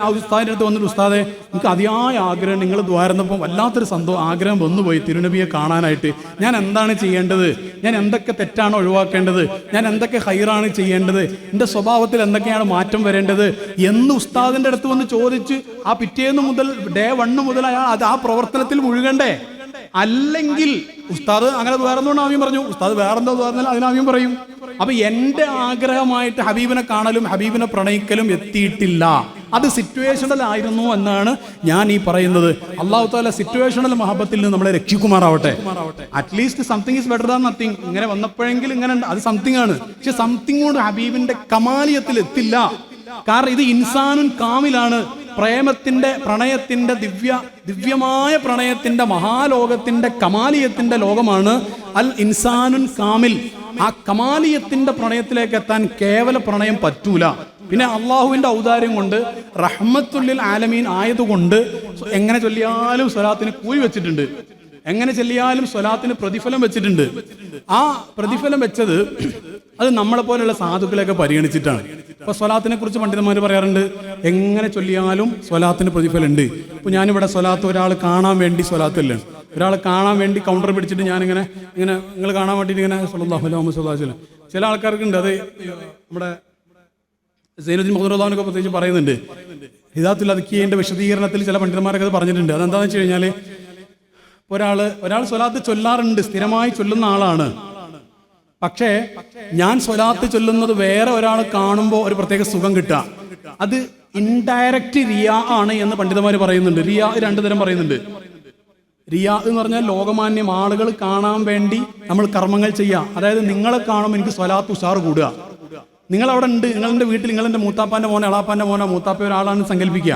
ആ ഉസ്താദിൻ്റെ അടുത്ത് വന്നിട്ട്, ഉസ്താദെ എനിക്ക് അതിയായ ആഗ്രഹം, നിങ്ങൾ ദ്വാരന്നപ്പോൾ വല്ലാത്തൊരു ആഗ്രഹം വന്നുപോയി തിരുനബിയെ കാണാനായിട്ട്. ഞാൻ എന്താണ് ചെയ്യേണ്ടത്? ഞാൻ എന്തൊക്കെ തെറ്റാണ് ഒഴിവാക്കേണ്ടത്? ഞാൻ എന്തൊക്കെ ഹൈറാണ് ചെയ്യേണ്ടത്? എൻ്റെ സ്വഭാവത്തിൽ എന്തൊക്കെയാണ് മാറ്റം വരേണ്ടത് എന്ന് ഉസ്താദിൻ്റെ അടുത്ത് വന്ന് ചോദിച്ച് ആ പിറ്റേന്ന് മുതൽ ഡേ 1 മുതൽ അയാൾ ആ പ്രവർത്തനത്തിൽ മുഴുകണ്ടേ? അല്ലെങ്കിൽ ഉസ്താദ് അങ്ങനെ വേറെന്തോണ്ട് ആദ്യം പറഞ്ഞു, ഉസ്താദ് വേറെന്തോ പറഞ്ഞാൽ അതിനാദ്യം പറയും. അപ്പൊ എന്റെ ആഗ്രഹമായിട്ട് ഹബീബിനെ കാണലും ഹബീബിനെ പ്രണയിക്കലും എത്തിയിട്ടില്ല. അത് സിറ്റുവേഷണൽ ആയിരുന്നു എന്നാണ് ഞാൻ ഈ പറയുന്നത്. അള്ളാഹു താല സിറ്റുവേഷണൽ മഹബത്തിൽ നിന്ന് നമ്മളെ രക്ഷിക്കുമാറാവട്ടെ. At least something is better than nothing. ഇങ്ങനെ വന്നപ്പോഴെങ്കിലും ഇങ്ങനെ അത് സംതിങ് ആണ്. പക്ഷെ സംതിങ് കൊണ്ട് ഹബീബിന്റെ കമാലിയത്തിൽ എത്തില്ല. കാരണം ഇത് ഇൻസാനുൻ കാമിലാണ്. പ്രണയത്തിന്റെ ദിവ്യമായ പ്രണയത്തിന്റെ മഹാലോകത്തിന്റെ കമാലിയത്തിന്റെ ലോകമാണ് അൽ ഇൻസാനുൻ കാമിൽ. ആ കമാലിയത്തിന്റെ പ്രണയത്തിലേക്ക് എത്താൻ കേവല പ്രണയം പറ്റൂല. പിന്നെ അള്ളാഹുവിന്റെ ഔദാര്യം കൊണ്ട് റഹ്മത്തുല്ലിൽ ആലമീൻ ആയതുകൊണ്ട് എങ്ങനെ ചൊല്ലിയാലും സ്വലാത്തിന് കൂലി വെച്ചിട്ടുണ്ട്, എങ്ങനെ ചൊല്ലിയാലും സ്വലാത്തിന് പ്രതിഫലം വെച്ചിട്ടുണ്ട്. ആ പ്രതിഫലം വെച്ചത് അത് നമ്മളെ പോലെയുള്ള സാധുക്കളെയൊക്കെ പരിഗണിച്ചിട്ടാണ്. ഇപ്പൊ സ്വലാത്തിനെ കുറിച്ച് പണ്ഡിതന്മാർ പറയാറുണ്ട്, എങ്ങനെ ചൊല്ലിയാലും സ്വലാത്തിന് പ്രതിഫലം ഉണ്ട്. ഇപ്പൊ ഞാനിവിടെ സ്വലാത്ത് ഒരാൾ കാണാൻ വേണ്ടി സ്വലാത്തല്ലേ, ഒരാൾ കാണാൻ വേണ്ടി കൗണ്ടർ പിടിച്ചിട്ട് ഞാനിങ്ങനെ നിങ്ങൾ കാണാൻ വേണ്ടിയിട്ട് ഇങ്ങനെ സ്വല്ലല്ലാഹു അലൈഹി വസല്ലം. ചില ആൾക്കാർക്ക് ഉണ്ട്. അത് നമ്മുടെ സൈനുദ്ദീൻ മുഹമ്മദ് പ്രത്യേകിച്ച് പറയുന്നുണ്ട്. ഹിദായത്തുൽ അദ്കിയയുടെ വിശദീകരണത്തിൽ ചില പണ്ഡിതന്മാരൊക്കെ അത് പറഞ്ഞിട്ടുണ്ട്. അതെന്താണെന്ന് വെച്ച് കഴിഞ്ഞാൽ ഒരാൾ സ്വലാത്ത് ചൊല്ലാറുണ്ട്, സ്ഥിരമായി ചൊല്ലുന്ന ആളാണ്. പക്ഷേ ഞാൻ സ്വലാത്ത് ചൊല്ലുന്നത് വേറെ ഒരാൾ കാണുമ്പോൾ ഒരു പ്രത്യേക സുഖം കിട്ടുക, അത് ഇൻഡയറക്റ്റ് റിയാ ആണ് എന്ന് പണ്ഡിതന്മാർ പറയുന്നുണ്ട്. റിയാ 2 തരം പറയുന്നുണ്ട്. റിയാ എന്ന് പറഞ്ഞാൽ ലോകമാന്യം ആളുകൾ കാണാൻ വേണ്ടി നമ്മൾ കർമ്മങ്ങൾ ചെയ്യുക. അതായത് നിങ്ങളെ കാണുമ്പോൾ എനിക്ക് സ്വലാത്ത് ഉഷാറ് കൂടുക. നിങ്ങളവിടെ ഉണ്ട്, നിങ്ങളുടെ വീട്ടിൽ നിങ്ങളെൻ്റെ മൂത്താപ്പാൻ്റെ മോനോ എളാപ്പാൻ്റെ മോനോ മൂത്താപ്പ ഒരാളാണ് സങ്കല്പിക്കുക.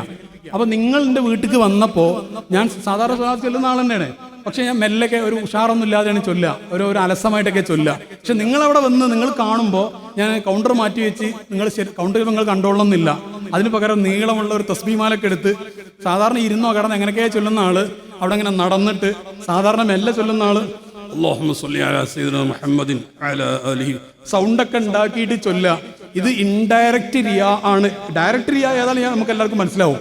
അപ്പൊ നിങ്ങൾ എൻ്റെ വീട്ടിലേക്ക് വന്നപ്പോൾ ഞാൻ സാധാരണ സ്വലാത്ത് ചൊല്ലുന്ന ആൾ തന്നെയാണ്. പക്ഷെ ഞാൻ മെല്ലൊക്കെ ഒരു ഉഷാറൊന്നും ഇല്ലാതെയാണ് ചൊല്ലുക, ഒരു അലസമായിട്ടൊക്കെ ചൊല്ലുക. പക്ഷെ നിങ്ങളവിടെ വന്ന് നിങ്ങൾ കാണുമ്പോൾ ഞാൻ കൗണ്ടർ മാറ്റി വെച്ച് കൗണ്ടർ നിങ്ങൾ കണ്ടോളണമെന്നില്ല. അതിന് പകരം നീളമുള്ള ഒരു തസ്ബീമാലൊക്കെ എടുത്ത് സാധാരണ ഇരുന്നോ കിടന്ന് എങ്ങനെയൊക്കെ ചൊല്ലുന്ന ആള് അവിടെ ഇങ്ങനെ നടന്നിട്ട് സാധാരണ മെല്ലെ ചൊല്ലുന്ന ആള് അല്ലാഹുമ്മ സ്വല്ലി അലാ സയ്യിദിനാ മുഹമ്മദിൻ അലാ ആലിഹി സൗണ്ടൊക്കെ ഉണ്ടാക്കിയിട്ട് ചൊല്ലുക. ഇത് ഇൻഡയറക്റ്റ് റിയാ ആണ്. ഡയറക്റ്റ് റിയാ ഏതായാലും നമുക്ക് എല്ലാവർക്കും മനസ്സിലാവും,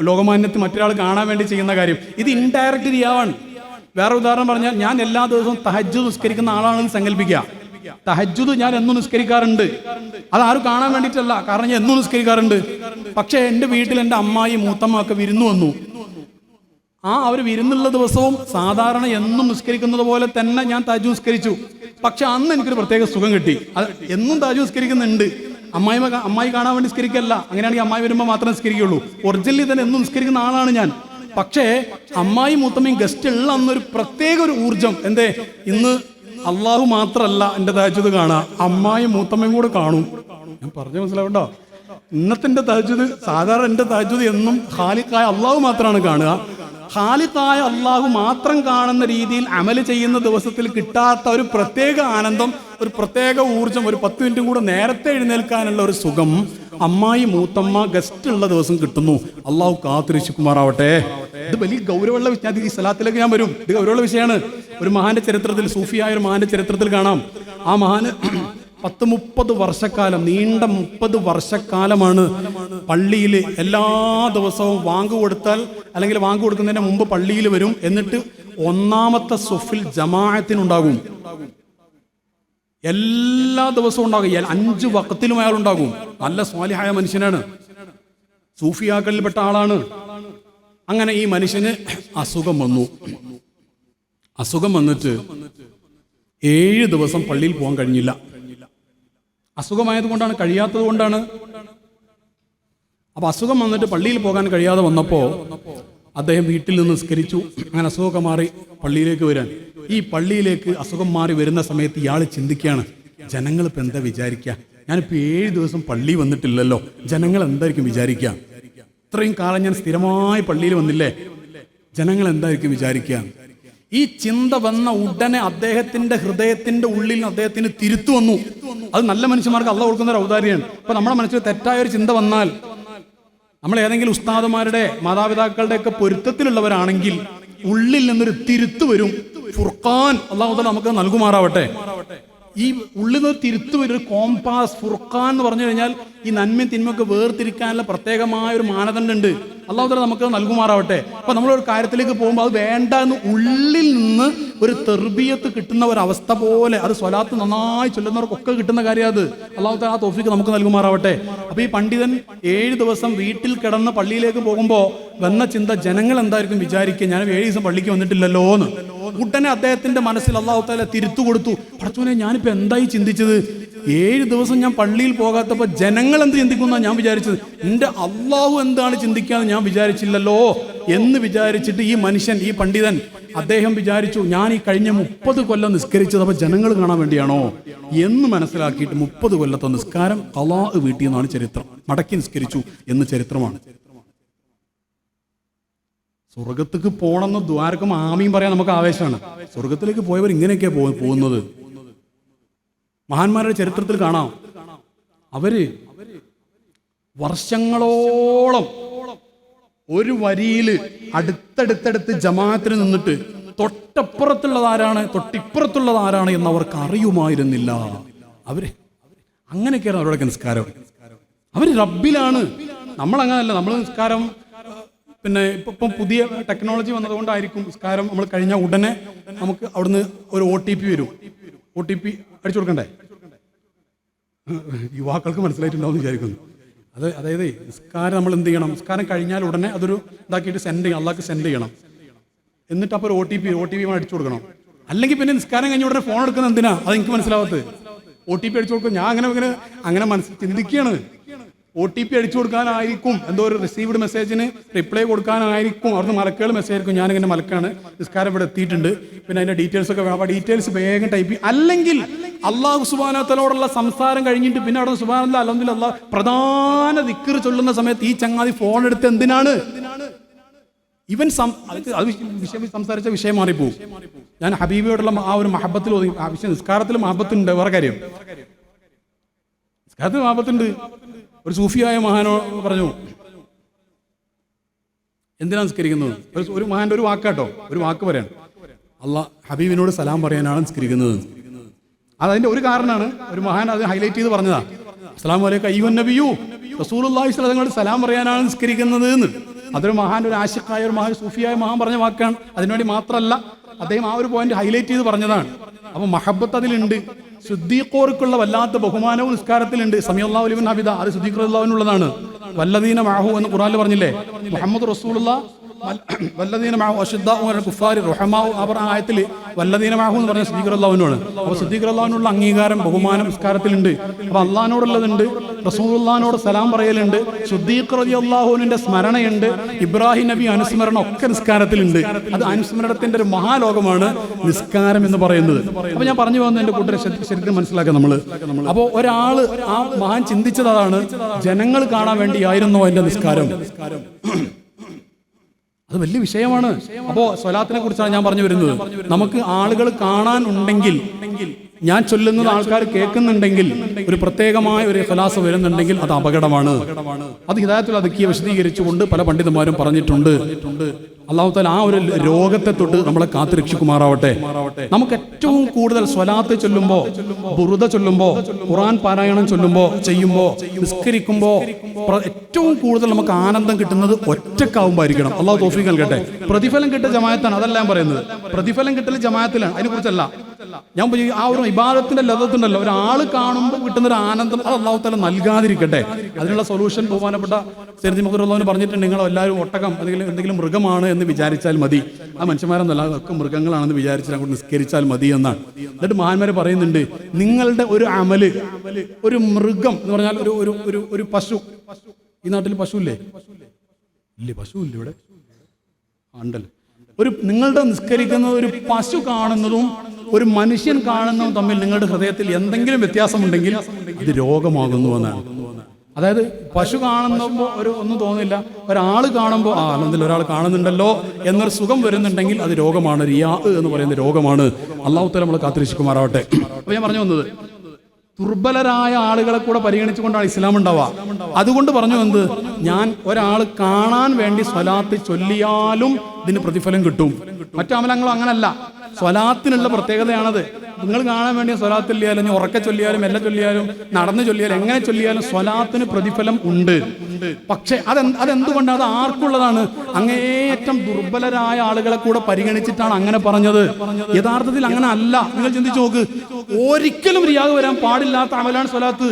ലോകമാന്യത്തിൽ മറ്റൊരാൾ കാണാൻ വേണ്ടി ചെയ്യുന്ന കാര്യം. ഇത് ഇൻഡയറക്റ്റ് റിയാവാണ്. വേറെ ഉദാഹരണം പറഞ്ഞാൽ, ഞാൻ എല്ലാ ദിവസവും തഹജ്ജുദ് നിസ്കരിക്കുന്ന ആളാണെന്ന് സങ്കല്പിക്കുക. തഹജ്ജുദ് ഞാൻ എന്നും നിസ്കരിക്കാറുണ്ട്. അത് ആരും കാണാൻ വേണ്ടിയിട്ടല്ല, കാരണം ഞാൻ എന്നും നിസ്കരിക്കാറുണ്ട്. പക്ഷെ എൻ്റെ വീട്ടിൽ എൻ്റെ അമ്മായി മൂത്തമ്മ ഒക്കെ വിരുന്നു വന്നു. അവർ വിരുന്നുള്ള ദിവസവും സാധാരണ എന്നും നിസ്കരിക്കുന്നത് പോലെ തന്നെ ഞാൻ തഹജ്ജുദ് നിസ്കരിച്ചു. പക്ഷെ അന്ന് എനിക്കൊരു പ്രത്യേക സുഖം കിട്ടി. അത് എന്നും തഹജ്ജുദ് നിസ്കരിക്കുന്നുണ്ട്, അമ്മായി കാണാൻ വേണ്ടി നിസ്കരിക്കല്ല. അങ്ങനെയാണെങ്കിൽ അമ്മായി വരുമ്പോൾ മാത്രമേ നിസ്കരിക്കുള്ളൂ. ഒറിജിനലി തന്നെ എന്നും നിസ്കരിക്കുന്ന ആളാണ് ഞാൻ. പക്ഷേ അമ്മായി മൂത്തമ്മയും ഗസ്റ്റ് ഉള്ള അന്നൊരു പ്രത്യേക ഒരു ഊർജം. എന്തേ, ഇന്ന് അള്ളാഹു മാത്രമല്ല എൻ്റെ തഹജ്ജുദ് കാണുക, അമ്മായി മൂത്തമ്മയും കൂടെ കാണും. ഞാൻ പറഞ്ഞു മനസ്സിലാവണ്ടോ? ഇന്നത്തെ തഹജ്ജുദ്, സാധാരണ എൻ്റെ തഹജ്ജുദ് എന്നും ഖാലിഖായ അള്ളാഹു മാത്രമാണ് കാണുക. ഖാലിഖായ അള്ളാഹു മാത്രം കാണുന്ന രീതിയിൽ അമല് ചെയ്യുന്ന ദിവസത്തിൽ കിട്ടാത്ത ഒരു പ്രത്യേക ആനന്ദം, ഒരു പ്രത്യേക ഊർജം, ഒരു 10 മിനിറ്റും കൂടെ നേരത്തെ എഴുന്നേൽക്കാനുള്ള ഒരു സുഖം അമ്മായി മൂത്തമ്മ ഗസ്റ്റ് ഉള്ള ദിവസം കിട്ടുന്നു. അള്ളാഹു കാത്തുരക്ഷിക്കുമാറാവട്ടെ. ഇത് വലിയ ഗൗരവമുള്ള വിഷയം. ഈ സ്ഥലത്തിലേക്ക് ഞാൻ വരും. ഇത് ഗൗരവമുള്ള വിഷയമാണ്. ഒരു മഹാന്റെ ചരിത്രത്തിൽ, സൂഫിയായ ഒരു മഹാന്റെ ചരിത്രത്തിൽ കാണാം. ആ മഹാന് 30 വർഷക്കാലം, നീണ്ട 30 വർഷക്കാലമാണ് പള്ളിയിൽ എല്ലാ ദിവസവും വാങ്ക് കൊടുത്താൽ, അല്ലെങ്കിൽ വാങ്ക് കൊടുക്കുന്നതിന് മുമ്പ് പള്ളിയിൽ വരും. എന്നിട്ട് 1ാമത്തെ സുഫിൽ ജമാഅത്തിനുണ്ടാകും. എല്ലാ ദിവസവും ഉണ്ടാകും. 5 വഖത്തിലും അയാൾ ഉണ്ടാകും. നല്ല സ്വാലിഹായ മനുഷ്യനാണ്, സൂഫിയാക്കളിൽപ്പെട്ട ആളാണ്. അങ്ങനെ ഈ മനുഷ്യന് അസുഖം വന്നു. അസുഖം വന്നിട്ട് 7 ദിവസം പള്ളിയിൽ പോകാൻ കഴിഞ്ഞില്ല. അസുഖമായത് കൊണ്ടാണ്, കഴിയാത്തത് കൊണ്ടാണ്. അപ്പൊ അസുഖം വന്നിട്ട് പള്ളിയിൽ പോകാൻ കഴിയാതെ വന്നപ്പോൾ അദ്ദേഹം വീട്ടിൽ നിന്ന് നിസ്കരിച്ചു. അങ്ങനെ അസുഖമൊക്കെ മാറി പള്ളിയിലേക്ക് വരാൻ. ഈ പള്ളിയിലേക്ക് അസുഖം മാറി വരുന്ന സമയത്ത് ഇയാൾ ചിന്തിക്കുകയാണ്, ജനങ്ങൾ ഇപ്പം എന്താ വിചാരിക്കുക? ഞാനിപ്പോൾ 7 ദിവസം പള്ളി വന്നിട്ടില്ലല്ലോ, ജനങ്ങൾ എന്തായിരിക്കും വിചാരിക്കുക? ഇത്രയും കാലം ഞാൻ സ്ഥിരമായി പള്ളിയിൽ വന്നില്ലേ, ജനങ്ങൾ എന്തായിരിക്കും വിചാരിക്കുക? ഈ ചിന്ത വന്ന ഉടനെ അദ്ദേഹത്തിന്റെ ഹൃദയത്തിന്റെ ഉള്ളിൽ അദ്ദേഹത്തിന് തിരുത്തു വന്നു. അത് നല്ല മനുഷ്യന്മാർക്ക് അള്ളാഹു കൊടുക്കുന്ന ഒരു ഔദാര്യമാണ്. ഇപ്പൊ നമ്മുടെ മനസ്സിൽ തെറ്റായ ഒരു ചിന്ത വന്നാൽ, നമ്മൾ ഏതെങ്കിലും ഉസ്താദുമാരുടെ മാതാപിതാക്കളുടെ ഒക്കെ പൊരുത്തത്തിലുള്ളവരാണെങ്കിൽ ഉള്ളിൽ നിന്നൊരു തിരുത്തു വരും. ഫുർഖാൻ അള്ളാഹു തആല നമുക്ക് നൽകുമാറാവട്ടെ. ഈ ഉള്ളിൽ നിന്ന് തിരുത്തു വരും. ഒരു കോമ്പാസ്, ഫുർഖാൻ എന്ന് പറഞ്ഞു കഴിഞ്ഞാൽ ഈ നന്മയും തിന്മയൊക്കെ വേർതിരിക്കാനുള്ള പ്രത്യേകമായ ഒരു മാനദണ്ഡമുണ്ട്. അല്ലാഹു തആല നമുക്ക് നൽകുമാറാവട്ടെ. അപ്പൊ നമ്മളൊരു കാര്യത്തിലേക്ക് പോകുമ്പോൾ അത് വേണ്ട എന്ന് ഉള്ളിൽ നിന്ന് ഒരു തെർബിയത്ത് കിട്ടുന്ന ഒരു അവസ്ഥ പോലെ, അത് സ്വലാത്ത് നന്നായി ചൊല്ലുന്നവർക്കൊക്കെ കിട്ടുന്ന കാര്യം അത്. അല്ലാഹു തആല ആ തൗഫീഖ് നമുക്ക് നൽകുമാറാവട്ടെ. അപ്പൊ ഈ പണ്ഡിതൻ 7 ദിവസം വീട്ടിൽ കിടന്ന് പള്ളിയിലേക്ക് പോകുമ്പോൾ വന്ന ചിന്ത, ജനങ്ങൾ എന്തായിരിക്കും വിചാരിക്കുക, ഞാൻ 7 ദിവസം പള്ളിക്ക് വന്നിട്ടില്ലല്ലോ എന്ന്. ഉടനെ അദ്ദേഹത്തിന്റെ മനസ്സിൽ അല്ലാഹു തആല തിരുത്തു കൊടുത്തു. പടച്ചോനെ, ഞാനിപ്പോ എന്തായി ചിന്തിച്ചത്? 7 ദിവസം ഞാൻ പള്ളിയിൽ പോകാത്തപ്പോൾ ജനങ്ങൾ എന്ത് ചിന്തിക്കുന്ന ഞാൻ വിചാരിച്ചത്, എന്റെ അള്ളാഹു എന്താണ് ചിന്തിക്കാന്ന് ഞാൻ വിചാരിച്ചില്ലല്ലോ എന്ന് വിചാരിച്ചിട്ട് ഈ മനുഷ്യൻ, ഈ പണ്ഡിതൻ, അദ്ദേഹം വിചാരിച്ചു, ഞാൻ ഈ കഴിഞ്ഞ 30 കൊല്ലം നിസ്കരിച്ചത് അപ്പൊ ജനങ്ങൾ കാണാൻ വേണ്ടിയാണോ എന്ന് മനസ്സിലാക്കിയിട്ട് 30 കൊല്ലത്തെ നിസ്കാരം ഖളാ വീട്ടിൽ നിന്നാണ് ചരിത്രം. മടക്കി നിസ്കരിച്ചു എന്ന് ചരിത്രമാണ്. സ്വർഗത്തേക്ക് പോകണമെന്ന് ദ്വാരക്കും ആമീൻ പറയാൻ നമുക്ക് ആവേശമാണ്. സ്വർഗത്തിലേക്ക് പോയവർ ഇങ്ങനെയൊക്കെയാ പോകുന്നത്. മഹാന്മാരുടെ ചരിത്രത്തിൽ കാണാം, അവര് വർഷങ്ങളോളം ഒരു വരിയിൽ അടുത്തടുത്തടുത്ത് ജമാഅത്തിന് നിന്നിട്ട് തൊട്ടപ്പുറത്തുള്ളതാരാണ് തൊട്ടിപ്പുറത്തുള്ളതാരാണ് എന്ന് അവർക്ക് അറിയുമായിരുന്നില്ല. അവര് അങ്ങനെയൊക്കെയാണ് അവരുടെ നിസ്കാരം. അവര് റബ്ബിലാണ്. നമ്മളങ്ങനല്ല. നമ്മൾ നിസ്കാരം പിന്നെ ഇപ്പം പുതിയ ടെക്നോളജി വന്നതുകൊണ്ടായിരിക്കും നിസ്കാരം നമ്മൾ കഴിഞ്ഞാൽ ഉടനെ നമുക്ക് അവിടുന്ന് ഒരു OTP വരും. OTP അടിച്ചു കൊടുക്കണ്ടേ? യുവാക്കൾക്ക് മനസ്സിലായിട്ടുണ്ടാവും വിചാരിക്കുന്നു. അതായത് നിസ്കാരം നമ്മൾ എന്ത് ചെയ്യണം? നിസ്കാരം കഴിഞ്ഞാൽ ഉടനെ അതൊരു ഇതാക്കിയിട്ട് സെൻഡ് ചെയ്യണം, അള്ളാഹ്ക്ക് സെൻഡ് ചെയ്യണം. എന്നിട്ട് അപ്പോൾ ഒരു OTP അടിച്ചു കൊടുക്കണം. അല്ലെങ്കിൽ പിന്നെ നിസ്കാരം കഴിഞ്ഞ ഉടനെ ഫോൺ എടുക്കുന്നത് എന്തിനാ? അത് എനിക്ക് മനസ്സിലാവാത്തത്. OTP അടിച്ചു കൊടുക്കും. ഞാൻ അങ്ങനെ ചിന്തിക്കുകയാണ്. OTP അടിച്ചു കൊടുക്കാനായിരിക്കും, എന്തോ ഒരു റിസീവ്ഡ് മെസ്സേജിന് റിപ്ലൈ കൊടുക്കാനായിരിക്കും. അവിടുന്ന് മലക്കുകൾ മെസ്സേജ് ആയിരിക്കും, ഞാനിങ്ങനെ മലക്കാണ്, നിസ്കാരം ഇവിടെ എത്തിയിട്ടുണ്ട്, പിന്നെ അതിന്റെ ഡീറ്റെയിൽസ് ഒക്കെ വേണം. ഡീറ്റെയിൽസ് വേഗം ടൈപ്പ് ചെയ്യും. അല്ലെങ്കിൽ അള്ളാഹു സുബ്ഹാനഹു വ തആലയോടുള്ള സംസാരം കഴിഞ്ഞിട്ട് പിന്നെ അവിടെ സുബ്ഹാനല്ലാഹ് അൽഹംദുലില്ലാഹ് പ്രധാന ദിക്ർ ചൊല്ലുന്ന സമയത്ത് ഈ ചങ്ങാതി ഫോൺ എടുത്ത് എന്തിനാണ്? ഇവൻ സംസാരിച്ച വിഷയം മാറിപ്പോവും. ഞാൻ ഹബീബിയോടുള്ള ആ ഒരു മഹബത്തിൽ ഒതുങ്ങി. ആ വിഷയം നിസ്കാരത്തിൽ മഹബത്തുണ്ട്. വേറെ കാര്യം, നിസ്കാരത്തിൽ മഹബത്തുണ്ട്. ഒരു സൂഫിയായ മഹാനോ പറഞ്ഞു, എന്തിനാ നിസ്കരിക്കുന്നത്? ഒരു മഹാന്റെ ഒരു വാക്കാട്ടോ, ഒരു വാക്ക് പറയാൻ, അള്ളാഹ് ഹബീബിനോട് സലാം പറയാനാണ് നിസ്കരിക്കുന്നത്. അതതിന്റെ ഒരു കാരണമാണ്. ഒരു മഹാൻ അത് ഹൈലൈറ്റ് ചെയ്ത് പറഞ്ഞതാ. അസ്സലാമു അലൈക്കും അയ്യുഹൻ നബിയു റസൂലുള്ളാഹി സ്വല്ലല്ലാഹു അലൈഹി വസല്ലം സലാം പറയാനാണ് നിസ്കരിക്കുന്നത് എന്ന്. അതൊരു മഹാൻ, ഒരു ആശിഖായ ഒരു മഹാൻ, സൂഫിയായ മഹാൻ പറഞ്ഞ വാക്കാണ്. അതിനുവേണ്ടി മാത്രമല്ല, അദ്ദേഹം ആ ഒരു പോയിന്റ് ഹൈലൈറ്റ് ചെയ്ത് പറഞ്ഞതാണ്. അപ്പൊ മഹബത്ത് അതിലുണ്ട്. സിദ്ദീഖോർക്കുള്ള വല്ലാത്ത ബഹുമാനവും നിസ്കാരത്തിലുണ്ട്. സമയല്ലാഹു ലിമൻ ഹബിദ, അത് സിദ്ദീഖ് റളിയല്ലാഹുവിനുള്ളതാണ്. വല്ലദീന മഅഹു എന്ന് ഖുർആനിൽ പറഞ്ഞില്ലേ, മുഹമ്മദ് റസൂലുള്ളാഹ് വല്ലദീന മഅഹു അശദ്ദാഉ അലൽ കുഫാരി റഹമാഉ. അവർ ആയത്തിൽ വല്ലദീന മഅഹു എന്ന് പറഞ്ഞ സിദ്ദീഖ് റളിയല്ലാഹുവിനാണ്. അപ്പോൾ സിദ്ദീഖ് റളിയല്ലാഹുവിനുള്ള അംഗീകാരം, ബഹുമാനം നിസ്കാരത്തിലുണ്ട്. അപ്പോൾ അള്ളാഹിനോടുള്ളതുണ്ട്, റസൂലുള്ളാഹിനോട് സലാം പറയലുണ്ട്, സിദ്ദീഖ് റളിയല്ലാഹുവിന്റെ സ്മരണയുണ്ട്, ഇബ്രാഹിം നബി അനുസ്മരണം ഒക്കെ നിസ്കാരത്തിലുണ്ട്. അത് അനുസ്മരണത്തിന്റെ ഒരു മഹാലോകമാണ് നിസ്കാരം എന്ന് പറയുന്നത്. അപ്പൊ ഞാൻ പറഞ്ഞു പോകുന്നത് എന്റെ കൂട്ടരെ ശരിക്കും മനസ്സിലാക്കാം നമ്മള്. അപ്പോൾ ഒരാള്, ആ മഹാൻ ചിന്തിച്ചത് അതാണ്, ജനങ്ങൾ കാണാൻ വേണ്ടിയായിരുന്നോ എന്റെ നിസ്കാരം? അത് വലിയ വിഷയമാണ്. അപ്പോ സ്വലാത്തിനെ കുറിച്ചാണ് ഞാൻ പറഞ്ഞു വരുന്നത്. നമുക്ക് ആളുകൾ കാണാൻ ഉണ്ടെങ്കിൽ, ഞാൻ ചൊല്ലുന്നത് ആൾക്കാർ കേൾക്കുന്നുണ്ടെങ്കിൽ, ഒരു പ്രത്യേകമായ ഒരു ഖലാസ് വരുന്നുണ്ടെങ്കിൽ അത് അപകടമാണ്. അത് ഹിദായത്തുൽ അദ്കിയ വിശദീകരിച്ചുകൊണ്ട് പല പണ്ഡിതന്മാരും പറഞ്ഞിട്ടുണ്ട്. അല്ലാഹു തആല ആ ഒരു രോഗത്തെ തൊട്ട് നമ്മളെ കാത്തു രക്ഷിക്കുമാറാവട്ടെ. നമുക്ക് ഏറ്റവും കൂടുതൽ സ്വലാത്ത് ചൊല്ലുമ്പോ, ബുറുദ ചൊല്ലുമ്പോ, ഖുർആൻ പാരായണം ചെയ്യുമ്പോ, നിസ്കരിക്കുമ്പോ ഏറ്റവും കൂടുതൽ നമുക്ക് ആനന്ദം കിട്ടുന്നത് ഒറ്റക്കാവുമ്പോ ആയിരിക്കണം. അല്ലാഹു തൗഫീഖ് നൽകട്ടെ. പ്രതിഫലം കിട്ടിയ ജമാഅത്താണ്, അതല്ല ഞാൻ പറയുന്നത്. പ്രതിഫലം കിട്ടൽ ജമാഅത്തിലാണ്, അതിനെ കുറിച്ചല്ല ഞാൻ. ആ ഒരു ഇബാദത്തിന്റെ ലദത്തുണ്ടല്ലോ, ഒരാള് കാണുമ്പോൾ കിട്ടുന്ന ഒരു ആനന്ദം, അത് അല്ലാഹു തആല നൽകാതിരിക്കട്ടെ. അതിനുള്ള സൊല്യൂഷൻ ബഹുമാനപ്പെട്ട സയ്യിദ് മുഖ്തറുള്ളവന് പറഞ്ഞിട്ടുണ്ട്. നിങ്ങൾ എല്ലാവരും ഒട്ടകം എന്തെങ്കിലും മൃഗമാണ് എന്ന് വിചാരിച്ചാൽ മതി. ആ മനുഷ്യന്മാരെന്നല്ല, അതൊക്കെ മൃഗങ്ങളാണെന്ന് വിചാരിച്ചാൽ അങ്ങോട്ട് നിസ്കരിച്ചാൽ മതി എന്നാണ്. എന്നിട്ട് മഹാന്മാര് പറയുന്നുണ്ട്, നിങ്ങളുടെ ഒരു അമല്, ഒരു മൃഗം എന്ന് പറഞ്ഞാൽ ഒരു പശു. ഈ നാട്ടിൽ പശു ഇല്ലേ? പശു ഇല്ല ഇവിടെ ഉണ്ടല്ലോ. നിങ്ങളുടെ നിസ്കരിക്കുന്ന ഒരു പശു കാണുന്നതും ഒരു മനുഷ്യൻ കാണുന്നതും തമ്മിൽ നിങ്ങളുടെ ഹൃദയത്തിൽ എന്തെങ്കിലും വ്യത്യാസമുണ്ടെങ്കിൽ അത് രോഗമാകുന്നു എന്നാണ്. അതായത് പശു കാണുമ്പോൾ ഒന്നും തോന്നില്ല, ഒരാൾ കാണുമ്പോൾ അല്ലെങ്കിലും ഒരാൾ കാണുന്നുണ്ടല്ലോ എന്നൊരു സുഖം വരുന്നുണ്ടെങ്കിൽ അത് രോഗമാണ്. റിയാ എന്ന് പറയുന്ന രോഗമാണ്. അല്ലാഹു തആല നമ്മളെ കാത്തിരക്ഷിക്കുമാറാവട്ടെ. അപ്പൊ ഞാൻ പറഞ്ഞു വന്നത്, ദുർബലരായ ആളുകളെ കൂടെ പരിഗണിച്ചുകൊണ്ടാണ് ഇസ്ലാം ഉണ്ടാവുക. അതുകൊണ്ട് പറഞ്ഞു എന്ത്, ഞാൻ ഒരാൾ കാണാൻ വേണ്ടി സ്വലാത്ത് ചൊല്ലിയാലും ഇതിന് പ്രതിഫലം കിട്ടും. മറ്റു അമലങ്ങളും അങ്ങനല്ല. സ്വലാത്തിനുള്ള പ്രത്യേകതയാണത്. നിങ്ങൾ കാണാൻ വേണ്ടി സ്വലാത്ത് ചൊല്ലിയാലും ഇനി ഉറക്കെ ചൊല്ലിയാലും എല്ലാം ചൊല്ലിയാലും നടന്ന് ചൊല്ലിയാലും എങ്ങനെ ചൊല്ലിയാലും സ്വലാത്തിന് പ്രതിഫലം ഉണ്ട്. പക്ഷെ അതെന്തുകൊണ്ടാണ്? അത് ആർക്കുള്ളതാണ്? അങ്ങേയറ്റം ദുർബലരായ ആളുകളെ കൂടെ പരിഗണിച്ചിട്ടാണ് അങ്ങനെ പറഞ്ഞത്. യഥാർത്ഥത്തിൽ അങ്ങനെ അല്ല. നിങ്ങൾ ചിന്തിച്ചു നോക്ക്, ഒരിക്കലും റിയാദ് വരാൻ പാടില്ലാത്ത അമലാണ് സ്വലാത്ത്.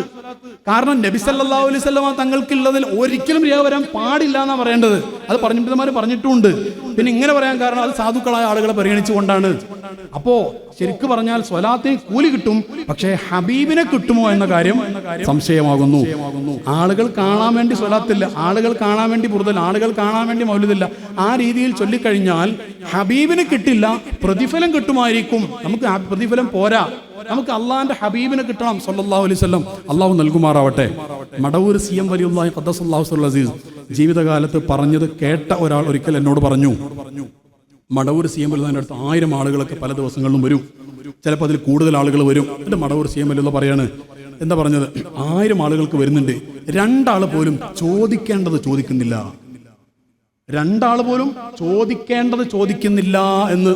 കാരണം നബി സല്ലല്ലാഹു അലൈഹി വസല്ലമ തങ്ങൾക്കുള്ളതിൽ ഒരിക്കലും റിയാദ് വരാൻ പാടില്ല എന്നാണ് പറയേണ്ടത്. അത് പണ്ഡിതന്മാർ പറഞ്ഞിട്ടുമുണ്ട്. പിന്നെ ഇങ്ങനെ പറയാൻ കാരണം അത് സാധുക്കളായ ആളുകളെ പരിഗണിച്ചുകൊണ്ടാണ്. അപ്പോ ശരിക്ക് പറഞ്ഞാൽ സ്വലാത്തിന് കൂലി കിട്ടും, പക്ഷേ ഹബീബിനെ കിട്ടുമോ എന്ന കാര്യം സംശയമാകുന്നു. ആളുകൾ കാണാൻ വേണ്ടി സ്വലാത്തില്ല, ആളുകൾ കാണാൻ വേണ്ടി ബുർദല്ല, ആളുകൾ കാണാൻ വേണ്ടി മൗലിദില്ല. ആ രീതിയിൽ ചൊല്ലിക്കഴിഞ്ഞാൽ ഹബീബിന് കിട്ടില്ല, പ്രതിഫലം കിട്ടുമായിരിക്കും. നമുക്ക് പ്രതിഫലം പോരാ, നമുക്ക് അള്ളാഹിന്റെ ഹബീബിനെ കിട്ടണം സല്ലല്ലാഹു അലൈഹി വസല്ലം. അള്ളാഹു നൽകുമാറാവട്ടെ. മടവൂർ CM വലിയുള്ളാഹി ഖദ്ദസല്ലാഹു സിർറഹുൽ അസീസ് ജീവിതകാലത്ത് പറഞ്ഞത് കേട്ട ഒരാൾ ഒരിക്കൽ എന്നോട് പറഞ്ഞു, മടവൂർ CM വലിയുള്ളതിൻ്റെ അടുത്ത് 1000 ആളുകളൊക്കെ പല ദിവസങ്ങളിലും വരും, ചിലപ്പോൾ അതിൽ കൂടുതൽ ആളുകൾ വരും. എന്നിട്ട് മടവൂർ CM വലിയുള്ള പറയാണ്, എന്താ പറഞ്ഞത്, 1000 ആളുകൾക്ക് വരുന്നുണ്ട്, 2 ആൾ പോലും ചോദിക്കേണ്ടത് ചോദിക്കുന്നില്ല, 2 ആൾ പോലും ചോദിക്കേണ്ടത് ചോദിക്കുന്നില്ല എന്ന്.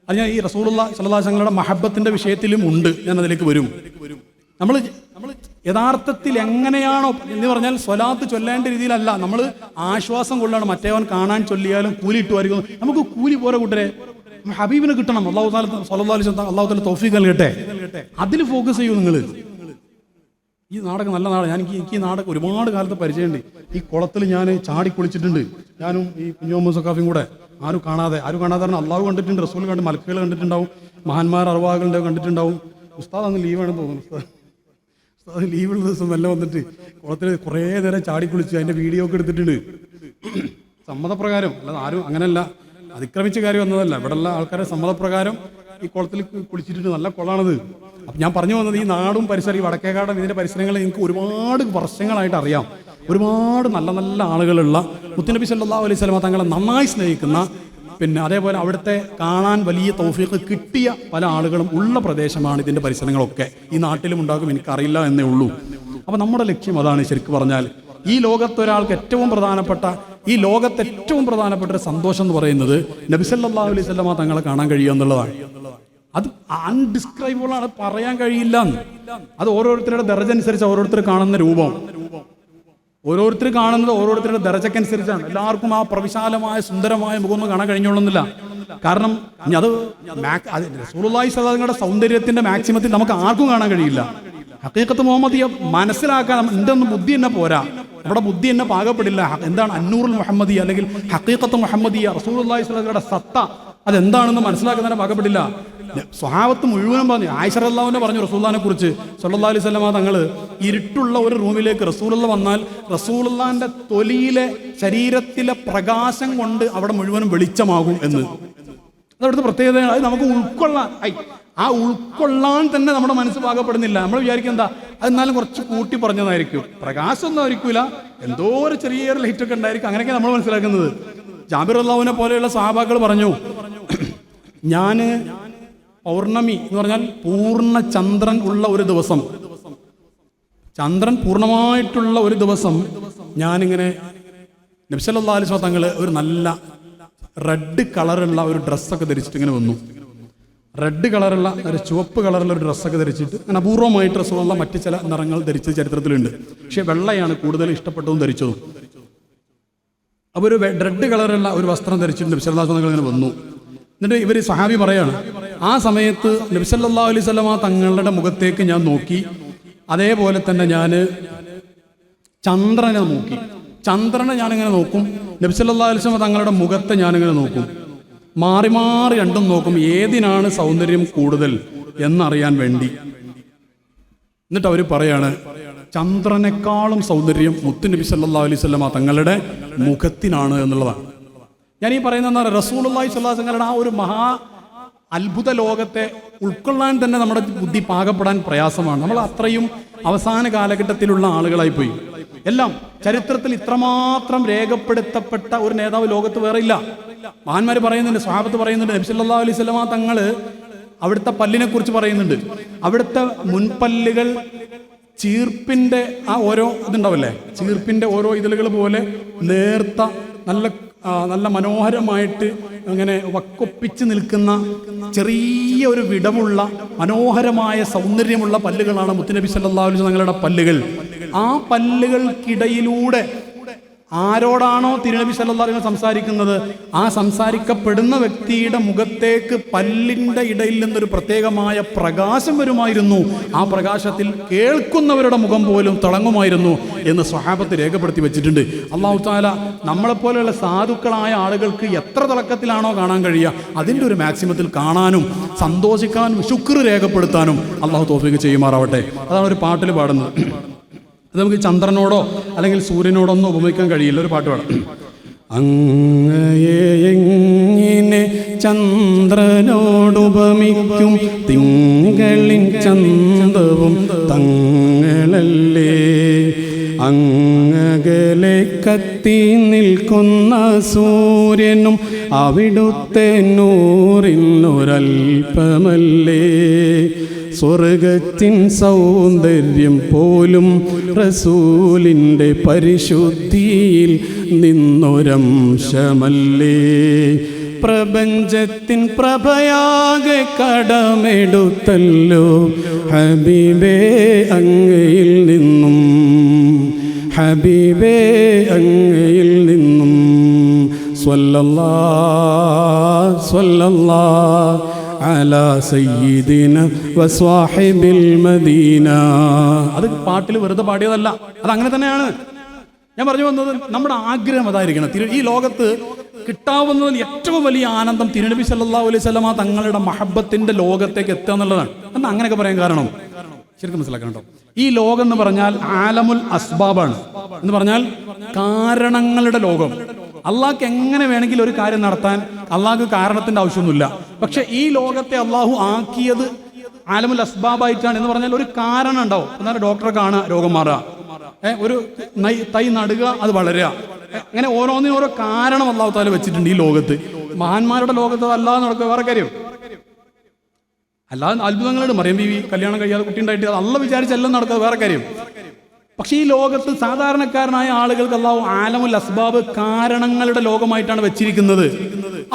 അത് ഞാൻ ഈ റസൂലുള്ളാഹി സ്വല്ലല്ലാഹു അലൈഹി വസല്ലമയുടെ മഹബ്ബത്തിന്റെ വിഷയത്തിലും ഉണ്ട്, ഞാൻ അതിലേക്ക് വരും. നമ്മൾ യഥാർത്ഥത്തിൽ എങ്ങനെയാണോ എന്ന് പറഞ്ഞാൽ സ്വലാത്ത് ചൊല്ലേണ്ട രീതിയിലല്ല, നമ്മൾ ആശ്വാസം കൊള്ളാണ്. മറ്റേവൻ കാണാൻ ചൊല്ലിയാലും കൂലി ഇട്ടുമായിരിക്കും. നമുക്ക് കൂലി പോരെ കൂട്ടരെ, ഹബീബിന് കിട്ടണം. അല്ലാഹു തആല സ്വല്ലല്ലാഹു അലൈഹി വസല്ലം അല്ലാഹു തആല തൗഫീഖ് നൽകട്ടെ. അതിൽ ഫോക്കസ് ചെയ്യൂ നിങ്ങൾ. ഈ നാടൊക്കെ നല്ല നാട്. എനിക്ക് ഈ നാടൊക്കെ ഒരുപാട് കാലത്ത് പരിചയമുണ്ട്. ഈ കുളത്തിൽ ഞാൻ ചാടി കുളിച്ചിട്ടുണ്ട്, ഞാനും ഈ കുഞ്ഞോമ്മ സഖാഫിയും കൂടെ. ആരും കാണാതെ പറഞ്ഞാൽ അള്ളാഹു കണ്ടിട്ടുണ്ട്, റസൂൽ കണ്ട്, മലക്കുകൾ കണ്ടിട്ടുണ്ടാവും, മഹാന്മാർ അറുവാകളുടെ കണ്ടിട്ടുണ്ടാവും. ഉസ്താദ് അന്ന് ലീവാണെന്ന് തോന്നുന്നു. ഉസ്താദ് ലീവുള്ള ദിവസം എല്ലാം വന്നിട്ട് കുളത്തിൽ കുറേ നേരം ചാടി കുളിച്ച് അതിൻ്റെ വീഡിയോ ഒക്കെ എടുത്തിട്ടുണ്ട്. സമ്മതപ്രകാരം അല്ലാതെ ആരും അങ്ങനെയല്ല, അതിക്രമിച്ച കാര്യം വന്നതല്ല. ഇവിടെയുള്ള ആൾക്കാരുടെ സമ്മതപ്രകാരം ഈ കുളത്തിൽ കുളിച്ചിട്ടുണ്ട്. നല്ല കുളമാണത്. അപ്പം ഞാൻ പറഞ്ഞു വന്നത്, ഈ നാടും പരിസരം, ഈ വടക്കേക്കാടും ഇതിൻ്റെ പരിസരങ്ങൾ എനിക്ക് ഒരുപാട് വർഷങ്ങളായിട്ട് അറിയാം. ഒരുപാട് നല്ല നല്ല ആളുകളുള്ള, മുത്തുനബി സല്ലല്ലാഹു അലൈഹി വസല്ലമ തങ്ങളെ നന്നായി സ്നേഹിക്കുന്ന, പിന്നെ അതേപോലെ അവിടുത്തെ കാണാൻ വലിയ തൗഫീഖ് കിട്ടിയ പല ആളുകളും ഉള്ള പ്രദേശമാണ് ഇതിൻ്റെ പരിസരങ്ങളൊക്കെ. ഈ നാട്ടിലും ഉണ്ടാകും, എനിക്കറിയില്ല എന്നേ ഉള്ളൂ. അപ്പം നമ്മുടെ ലക്ഷ്യം അതാണ്. ശരിക്കും പറഞ്ഞാൽ ഈ ലോകത്തൊരാൾക്ക് ഏറ്റവും പ്രധാനപ്പെട്ട ഒരു സന്തോഷം എന്ന് പറയുന്നത് നബി സല്ലല്ലാഹു അലൈഹി വസല്ലമ തങ്ങളെ കാണാൻ കഴിയുക എന്നുള്ളതാണ്. അത് അൺഡിസ്ക്രൈബിൾ ആണ്, പറയാൻ കഴിയില്ല. അത് ഓരോരുത്തരുടെ ദർജ അനുസരിച്ച് ഓരോരുത്തർ കാണുന്ന രൂപം, ഓരോരുത്തർ കാണുന്നത് ഓരോരുത്തരുടെ ദർജക്കനുസരിച്ചാണ്. എല്ലാവർക്കും ആ പ്രവിശാലമായ സുന്ദരമായ മുഖമൊന്നും കാണാൻ കഴിഞ്ഞോളുന്നില്ല. കാരണം അത് റസൂലുള്ളാഹി സ്വല്ലല്ലാഹു അലൈഹി വസല്ലമയുടെ സൗന്ദര്യത്തിന്റെ മാക്സിമത്തിൽ നമുക്ക് ആർക്കും കാണാൻ കഴിയില്ല. ഹഖീഖത്ത് മുഹമ്മദിയ മനസ്സിലാക്കാൻ എൻ്റെ ഒന്നും ബുദ്ധി തന്നെ പോരാ, നമ്മുടെ ബുദ്ധി തന്നെ പാകപ്പെടില്ല. എന്താണ് അന്നൂറുൽ മുഹമ്മദിയ അല്ലെങ്കിൽ ഹഖീഖത്ത് മുഹമ്മദിയ, റസൂലുള്ളാഹി സ്വല്ലല്ലാഹു അലൈഹി വസല്ലമയുടെ സത്ത അതെന്താണെന്ന് മനസ്സിലാക്കുന്നതിനെ പാകപ്പെടില്ല. സ്വഹാബത്ത് മുഴുവനും പറഞ്ഞു, ആയിഷ റളിയല്ലാഹു പറഞ്ഞു റസൂലുള്ളാഹിനെ കുറിച്ച് സ്വല്ലല്ലാഹു അലൈഹി വസല്ലമ തങ്ങൾ ഇരുട്ടുള്ള ഒരു റൂമിലേക്ക് റസൂലുള്ള വന്നാൽ റസൂലുള്ളാഹിന്റെ തൊലിയിലെ ശരീരത്തിലെ പ്രകാശം കൊണ്ട് അവിടെ മുഴുവനും വെളിച്ചമാകും എന്ന്. അതവിടുത്തെ പ്രത്യേകത. അത് നമുക്ക് ഉൾക്കൊള്ളാൻ തന്നെ നമ്മുടെ മനസ്സ് പാകപ്പെടുന്നില്ല. നമ്മൾ വിചാരിക്കും എന്താ, അതെന്നാലും കുറച്ച് കൂട്ടി പറഞ്ഞതായിരിക്കും, പ്രകാശമൊന്നും ആയിരിക്കില്ല, എന്തോ ഒരു ചെറിയൊരു ലൈറ്റൊക്കെ ഉണ്ടായിരിക്കും, അങ്ങനെയൊക്കെ നമ്മൾ മനസ്സിലാക്കുന്നത്. ജാബിർ റളിയല്ലാഹുവിനെ പോലെയുള്ള സഹാബാക്കൾ പറഞ്ഞു, ഞാൻ പൗർണമി എന്ന് പറഞ്ഞാൽ പൂർണ്ണ ചന്ദ്രൻ ഉള്ള ഒരു ദിവസം, ചന്ദ്രൻ പൂർണ്ണമായിട്ടുള്ള ഒരു ദിവസം ഞാനിങ്ങനെ നബി സല്ലല്ലാഹു അലൈഹി വസല്ലം തങ്ങൾ ഒരു നല്ല റെഡ് കളറുള്ള ഒരു ഡ്രസ്സൊക്കെ ധരിച്ചിട്ട് ഇങ്ങനെ വന്നു. റെഡ് കളറുള്ള ഒരു ചുവപ്പ് കളറുള്ള ഒരു ഡ്രസ്സൊക്കെ ധരിച്ചിട്ട്, അങ്ങനെ അപൂർവമായിട്ട് റസൂലുള്ള മറ്റ് ചില നിറങ്ങൾ ധരിച്ച ചരിത്രത്തിലുണ്ട്. പക്ഷെ വെള്ളയാണ് കൂടുതൽ ഇഷ്ടപ്പെട്ടതും ധരിച്ചതും. അപ്പോൾ ഒരു റെഡ് കളറുള്ള ഒരു വസ്ത്രം ധരിച്ചിട്ട് നബി സല്ലല്ലാഹു അലൈഹി വസല്ലം ഇങ്ങനെ വന്നു. എന്നിട്ട് ഇവർ സഹാബി പറയാണ്, ആ സമയത്ത് നബി സല്ലല്ലാഹു അലൈഹി വസല്ലമ തങ്ങളുടെ മുഖത്തേക്ക് ഞാൻ നോക്കി, അതേപോലെ തന്നെ ഞാൻ ചന്ദ്രനെ നോക്കി. ചന്ദ്രനെ ഞാനിങ്ങനെ നോക്കും, നബി സല്ലല്ലാഹു അലൈഹി വസല്ലമ തങ്ങളുടെ മുഖത്തെ ഞാനിങ്ങനെ നോക്കും. മാറി മാറി രണ്ടും നോക്കും, ഏതിനാണ് സൗന്ദര്യം കൂടുതൽ എന്നറിയാൻ വേണ്ടി. എന്നിട്ട് അവർ പറയാണ്, ചന്ദ്രനേക്കാളും സൗന്ദര്യം മുത്തുനബി സല്ലല്ലാഹു അലൈഹി വസല്ലമ തങ്ങളുടെ മുഖത്തിനാണ് എന്നുള്ളതാണ്. ഞാൻ ഈ പറയുന്ന റസൂലുള്ളാഹി സ്വല്ലല്ലാഹു അലൈഹി വസല്ലമയുടെ ആ ഒരു മഹാ അത്ഭുത ലോകത്തെ ഉൾക്കൊള്ളാൻ തന്നെ നമ്മുടെ ബുദ്ധി പാകപ്പെടാൻ പ്രയാസമാണ്. നമ്മൾ അത്രയും അവസാന കാലഘട്ടത്തിലുള്ള ആളുകളായിപ്പോയി. എല്ലാം ചരിത്രത്തിൽ ഇത്രമാത്രം രേഖപ്പെടുത്തപ്പെട്ട ഒരു നേതാവ് ലോകത്ത് വേറെ ഇല്ല. മഹാന്മാർ പറയുന്നുണ്ട്, സ്വഹാബത്ത് പറയുന്നുണ്ട്, നബി സല്ലല്ലാഹു അലൈഹി വസല്ലമ തങ്ങൾ അവിടുത്തെ പല്ലിനെ കുറിച്ച് പറയുന്നുണ്ട്. അവിടുത്തെ മുൻപല്ലുകൾ ചീർപ്പിന്റെ ആ ഓരോ ഇതുണ്ടാവില്ലേ, ചീർപ്പിന്റെ ഓരോ ഇതളുകൾ പോലെ നേർത്ത നല്ല നല്ല മനോഹരമായിട്ട് അങ്ങനെ വക്കൊപ്പിച്ച് നിൽക്കുന്ന ചെറിയ ഒരു വിടവുള്ള മനോഹരമായ സൗന്ദര്യമുള്ള പല്ലുകളാണ് മുത്തുനബി സല്ലല്ലാഹു അലൈഹി വസല്ലം തങ്ങളുടെ പല്ലുകൾ. ആ പല്ലുകൾക്കിടയിലൂടെ ആരോടാണോ തിരുനബി സല്ലല്ലാഹു അലൈഹി വസല്ലം സംസാരിക്കുന്നത്, ആ സംസാരിക്കപ്പെടുന്ന വ്യക്തിയുടെ മുഖത്തേക്ക് പല്ലിൻ്റെ ഇടയിൽ നിന്നൊരു പ്രത്യേകമായ പ്രകാശം വരുമായിരുന്നു. ആ പ്രകാശത്തിൽ കേൾക്കുന്നവരുടെ മുഖം പോലും തിളങ്ങുമായിരുന്നു എന്ന് സ്വഹാബത്ത് രേഖപ്പെടുത്തി വെച്ചിട്ടുണ്ട്. അല്ലാഹു തആല നമ്മളെപ്പോലെയുള്ള സാധുക്കളായ ആളുകൾക്ക് എത്ര തിളക്കത്തിലാണോ കാണാൻ കഴിയുക, അതിൻ്റെ ഒരു മാക്സിമത്തിൽ കാണാനും സന്തോഷിക്കാനും ശുക്ർ രേഖപ്പെടുത്താനും അള്ളാഹു തൗഫീഖ് ചെയ്യുമാറാവട്ടെ. അതാണ് ഒരു പാട്ടിൽ പാടുന്നത്. അത് നമുക്ക് ചന്ദ്രനോടോ അല്ലെങ്കിൽ സൂര്യനോടോ ഒന്നും ഉപമിക്കാൻ കഴിയില്ല. ഒരു പാട്ട് പാടാം. അങ്ങയെ എങ്ങനെ ചന്ദ്രനോടുപമിക്കും, തിങ്കളിൻ ചന്തവും തങ്ങളല്ലേ. അങ്ങകലെ കത്തി നിൽക്കുന്ന സൂര്യനും അവിടുത്തെ നൂറിനൊരൽപ്പമല്ലേ. സ്വർഗത്തിൻ സൗന്ദര്യം പോലും റസൂലിൻ്റെ പരിശുദ്ധിയിൽ നിന്നൊരംശമല്ലേ. പ്രപഞ്ചത്തിൻ പ്രഭയാകെ കടമെടുത്തല്ലോ ഹബീബേ അങ്ങയിൽ നിന്നും, ഹബീബേ അങ്ങയിൽ നിന്നും. സ്വല്ലല്ലാഹ് സ്വല്ലല്ലാഹ് അലാ സയ്യിദിന വസ്വാഹിബിൽ മദീന. അത് പാട്ടിൽ വെറുതെ പാടിയതല്ല, അത് അങ്ങനെ തന്നെയാണ്. ഞാൻ പറഞ്ഞു വന്നത് നമ്മുടെ ആഗ്രഹം അതായിരിക്കണം. ഈ ലോകത്ത് കിട്ടാവുന്നതിൽ ഏറ്റവും വലിയ ആനന്ദം തിരുനബി സല്ലല്ലാഹു അലൈഹി വസല്ലമ തങ്ങളുടെ മഹബത്തിന്റെ ലോകത്തേക്ക് എത്തുക എന്നുള്ളതാണ്. എന്താ അങ്ങനെയൊക്കെ പറയാൻ കാരണം ശരിക്കും മനസ്സിലാക്കണം കേട്ടോ. ഈ ലോകം എന്ന് പറഞ്ഞാൽ ആലമുൽ അസ്ബാബാണ്. എന്ന് പറഞ്ഞാൽ കാരണങ്ങളുടെ ലോകം. അള്ളാഹ്ക്ക് എങ്ങനെ വേണമെങ്കിലും ഒരു കാര്യം നടത്താൻ അള്ളാഹ്ക്ക് കാരണത്തിന്റെ ആവശ്യമൊന്നുമില്ല. പക്ഷെ ഈ ലോകത്തെ അള്ളാഹു ആക്കിയത് ആലമുൽ അസ്ബാബായിട്ടാണ്. എന്ന് പറഞ്ഞാൽ ഒരു കാരണം ഉണ്ടാവും. എന്നാൽ ഡോക്ടറെ കാണുക, രോഗം മാറുക, ഒരു തൈ നടുക, അത് വളരുക, അങ്ങനെ ഓരോന്നിനും ഓരോ കാരണം അള്ളാഹു തആല വെച്ചിട്ടുണ്ട് ഈ ലോകത്ത്. മഹാന്മാരുടെ ലോകത്ത് അല്ലാതെ നടക്കുക വേറെ കാര്യം. അല്ലാതെ അത്ഭുതങ്ങളുണ്ട്. മറിയം ബീവി കല്യാണം കഴിയാതെ കുട്ടി ഉണ്ടായിട്ട് അള്ള വിചാരിച്ചെല്ലാം നടക്കുക വേറെ കാര്യം. പക്ഷേ ഈ ലോകത്ത് സാധാരണക്കാരനായ ആളുകൾക്ക് അല്ലാഹു ആലമുൽ അസ്ബാബ് കാരണങ്ങളുടെ ലോകമായിട്ടാണ് വെച്ചിരിക്കുന്നത്.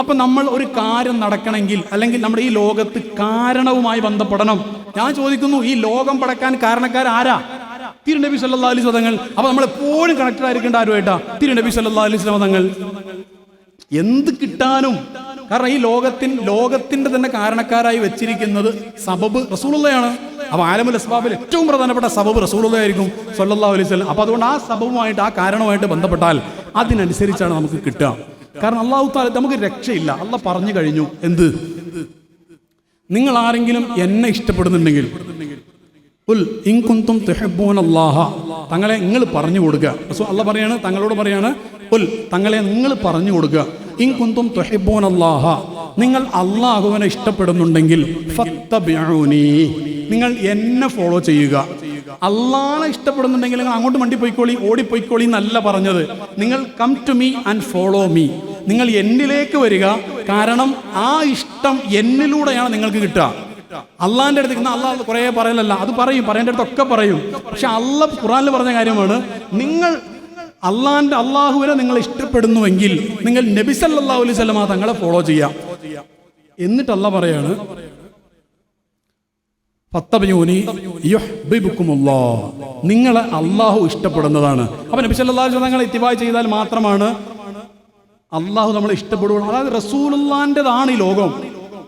അപ്പൊ നമ്മൾ ഒരു കാര്യം നടക്കണമെങ്കിൽ അല്ലെങ്കിൽ നമ്മുടെ ഈ ലോകത്ത് കാരണവുമായി ബന്ധപ്പെടണം. ഞാൻ ചോദിക്കുന്നു, ഈ ലോകം പടക്കാൻ കാരണക്കാരാരാ? തിരുനബി സല്ലല്ലാഹു അലൈഹി വസല്ലം തങ്ങൾ. അപ്പൊ നമ്മൾ എപ്പോഴും കണക്റ്റഡ് ആയിരിക്കേണ്ട ആരുമായിട്ടാ? തിരുനബി സല്ലല്ലാഹു അലൈഹി വസല്ലം തങ്ങൾ. എന്ത് കിട്ടാനും, കാരണം ഈ ലോകത്തിന്റെ തന്നെ കാരണക്കാരായി വെച്ചിരിക്കുന്നത് സബബ് റസൂലുള്ളയാണ്. അപ്പൊ ആലമുൽ അസ്ബാബിൽ ഏറ്റവും പ്രധാനപ്പെട്ട സബബ് റസൂലുള്ളായിരിക്കും സ്വല്ലല്ലാഹു അലൈഹി വസല്ലം. അപ്പൊ അതുകൊണ്ട് ആ സബബുമായിട്ട്, ആ കാരണമായിട്ട് ബന്ധപ്പെട്ടാൽ അതിനനുസരിച്ചാണ് നമുക്ക് കിട്ടുക. കാരണം അല്ലാഹു തആല നമുക്ക് രക്ഷയില്ല. അല്ലാഹ് പറഞ്ഞു കഴിഞ്ഞു. എന്ത്? നിങ്ങൾ ആരെങ്കിലും എന്നെ ഇഷ്ടപ്പെടുന്നുണ്ടെങ്കിൽ ഇൻ കുന്തും തുഹിബ്ബൂനല്ലാഹ, തങ്ങളെ നിങ്ങൾ പറഞ്ഞു കൊടുക്കുക. അല്ലാഹ് പറയാണ്, തങ്ങളോട് പറയാണ്, തങ്ങളെ നിങ്ങൾ പറഞ്ഞു കൊടുക്കുക. ഇൻ കുന്തും തുഹിബ്ബൂനല്ലാഹ, നിങ്ങൾ അല്ലാഹുവിനെ ഇഷ്ടപ്പെടുന്നുണ്ടെങ്കിൽ ഫത്തബിഊനി, നിങ്ങൾ എന്നെ ഫോളോ ചെയ്യുക. അല്ലാഹനെ ഇഷ്ടപ്പെടുന്നുണ്ടെങ്കിൽ നിങ്ങൾ അങ്ങോട്ട് മണ്ടി പോയിക്കോളി, ഓടിപ്പോയിക്കോളി എന്നല്ല പറഞ്ഞത്. നിങ്ങൾ come to me and follow me, നിങ്ങൾ എന്നിലേക്ക് വരിക. കാരണം ആ ഇഷ്ടം എന്നിലൂടെയാണ് നിങ്ങൾക്ക് കിട്ടുക. അള്ളാഹിന്റെ അടുത്ത് അള്ളാഹ് കുറെ പറയലല്ല, അത് പറയും, പറയേണ്ട അടുത്തൊക്കെ പറയും. പക്ഷെ അള്ളാഹ് ഖുർആനിൽ പറഞ്ഞ കാര്യമാണ്, നിങ്ങൾ അള്ളാഹുവിനെ നിങ്ങൾ ഇഷ്ടപ്പെടുന്നുവെങ്കിൽ നിങ്ങൾ നബി സല്ലല്ലാഹു അലൈഹി വസല്ലം തങ്ങളെ ഫോളോ ചെയ്യാം. എന്നിട്ട് അള്ളാഹ് പറയാണ്, ഫത്തബിഊനി യുഹ്ബിബുക്കുമുല്ലാഹ്, നിങ്ങളെ അള്ളാഹു ഇഷ്ടപ്പെടുന്നതാണ്. അപ്പൊ നബി സല്ലല്ലാഹു അലൈഹി വസല്ലം തങ്ങളെ ഇത്തിബാ ചെയ്താൽ മാത്രമാണ് അള്ളാഹു നമ്മളെ ഇഷ്ടപ്പെടുകയുള്ളൂ. അതായത് റസൂലുള്ളാഹിന്റേതാണ് ഈ ലോകം.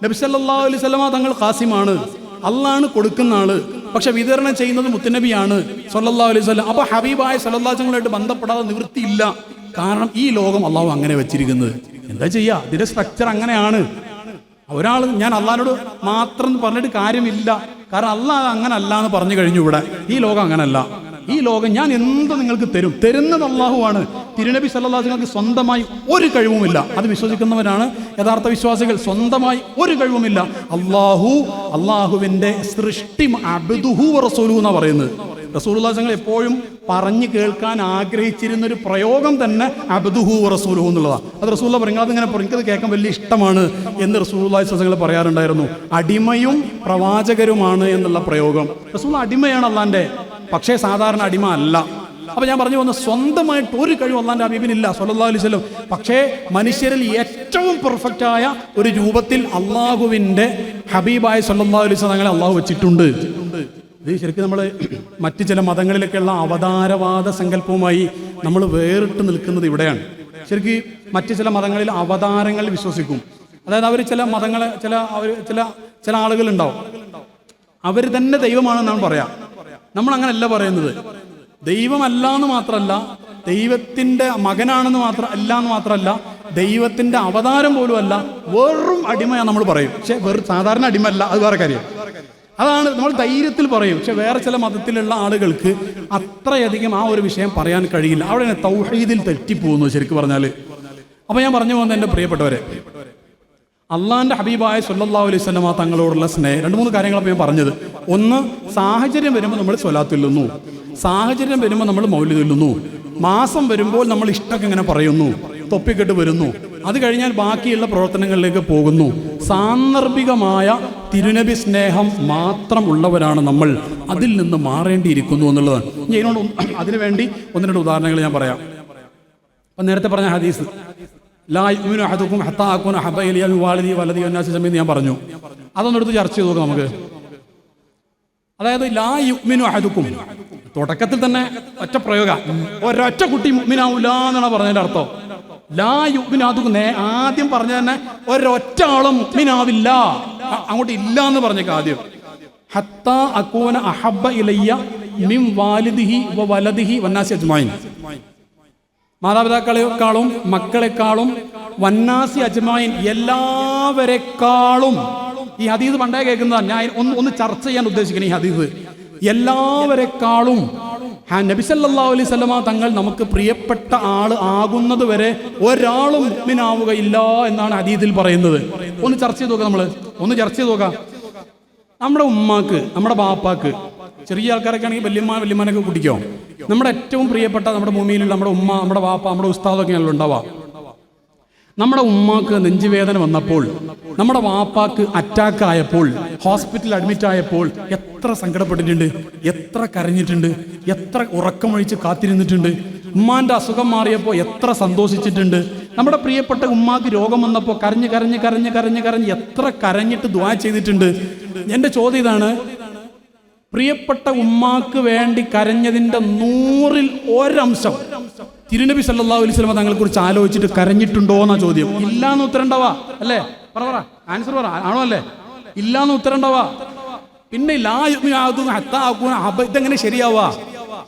നബി സല്ലല്ലാഹു അലൈഹി വസല്ലം തങ്ങൾ ഖാസിമാണ്, അള്ളാഹാണ് കൊടുക്കുന്ന ആള്. പക്ഷെ വിതരണം ചെയ്യുന്നത് മുത്തുനബിയാണ് സ്വല്ലല്ലാഹു അലൈഹി വസല്ലം. അപ്പൊ ഹബീബായ സ്വല്ലല്ലാഹു അലൈഹി വസല്ലമായിട്ട് ബന്ധപ്പെടാതെ നിവൃത്തിയില്ല. കാരണം ഈ ലോകം അള്ളാഹു അങ്ങനെ വെച്ചിരിക്കുന്നത്. എന്താ ചെയ്യാ, ഇതിന്റെ സ്ട്രക്ചർ അങ്ങനെയാണ്. ഒരാൾ ഞാൻ അള്ളാഹിനോട് മാത്രം പറഞ്ഞിട്ട് കാര്യമില്ല. കാരണം അള്ളാഹ് അങ്ങനെ അല്ല എന്ന് പറഞ്ഞു കഴിഞ്ഞു. ഇവിടെ ഈ ലോകം അങ്ങനല്ല. ഈ ലോകം ഞാൻ എന്ത് നിങ്ങൾക്ക് തരും, തരുന്നത് അള്ളാഹുവാണ്. തിരുനബി സല്ലല്ലാഹു അലൈഹി വസല്ലം സ്വന്തമായി ഒരു കഴിവുമില്ല. അത് വിശ്വസിക്കുന്നവരാണ് യഥാർത്ഥ വിശ്വാസികൾ. സ്വന്തമായി ഒരു കഴിവുമില്ല. അള്ളാഹുവിന്റെ സൃഷ്ടി അബ്ദുഹു വറസൂലുഹു എന്നാ പറയുന്നത്. റസൂലുള്ളാഹി തങ്ങൾ എപ്പോഴും പറഞ്ഞു കേൾക്കാൻ ആഗ്രഹിച്ചിരുന്ന ഒരു പ്രയോഗം തന്നെ അബ്ദുഹു വറസൂലുഹു എന്നുള്ളതാണ്. അത് റസൂലുള്ളാഹി പറയും, അതിങ്ങനെ എനിക്കത് കേൾക്കാൻ വലിയ ഇഷ്ടമാണ് എന്ന് റസൂലുള്ളാഹി തങ്ങൾ പറയാറുണ്ടായിരുന്നു. അടിമയും പ്രവാചകരുമാണ് എന്നുള്ള പ്രയോഗം. റസൂൽ അടിമയാണ് അള്ളാന്റെ, പക്ഷേ സാധാരണ അടിമ അല്ല. അപ്പൊ ഞാൻ പറഞ്ഞു വന്ന സ്വന്തമായിട്ട് ഒരു കഴിവ് അള്ളാന്റെ ഹബീബിനില്ല സ്വല്ലല്ലാഹു അലൈഹി വസല്ലം. പക്ഷേ മനുഷ്യരിൽ ഏറ്റവും പെർഫെക്റ്റ് ആയ ഒരു രൂപത്തിൽ അള്ളാഹുവിന്റെ ഹബീബായ സ്വല്ലല്ലാഹു അലൈഹി വസല്ലം തങ്ങളെ അള്ളാഹു വെച്ചിട്ടുണ്ട്. ഇത് ശരിക്കും നമ്മൾ മറ്റു ചില മതങ്ങളിലൊക്കെയുള്ള അവതാരവാദ സങ്കല്പവുമായി നമ്മൾ വേറിട്ട് നിൽക്കുന്നത് ഇവിടെയാണ്. ശരിക്കും മറ്റു ചില മതങ്ങളിൽ അവതാരങ്ങൾ വിശ്വസിക്കും. അതായത് അവർ ചില മതങ്ങളെ ചില ആളുകളുണ്ടാവും, അവർ തന്നെ ദൈവമാണെന്നാണ് പറയാം. നമ്മൾ അങ്ങനെയല്ല പറയുന്നത്. ദൈവമല്ല എന്ന് മാത്രമല്ല, ദൈവത്തിന്റെ മകനാണെന്ന് മാത്രമല്ല, ദൈവത്തിന്റെ അവതാരം പോലും അല്ല, വെറും അടിമയാണ് നമ്മൾ പറയും. പക്ഷെ വെറും സാധാരണ അടിമയല്ല, അത് വേറെ കാര്യം. അതാണ് നമ്മൾ ധൈര്യത്തിൽ പറയും. പക്ഷെ വേറെ ചില മതത്തിലുള്ള ആളുകൾക്ക് അത്രയധികം ആ ഒരു വിഷയം പറയാൻ കഴിയില്ല. അവിടെ തൗഹീദിൽ തെറ്റിപ്പോകുന്നു ശരിക്കും പറഞ്ഞാൽ. അപ്പൊ ഞാൻ പറഞ്ഞു പോകുന്നത് എൻ്റെ പ്രിയപ്പെട്ടവരെ, അള്ളാന്റെ ഹബീബായ സ്വല്ലല്ലാഹു അലൈഹി വസല്ലം തങ്ങളോടുള്ള സ്നേഹം 2-3 കാര്യങ്ങളപ്പോൾ ഞാൻ പറഞ്ഞത്. ഒന്ന്, സാഹചര്യം വരുമ്പോൾ നമ്മൾ സ്വലാത്ത് ചൊല്ലുന്നു, സാഹചര്യം വരുമ്പോൾ നമ്മൾ മൗലിദ് ചൊല്ലുന്നു, മാസം വരുമ്പോൾ നമ്മൾ ഇഷ്ടമൊക്കെ ഇങ്ങനെ പറയുന്നു, തൊപ്പിക്കെട്ട് വരുന്നു, അത് കഴിഞ്ഞാൽ ബാക്കിയുള്ള പ്രവർത്തനങ്ങളിലേക്ക് പോകുന്നു. സാന്ദർഭികമായ തിരുനബി സ്നേഹം മാത്രം ഉള്ളവരാണ് നമ്മൾ. അതിൽ നിന്ന് മാറേണ്ടിയിരിക്കുന്നു എന്നുള്ളതാണ്. ഇതിനോട് അതിനുവേണ്ടി 1-2 ഉദാഹരണങ്ങൾ ഞാൻ പറയാം. അപ്പം നേരത്തെ പറഞ്ഞ ഹദീസ് ലാ യുമിനു അഹദുക്കും ഹത്താ അകൂന ഹബ്ബ ഇലയ്യ മിൻ വാലിദിഹി വലദിഹി വന്നാസി അജ്മഈൻ ഞാൻ പറഞ്ഞു. അതൊന്നെടുത്ത് ചർച്ച ചെയ്ത് നോക്കാം നമുക്ക്. അതായത് ലാ യുമിനു അഹദുക്കും, തുടക്കത്തിൽ തന്നെ ഒറ്റ പ്രയോഗ, ഒരൊറ്റ കുട്ടി മുഅ്മിനാവൂല എന്നാണ് പറഞ്ഞതിന്റെ അർത്ഥം. ലാ യുമിനു അഹദുക്കും ആദ്യം പറഞ്ഞ തന്നെ ഒരൊറ്റ ആളും മുഅ്മിനാവില്ല, അങ്ങോട്ട് ഇല്ല എന്ന് പറഞ്ഞേക്കാം ആദ്യം. ഹത്താ അകൂന അഹബ്ബ ഇലയ്യ മിൻ വാലിദിഹി വലദിഹി വന്നാസി അജ്മഈൻ, മാതാപിതാക്കളെക്കാളും മക്കളെക്കാളും വന്നാസി അജ്മഈൻ എല്ലാവരെക്കാളും. ഈ ഹദീസ് പണ്ടേ കേൾക്കുന്നതാണ്, ഞാൻ ഒന്ന് ചർച്ച ചെയ്യാൻ ഉദ്ദേശിക്കുന്നത്. ഈ ഹദീസ് എല്ലാവരെക്കാളും നബി സല്ലല്ലാഹു അലൈഹി വസല്ലമ തങ്ങൾ നമുക്ക് പ്രിയപ്പെട്ട ആൾ ആകുന്നത് വരെ ഒരാളും മുഅ്മിനാവുകയില്ല എന്നാണ് ഹദീസിൽ പറയുന്നത്. ഒന്ന് ചർച്ച ചെയ്ത് നോക്കാം. ഒന്ന് ചർച്ച ചെയ്ത് നോക്കാം. നമ്മുടെ ഉമ്മാക്ക്, നമ്മുടെ ബാപ്പാക്ക്, ചെറിയ ആൾക്കാരൊക്കെ ആണെങ്കിൽ വല്യമ്മാനൊക്കെ കുട്ടിക്കോ, നമ്മുടെ ഏറ്റവും പ്രിയപ്പെട്ട നമ്മുടെ ഭൂമിയിലുള്ള നമ്മുടെ ഉമ്മ, നമ്മുടെ ബാപ്പ, നമ്മുടെ ഉസ്താദൊക്കെയാണല്ലോ ഉണ്ടാവുക. നമ്മുടെ ഉമ്മാക്ക് നെഞ്ചുവേദന വന്നപ്പോൾ, നമ്മുടെ വാപ്പാക്ക് അറ്റാക്ക് ആയപ്പോൾ, ഹോസ്പിറ്റലിൽ അഡ്മിറ്റ് ആയപ്പോൾ എത്ര സങ്കടപ്പെട്ടിട്ടുണ്ട്, എത്ര കരഞ്ഞിട്ടുണ്ട്, എത്ര ഉറക്കമൊഴിച്ച് കാത്തിരുന്നിട്ടുണ്ട്. ഉമ്മാന്റെ അസുഖം മാറിയപ്പോൾ എത്ര സന്തോഷിച്ചിട്ടുണ്ട്. നമ്മുടെ പ്രിയപ്പെട്ട ഉമ്മാക്ക് രോഗം വന്നപ്പോൾ കരഞ്ഞ് എത്ര കരഞ്ഞിട്ട് ദുആ ചെയ്തിട്ടുണ്ട്. എൻ്റെ ചോദ്യം ഇതാണ്, പ്രിയപ്പെട്ട ഉമ്മാക്ക് വേണ്ടി കരഞ്ഞതിൻ്റെ 100-ൽ 1 അംശം തിരുനബി സല്ലല്ലാഹു അലൈഹി വസല്ലം തങ്ങളെ കുറിച്ച് ആലോചിച്ചിട്ട് കരഞ്ഞിട്ടുണ്ടോ എന്നാ ചോദ്യം. ഇല്ലാന്ന് ഉത്തരം ഉണ്ടാവാ അല്ലേ? പറ ആൻസർ പറ. ആണോ അല്ലേ? ഇല്ലാന്ന് ഉത്തരം ഉണ്ടാവാ. പിന്നെ ഇതെങ്ങനെ ശരിയാവാ?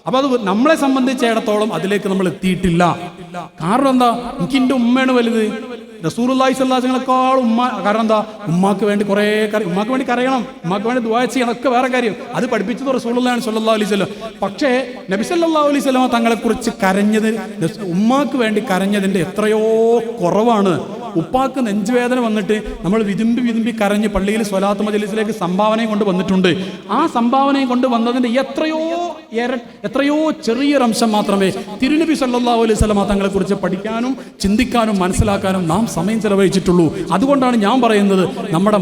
അപ്പൊ അത് നമ്മളെ സംബന്ധിച്ചിടത്തോളം അതിലേക്ക് നമ്മൾ എത്തിയിട്ടില്ല. കാരണം എന്താ? എനിക്ക് എൻ്റെ ഉമ്മയാണ് വലുത്, റസൂലുള്ളാഹി സ്വല്ലല്ലാഹു അലൈഹി വസല്ലമയേക്കാൾ ഉമ്മ. കാരണം എന്താ? ഉമ്മാക്ക് വേണ്ടി കുറേ ഉമ്മാക്ക് വേണ്ടി കരയണം, ഉമ്മാക്ക് വേണ്ടി ദുആ ചെയ്യണം, ഒക്കെ വേറെ കാര്യം. അത് പഠിപ്പിച്ചത് റസൂലുള്ളാഹി സ്വല്ലല്ലാഹു അലൈഹി വസല്ലം. പക്ഷേ നബി സല്ലല്ലാഹു അലൈഹി വസല്ലം തങ്ങളെ കുറിച്ച് കരഞ്ഞത്, ഉമ്മാക്ക് വേണ്ടി കരഞ്ഞതിൻ്റെ എത്രയോ കുറവാണ്. ഉപ്പാക്ക് നെഞ്ചുവേദന വന്നിട്ട് നമ്മൾ വിതുമ്പി കരഞ്ഞ് പള്ളിയിൽ സ്വലാത്ത് മജ്‌ലിസിലേക്ക് സംഭാവനയും കൊണ്ട് വന്നിട്ടുണ്ട്. ആ സംഭാവനയും കൊണ്ട് വന്നതിൻ്റെ എത്രയോ ചെറിയൊരംശം മാത്രമേ തിരുനബി സല്ലല്ലാഹു അലൈഹി വസല്ലം തങ്ങളെ കുറിച്ച് പഠിക്കാനും ചിന്തിക്കാനും മനസ്സിലാക്കാനും നാം സമയം ചെലവഴിച്ചിട്ടുള്ളൂ. അതുകൊണ്ടാണ് ഞാൻ പറയുന്നത് നമ്മുടെ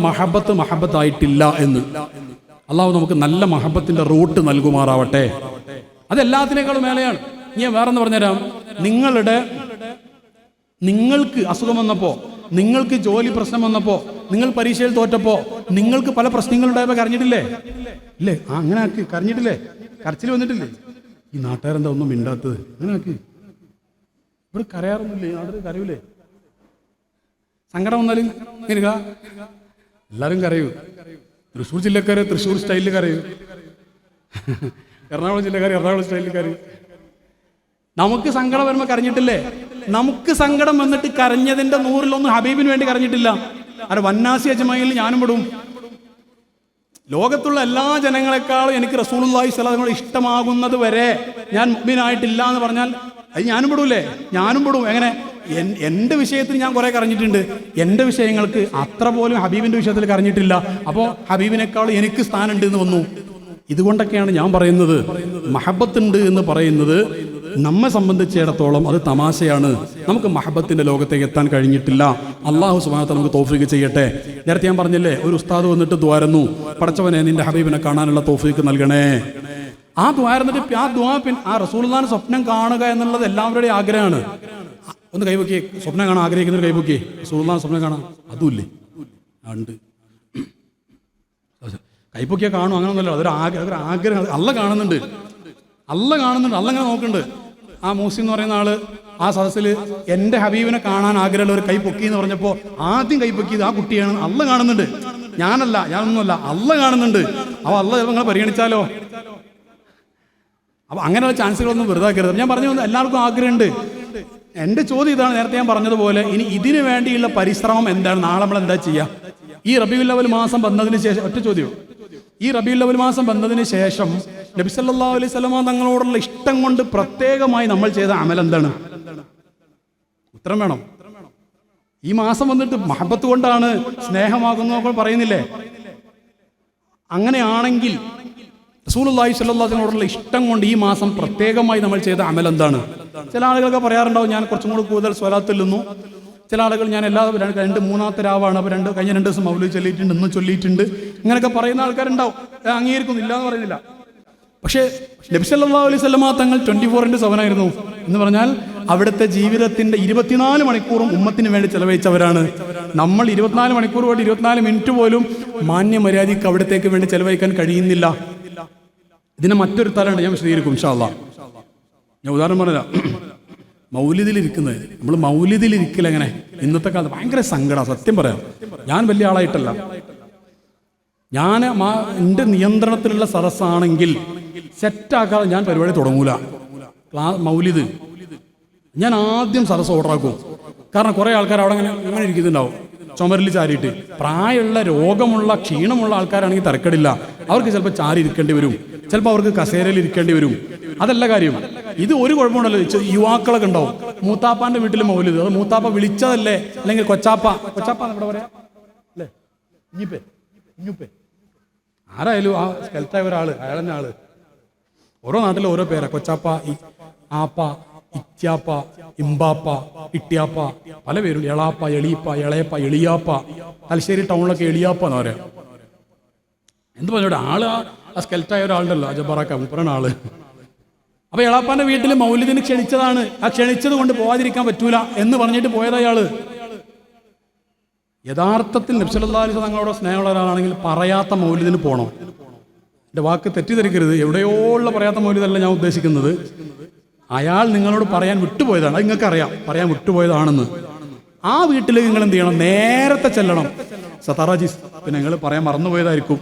മഹബത്തായിട്ടില്ല എന്ന്. അള്ളാഹു നമുക്ക് നല്ല മഹബത്തിന്റെ റൂട്ട് നൽകുമാറാവട്ടെ. അതെല്ലാത്തിനേക്കാളും മേലെയാണ്. ഞാൻ വേറെന്ന് പറഞ്ഞുതരാം. നിങ്ങൾക്ക് അസുഖം വന്നപ്പോൾ, നിങ്ങൾക്ക് ജോലി പ്രശ്നം വന്നപ്പോൾ, നിങ്ങൾ പരീക്ഷയിൽ തോറ്റപ്പോൾ, നിങ്ങൾക്ക് പല പ്രശ്നങ്ങളുണ്ടായപ്പോൾ കരഞ്ഞിട്ടില്ലേ? ഇല്ലേ? അങ്ങനെ ആക്കി കരഞ്ഞിട്ടില്ലേ? കരച്ചിൽ വന്നിട്ടില്ലേ? ഈ നാട്ടുകാരെന്താ ഒന്നും മിണ്ടാത്തത്? അങ്ങനെ ആക്കി ഇവിടെ കരയാറൊന്നുമില്ലേ? നാട്ടിൽ കരയൂലേ? സങ്കടം വന്നാലും ഇങ്ങനെ എല്ലാവരും കരയൂ. തൃശ്ശൂർ ജില്ലക്കാര് തൃശ്ശൂർ സ്റ്റൈലിൽ കരയൂ, എറണാകുളം ജില്ലക്കാർ എറണാകുളം സ്റ്റൈലിൽ കരയൂ. നമുക്ക് സങ്കടം വരുമ്പോൾ കരഞ്ഞിട്ടില്ലേ? നമുക്ക് സങ്കടം വന്നിട്ട് കരഞ്ഞതിന്റെ 100-ൽ 1 ഹബീബിന് വേണ്ടി കരഞ്ഞിട്ടില്ല. അത് വന്നാസി അജ്മഈനിൽ ഞാനും പെടും. ലോകത്തുള്ള എല്ലാ ജനങ്ങളെക്കാളും എനിക്ക് റസൂലുള്ളാഹി സ്വല്ലല്ലാഹു അലൈഹി വസല്ലം ഇഷ്ടമാകുന്നത് വരെ ഞാൻ മുഅ്മിനായിട്ടില്ല എന്ന് പറഞ്ഞാൽ അത് ഞാനും പെടൂലേ? ഞാനും പെടും. എങ്ങനെ? എൻ്റെ വിഷയത്തിൽ ഞാൻ കുറെ കരഞ്ഞിട്ടുണ്ട്. എൻ്റെ വിഷയങ്ങൾക്ക് അത്ര പോലും ഹബീബിന്റെ വിഷയത്തിൽ കരഞ്ഞിട്ടില്ല. അപ്പോൾ ഹബീബിനേക്കാളും എനിക്ക് സ്ഥാനമുണ്ട് എന്ന് വന്നു. ഇതുകൊണ്ടൊക്കെയാണ് ഞാൻ പറയുന്നത് മഹബത്തുണ്ട് എന്ന് പറയുന്നത് നമ്മെ സംബന്ധിച്ചിടത്തോളം അത് തമാശയാണ്. നമുക്ക് മഹബത്തിന്റെ ലോകത്തേക്ക് എത്താൻ കഴിഞ്ഞിട്ടില്ല. അള്ളാഹു സുബ്ഹാനഹു വ തആല നമുക്ക് തൗഫീഖ് ചെയ്യട്ടെ. നേരത്തെ ഞാൻ പറഞ്ഞില്ലേ, ഒരു ഉസ്താദ് വന്നിട്ട് ദ്വാരന്നു, പടച്ചവനെ നിന്റെ ഹബീബിനെ കാണാനുള്ള തൗഫീഖ് നൽകണേ. ആ ദ്വാരുന്നിട്ട് ആ ദ്വാ ആ റസൂലുള്ളാഹിന്റെ സ്വപ്നം കാണുക എന്നുള്ളത് എല്ലാവരുടെയും ആഗ്രഹമാണ്. ഒന്ന് കൈവക്കിയേ, സ്വപ്നം കാണാൻ ആഗ്രഹിക്കുന്നൊരു കൈവക്കിയേ. റസൂലുള്ളാഹിന്റെ സ്വപ്നം കാണാൻ അതുമില്ലേ? ഉണ്ട്. കൈപ്പൊക്കിയാൽ കാണും, അങ്ങനെയൊന്നുമല്ലോ. അതൊരു ആഗ്രഹം. അല്ല കാണുന്നുണ്ട്, അല്ല ഇങ്ങനെ നോക്കുന്നുണ്ട്. ആ മൂസി എന്ന് പറയുന്ന ആള് ആ സദസ്സിൽ എൻ്റെ ഹബീബിനെ കാണാൻ ആഗ്രഹമുള്ള ഒരു കൈ പൊക്കി എന്ന് പറഞ്ഞപ്പോൾ ആദ്യം കൈ പൊക്കിയത് ആ കുട്ടിയാണ്. അല്ല കാണുന്നുണ്ട്, ഞാനൊന്നുമല്ല, അല്ല കാണുന്നുണ്ട്. അപ്പോൾ അല്ല ചിലപ്പോൾ നിങ്ങൾ പരിഗണിച്ചാലോ? അപ്പോൾ അങ്ങനെയുള്ള ചാൻസുകളൊന്നും വെറുതാക്കരുത്. ഞാൻ പറഞ്ഞു എല്ലാവർക്കും ആഗ്രഹമുണ്ട്. എൻ്റെ ചോദ്യം ഇതാണ്, നേരത്തെ ഞാൻ പറഞ്ഞതുപോലെ, ഇനി ഇതിനു വേണ്ടിയുള്ള പരിശ്രമം എന്താണ്? നാളെ നമ്മൾ എന്താ ചെയ്യുക? ഈ റബീഉൽ അവ്വൽ മാസം വന്നതിന് ശേഷം, ഒറ്റ ചോദ്യം, ഈ റബീഉൽ അവ്വൽ മാസം വന്നതിന് ശേഷം നബി സല്ലല്ലാഹു അലൈഹി വസല്ലം തങ്ങളോടുള്ള ഇഷ്ടം കൊണ്ട് പ്രത്യേകമായി നമ്മൾ ചെയ്ത അമൽ എന്താണ്? ഉത്തരം വേണം. ഈ മാസം വന്നിട്ട് മഹബത്ത് കൊണ്ടാണ്, സ്നേഹമാകുന്നു പറയുന്നില്ലേ? അങ്ങനെയാണെങ്കിൽ റസൂലുള്ളാഹി സ്വല്ലല്ലാഹു അലൈഹി വസല്ലമയോടുള്ള ഇഷ്ടം കൊണ്ട് ഈ മാസം പ്രത്യേകമായി നമ്മൾ ചെയ്ത അമൽ എന്താണ്? ചില ആളുകളൊക്കെ പറയാറുണ്ടാവും, ഞാൻ കുറച്ചും കൂടി കൂടുതൽ സ്വലാത്ത് ചൊല്ലുന്നു. ചില ആളുകൾ ഞാൻ മൂന്നാമത്തെ രാവാണ്, അപ്പോൾ കഴിഞ്ഞ 2 ദിവസം മൗലൂദ് ചൊല്ലിയിട്ടുണ്ട്, ഇന്ന് ചൊല്ലിയിട്ടുണ്ട്, ഇങ്ങനെയൊക്കെ പറയുന്ന ആൾക്കാരുണ്ടാവും. അംഗീകരിക്കുന്നില്ല എന്ന് പറയുന്നില്ല. പക്ഷേ നബി സല്ലല്ലാഹു അലൈഹി വസല്ലം തങ്ങൾ 24/7 ആയിരുന്നു എന്ന് പറഞ്ഞാൽ അവിടുത്തെ ജീവിതത്തിന്റെ 24 മണിക്കൂറും ഉമ്മത്തിന് വേണ്ടി ചെലവഴിച്ചവരാണ്. നമ്മൾ 24 മണിക്കൂർ പോലും 24 മിനിറ്റ് പോലും മാന്യമര്യാദയ്ക്ക് അവിടത്തേക്ക് വേണ്ടി ചെലവഴിക്കാൻ കഴിയുന്നില്ല. ഇതിന് മറ്റൊരു തലമുണ്ട്, ഞാൻ വിശദീകരിക്കും ഇൻഷാ അല്ലാഹ്. ഞാൻ ഉദാഹരണം പറഞ്ഞുതരാം. മൗലിദിലിരിക്കുന്നത്, നമ്മൾ മൗലിദിലിരിക്കൽ എങ്ങനെ ഇന്നത്തെ കാലത്ത് ഭയങ്കര സങ്കടം. സത്യം പറയാം, ഞാൻ വലിയ ആളായിട്ടല്ല, ഞാൻ എൻ്റെ നിയന്ത്രണത്തിലുള്ള സദസ്സാണെങ്കിൽ സെറ്റാക്കാതെ ഞാൻ പരിപാടി തുടങ്ങൂല. മൗലിദ് ഞാൻ ആദ്യം സദസ്സ് ഓർഡറാക്കും. കാരണം കുറേ ആൾക്കാർ അവിടെ അങ്ങനെ ഇരിക്കുന്നുണ്ടാവും, ചുമരിൽ ചാരിയിട്ട്. പ്രായമുള്ള രോഗമുള്ള ക്ഷീണമുള്ള ആൾക്കാരാണെങ്കിൽ തരക്കടില്ല, അവർക്ക് ചിലപ്പോൾ ചാരി ഇരിക്കേണ്ടി വരും, ചിലപ്പോൾ അവർക്ക് കസേരയിൽ ഇരിക്കേണ്ടി വരും. അതല്ല കാര്യം. ഇത് ഒരു കുഴപ്പമുണ്ടല്ലോ, യുവാക്കളൊക്കെ ഉണ്ടാവും. മൂത്താപ്പാന്റെ വീട്ടിൽ മൗലിദ്, അത് മൂത്താപ്പ വിളിച്ചതല്ലേ, അല്ലെങ്കിൽ കൊച്ചാപ്പ നമ്മുടെ പറയാ അല്ലേ, ഇഞ്ഞുപ്പേ ആരായാലും ആ സ്ഥലത്തായ ഒരാള്, അയാളെന്നെ ആള്. ഓരോ നാട്ടിലും ഓരോ പേരാ. കൊച്ചാപ്പ, ആപ്പ, ഇച്ചാപ്പ, ഇമ്പാപ്പ, ഇട്ടിയാപ്പ, പല പേരും. എളാപ്പ, എളീപ്പ, ഇളയപ്പ, എളിയാപ്പ. തലശ്ശേരി ടൗണിലൊക്കെ എളിയാപ്പ എന്ന് പറയാം. എന്ത് പറഞ്ഞോട്ടെ, ആള് ആ സ്കെൽറ്റായ ഒരാളുണ്ടല്ലോ, അജബറാക്ക, മുപ്പറാണ് ആള്. അപ്പൊ എളാപ്പാന്റെ വീട്ടിൽ മൗലിദിന് ക്ഷണിച്ചതാണ്. ആ ക്ഷണിച്ചത് കൊണ്ട് പോകാതിരിക്കാൻ പറ്റൂല എന്ന് പറഞ്ഞിട്ട് പോയതയാള്. യഥാർത്ഥത്തിൽ നബി സല്ലല്ലാഹു അലൈഹി വസല്ലം തങ്ങളോട് സ്നേഹമുള്ള ഒരാളാണെങ്കിൽ പറയാത്ത മൗലിദിന് പോകണം. എൻ്റെ വാക്ക് തെറ്റിദ്ധരിക്കരുത്, എവിടെയോ ഉള്ള പറയാത്ത മൗലിദല്ല ഞാൻ ഉദ്ദേശിക്കുന്നത്. അയാൾ നിങ്ങളോട് പറയാൻ വിട്ടുപോയതാണ്, അത് നിങ്ങൾക്ക് അറിയാം, പറയാൻ വിട്ടുപോയതാണെന്ന്. ആ വീട്ടിലേക്ക് നിങ്ങൾ എന്ത് ചെയ്യണം? നേരത്തെ ചെല്ലണം. സത്താറാജീസ്, പിന്നെ നിങ്ങൾ പറയാൻ മറന്നുപോയതായിരിക്കും,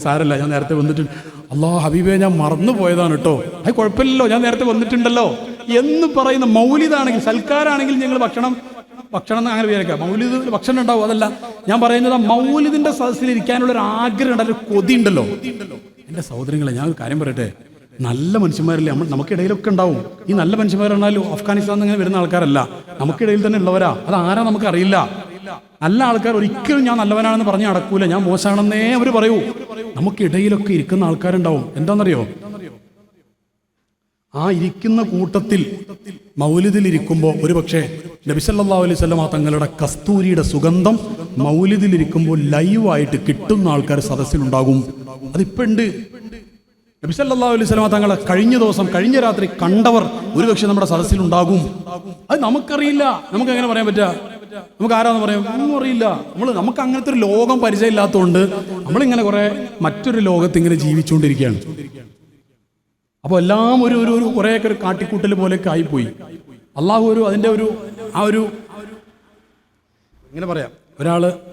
സാരല്ല, ഞാൻ നേരത്തെ വന്നിട്ടുണ്ട്. അല്ലാഹ് ഹബീബേ, ഞാൻ മറന്നുപോയതാണ് കേട്ടോ, അത് കുഴപ്പമില്ലല്ലോ, ഞാൻ നേരത്തെ വന്നിട്ടുണ്ടല്ലോ എന്ന് പറയുന്ന മൗലിദാണെങ്കിൽ, സൽക്കാരാണെങ്കിൽ ഞങ്ങൾ ഭക്ഷണം അങ്ങനെ വിചാരിക്കാം. മൗലിദിൽ ഭക്ഷണം ഉണ്ടാവും, അതല്ല ഞാൻ പറയുന്നത്. മൗലിദിന്റെ സദസ്സിൽ ഇരിക്കാനുള്ള ഒരു ആഗ്രഹം ഉണ്ടല്ലോ, ഒരു കൊതി ഉണ്ടല്ലോ. എൻ്റെ സഹോദരങ്ങളെ, ഞാൻ ഒരു കാര്യം പറയട്ടെ, നല്ല മനുഷ്യന്മാരല്ലേ നമുക്കിടയിലൊക്കെ ഉണ്ടാവും. ഈ നല്ല മനുഷ്യന്മാർ പറഞ്ഞാലും അഫ്ഗാനിസ്ഥാനിൽ നിന്ന് വരുന്ന ആൾക്കാരല്ല, നമുക്കിടയിൽ തന്നെ ഉള്ളവരാ. അത് ആരാ നമുക്കറിയില്ല. നല്ല ആൾക്കാർ ഒരിക്കലും ഞാൻ നല്ലവനാണെന്ന് പറഞ്ഞ് നടക്കൂല, ഞാൻ മോശമാണെന്നേ അവർ പറയൂ. നമുക്കിടയിലൊക്കെ ഇരിക്കുന്ന ആൾക്കാരുണ്ടാവും. എന്താണെന്നറിയോ? ആ ഇരിക്കുന്ന കൂട്ടത്തിൽ മൗലിദിൽ ഇരിക്കുമ്പോൾ ഒരു പക്ഷേ നബി സല്ലല്ലാഹു അലൈഹി വസല്ലം തങ്ങളുടെ കസ്തൂരിയുടെ സുഗന്ധം മൗലിദിൽ ഇരിക്കുമ്പോൾ ലൈവായിട്ട് കിട്ടുന്ന ആൾക്കാർ സദസ്സിലുണ്ടാകും. അതിപ്പോൾ ഉണ്ട്. നബി സല്ലല്ലാഹു അലൈഹി വസല്ലം തങ്ങളെ കഴിഞ്ഞ രാത്രി കണ്ടവർ ഒരുപക്ഷെ നമ്മുടെ സദസ്സിലുണ്ടാകും. അത് നമുക്കറിയില്ല. നമുക്ക് എങ്ങനെ പറയാൻ പറ്റുക? നമുക്ക് ആരാന്ന് പറയാം? ഒന്നും അറിയില്ല. നമുക്ക് അങ്ങനത്തെ ഒരു ലോകം പരിചയമില്ലാത്തതുകൊണ്ട് നമ്മളിങ്ങനെ കുറെ മറ്റൊരു ലോകത്ത് ഇങ്ങനെ ജീവിച്ചുകൊണ്ടിരിക്കുകയാണ്. അപ്പോൾ എല്ലാം ഒരു കുറേയൊക്കെ ഒരു കാട്ടിക്കൂട്ടൽ പോലെയൊക്കെ ആയിപ്പോയി. അള്ളാഹു അതിൻ്റെ ഇങ്ങനെ പറയാം,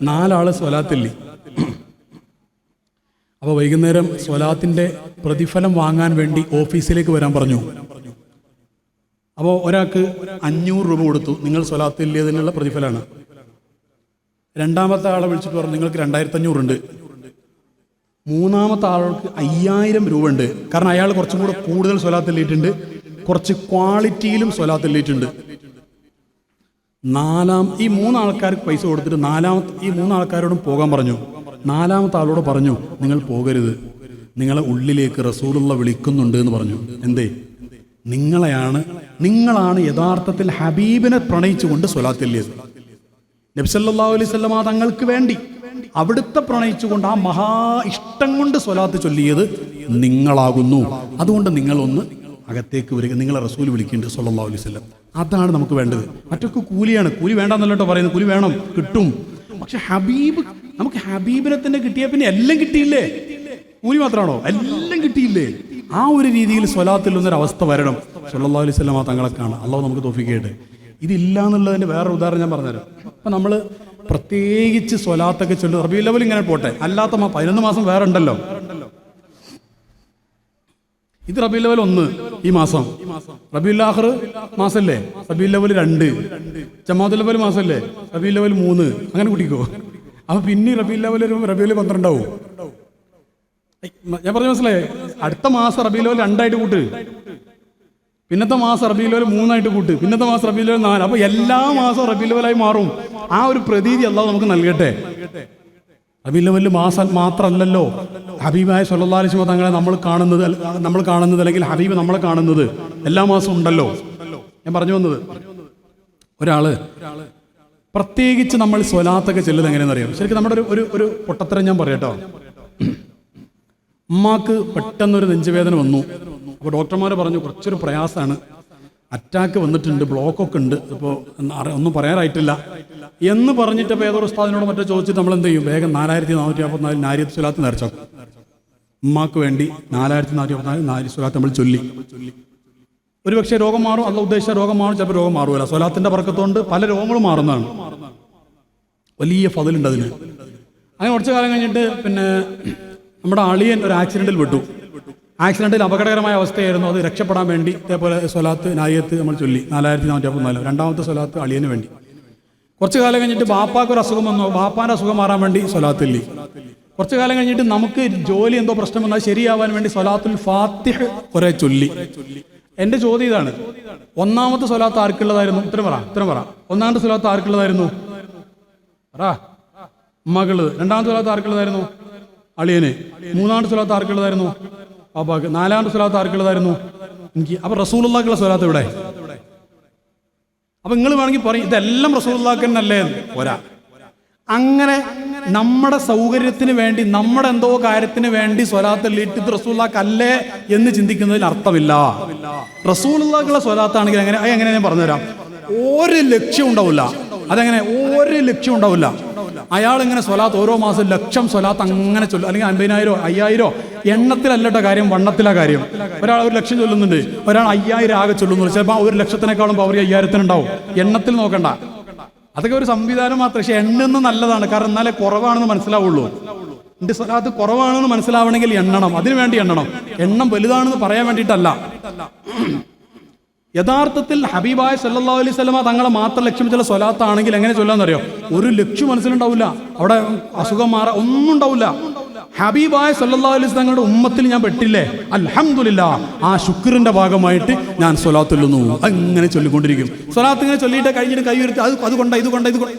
4 ആള് സ്വലാത്തില്ലേ. അപ്പോൾ വൈകുന്നേരം സ്വലാത്തിൻ്റെ പ്രതിഫലം വാങ്ങാൻ വേണ്ടി ഓഫീസിലേക്ക് വരാൻ പറഞ്ഞു. അപ്പോൾ ഒരാൾക്ക് 500 രൂപ കൊടുത്തു, നിങ്ങൾ സ്വലാത്തില്ലേതിനുള്ള പ്രതിഫലമാണ്. രണ്ടാമത്തെ ആളെ വിളിച്ചിട്ട് പറഞ്ഞു, നിങ്ങൾക്ക് 2500 ഉണ്ട്. മൂന്നാമത്തെ ആൾക്ക് 5000 രൂപ ഉണ്ട്. കാരണം അയാൾ കുറച്ചും കൂടെ കൂടുതൽ സ്വലാത്തില്ലിട്ടുണ്ട്, കുറച്ച് ക്വാളിറ്റിയിലും സ്വലാത്തില്ലിട്ടുണ്ട്. ഈ 3 ആൾക്കാർക്ക് പൈസ കൊടുത്തിട്ട് ഈ 3 ആൾക്കാരോടും പോകാൻ പറഞ്ഞു. 4ാമത്തെ ആളോട് പറഞ്ഞു, നിങ്ങൾ പോകരുത്, നിങ്ങളെ ഉള്ളിലേക്ക് റസൂലുള്ള വിളിക്കുന്നുണ്ട് എന്ന് പറഞ്ഞു. എന്തേ? നിങ്ങളാണ് യഥാർത്ഥത്തിൽ ഹബീബിനെ പ്രണയിച്ചുകൊണ്ട് സ്വലാത്തില്ലേത്. നബി സല്ലല്ലാഹു അലൈഹി വസല്ലം തങ്ങൾക്ക് വേണ്ടി അവിടുത്തെ പ്രണയിച്ചുകൊണ്ട് ആ മഹാ ഇഷ്ടം കൊണ്ട് സ്വലാത്ത് ചൊല്ലിയത് നിങ്ങളാകുന്നു. അതുകൊണ്ട് നിങ്ങളൊന്ന് അകത്തേക്ക് വരിക, നിങ്ങളെ റസൂൽ വിളിക്കുന്നുണ്ട് സല്ലല്ലാഹു അലൈഹി വസല്ലം. അതാണ് നമുക്ക് വേണ്ടത്. മറ്റൊക്കെ കൂലിയാണ്. കൂലി വേണ്ടെന്നല്ലോ പറയുന്നത്, കൂലി വേണം, കിട്ടും. പക്ഷെ നമുക്ക് ഹബീബിനെ തന്നെ കിട്ടിയാൽ പിന്നെ എല്ലാം കിട്ടിയില്ലേ? കൂലി മാത്രമാണോ? എല്ലാം കിട്ടിയില്ലേ? ആ ഒരു രീതിയിൽ സ്വലാത്തിൽ ഒന്നൊരവസ്ഥ വരണം. സല്ലല്ലാഹു അലൈഹി വസല്ലം തങ്ങളെ കാണാം. അള്ളാഹു നമുക്ക് തൗഫീഖ് ചെയ്യട്ടെ. ഇതില്ല എന്നുള്ളതിൻ്റെ വേറൊരു ഉദാഹരണം ഞാൻ പറഞ്ഞുതരാം. അപ്പം നമ്മൾ പ്രത്യേകിച്ച് സ്വലാത്തൊക്കെ ചൊല്ലു. റബീഉൽ അവ്വൽ ഇങ്ങനെ പോട്ടെ, അല്ലാത്ത 11 മാസം വേറെ ഉണ്ടല്ലോ. ഇത് റബീഉൽ അവ്വൽ 1 ഈ മാസം, റബീഉൽ ആഖിർ മാസല്ലേ, റബീഉൽ അവ്വൽ 2, ജമാഅത്തുൽ അവ്വൽ മാസല്ലേ, റബീഉൽ അവ്വൽ 3, അങ്ങനെ കൂട്ടിക്കോ. അപ്പൊ പിന്നെ റബീഉൽ അവ്വൽ 12 ആവും. ഞാൻ പറഞ്ഞ മനസ്സിലായേ? അടുത്ത മാസം റബീഉൽ അവ്വൽ 2 ആയിട്ട് കൂട്ട്, പിന്നത്തെ മാസം റബീഉൽ അവ്വൽ 3 ആയിട്ട് കൂട്ട്, പിന്നത്തെ മാസം റബീഉൽ അവ്വൽ 4. അപ്പൊ എല്ലാ മാസവും റബീഉൽ അവ്വലായി മാറും. ആ ഒരു പ്രതീതി അല്ലാഹു നമുക്ക് നൽകട്ടെ. റബീഉൽ അവ്വൽ മാസം മാത്രമല്ലല്ലോ ഹബീബായ സല്ലല്ലാഹു അലൈഹി വസല്ലം തങ്ങളെ നമ്മൾ കാണുന്നത് അല്ലെങ്കിൽ ഹബീബ് നമ്മളെ കാണുന്നത് എല്ലാ മാസവും ഉണ്ടല്ലോ. ഞാൻ പറഞ്ഞു വന്നത്, ഒരാള് പ്രത്യേകിച്ച് നമ്മൾ സ്വലാത്തൊക്കെ ചെല്ലുന്നത് എങ്ങനെയാണെന്ന് അറിയാം. ശരിക്കും നമ്മുടെ ഒരു പൊട്ടത്തരം ഞാൻ പറയട്ടോ. ഉമ്മാക്ക് പെട്ടെന്നൊരു നെഞ്ചുവേദന വന്നു. അപ്പോൾ ഡോക്ടർമാർ പറഞ്ഞു കുറച്ചൊരു പ്രയാസമാണ്, അറ്റാക്ക് വന്നിട്ടുണ്ട്, ബ്ലോക്കൊക്കെ ഉണ്ട്, ഇപ്പോൾ ഒന്നും പറയാറായിട്ടില്ല എന്ന് പറഞ്ഞിട്ട് ഇപ്പോൾ ഏതൊരു ഉസ്താദിനോട് മറ്റോ ചോദിച്ചിട്ട് നമ്മൾ എന്ത് ചെയ്യും? വേഗം 4444 നാരിയത്ത് സ്വലാത്ത് നേർച്ചാക്കും. ഉമ്മാക്ക് വേണ്ടി 4444 നാരിയത്ത് സ്വലാത്ത് നമ്മൾ ചൊല്ലി. ഒരു പക്ഷേ രോഗം മാറും, അല്ല ഉദ്ദേശിച്ച രോഗം മാറും, ചിലപ്പോൾ രോഗം മാറുമല്ല. സ്വലാത്തിൻ്റെ ബർക്കത്തുകൊണ്ട് പല രോഗങ്ങളും മാറുന്നതാണ്. വലിയ ഫضലുണ്ട് അതിന്. അങ്ങനെ കുറച്ച് കാലം കഴിഞ്ഞിട്ട് പിന്നെ നമ്മുടെ അളിയൻ ഒരു ആക്സിഡൻറ്റിൽ വിട്ടു. ആക്സിഡൻറ്റിൽ അപകടകരമായ അവസ്ഥയായിരുന്നു. അത് രക്ഷപ്പെടാൻ വേണ്ടി ഇതേപോലെ സ്വലാത്ത് നാരിയത്ത് നമ്മൾ ചൊല്ലി 4444. രണ്ടാമത്തെ സ്വലാത്ത് അളിയന് വേണ്ടി. കുറച്ച് കാലം കഴിഞ്ഞിട്ട് ബാപ്പാക്ക് ഒരു അസുഖം വന്നു. ബാപ്പാൻ്റെ അസുഖം മാറാൻ വേണ്ടി സ്വലാത്തില്ലി. കുറച്ച് കാലം കഴിഞ്ഞിട്ട് നമുക്ക് ജോലി എന്തോ പ്രശ്നം വന്നാൽ ശരിയാവാൻ വേണ്ടി സ്വലാത്തുൽ ഫാത്തിഹ് കുറെ ചൊല്ലി. എൻ്റെ ചോദ്യം ഇതാണ്, ഒന്നാമത്തെ സ്വലാത്ത് ആർക്കുള്ളതായിരുന്നു? ഉത്തരം പറ. ഒന്നാമത്തെ സ്വലാത്ത് ആർക്കുള്ളതായിരുന്നു? മകള്. രണ്ടാമത്തെ സ്വലാത്ത് ആർക്കുള്ളതായിരുന്നു? അളിയന്. മൂന്നാമത്തെ സ്വലാത്ത് ആർക്കുള്ളതായിരുന്നു? ബാപ്പാക്ക്. നാലാമത്തെ സ്വലാത്ത് ആർക്കുള്ളതായിരുന്നു? എനിക്ക്. അപ്പൊ റസൂലുള്ളാഹിക്കുള്ള സ്വലാത്ത് എവിടെ? അപ്പൊ നിങ്ങൾ വേണമെങ്കിൽ പറയും ഇതെല്ലാം റസൂലുള്ളാഹിക്ക് തന്നെയല്ലേ? പോരാ. അങ്ങനെ നമ്മുടെ സൗകര്യത്തിന് വേണ്ടി, നമ്മുടെ എന്തോ കാര്യത്തിന് വേണ്ടി സ്വലാത്ത് ഇട്ട് റസൂലുള്ളാഹിക്ക് അല്ലേ എന്ന് ചിന്തിക്കുന്നതിൽ അർത്ഥമില്ല. റസൂലുള്ളാഹിക്കുള്ള സ്വലാത്താണെങ്കിൽ എങ്ങനെ ഞാൻ പറഞ്ഞുതരാം. ഒരു ലക്ഷ്യം ഉണ്ടാവില്ല. അതെങ്ങനെ? ഒരു ലക്ഷ്യം ഉണ്ടാവില്ല. അയാൾ ഇങ്ങനെ സ്വലാത്ത് ഓരോ മാസം ലക്ഷം സ്വലാത്ത് അങ്ങനെ ചൊല്ലും, അല്ലെങ്കിൽ 50,000 5000 എണ്ണത്തിലല്ലട്ടോ കാര്യം, വണ്ണത്തിലാ കാര്യം. ഒരാൾ 1 ലക്ഷം ചൊല്ലുന്നുണ്ട്, ഒരാൾ 5000 ആകെ ചൊല്ലുന്നു. ചിലപ്പോൾ 1 ലക്ഷത്തിനേക്കാളും പവർ 5000 ഉണ്ടാവും. എണ്ണത്തിൽ നോക്കണ്ട, അതൊക്കെ ഒരു സംവിധാനം മാത്രം. പക്ഷെ എണ്ണുന്നത് നല്ലതാണ്, കാരണം എന്നാലേ കുറവാണെന്ന് മനസ്സിലാവുള്ളൂ. എന്റെ സ്വലാത്ത് കുറവാണെന്ന് മനസ്സിലാവണമെങ്കിൽ എണ്ണണം, അതിനു വേണ്ടി എണ്ണണം. എണ്ണം വലുതാണെന്ന് പറയാൻ വേണ്ടിയിട്ടല്ല. യഥാർത്ഥത്തിൽ ഹബീബായ സല്ലല്ലാഹു അലൈഹി വസല്ലമ തങ്ങളെ മാത്രം ലക്ഷ്യം വെച്ചുള്ള സ്വലാത്താണെങ്കിൽ എങ്ങനെ ചൊല്ലാന്നറിയോ? ഒരു ലക്ഷ്യം മനസ്സിലുണ്ടാവില്ല, അവിടെ അസുഖം മാറാ ഒന്നും ഉണ്ടാവില്ല. ഹബീബായ സല്ലല്ലാഹു അലൈഹി വസല്ലം തങ്ങളുടെ ഉമ്മത്തിൽ ഞാൻ പെട്ടില്ലേ, അൽഹംദുലില്ലാ, ആ ശുക്രിന്റെ ഭാഗമായിട്ട് ഞാൻ സ്വലാത്ത് ചൊല്ലുന്നു. അങ്ങനെ ചൊല്ലിക്കൊണ്ടിരിക്കും. സ്വലാത്ത് ഇങ്ങനെ ചൊല്ലിയിട്ട് കഴിഞ്ഞിട്ട് കൈ ഉയർത്തി അതുകൊണ്ട്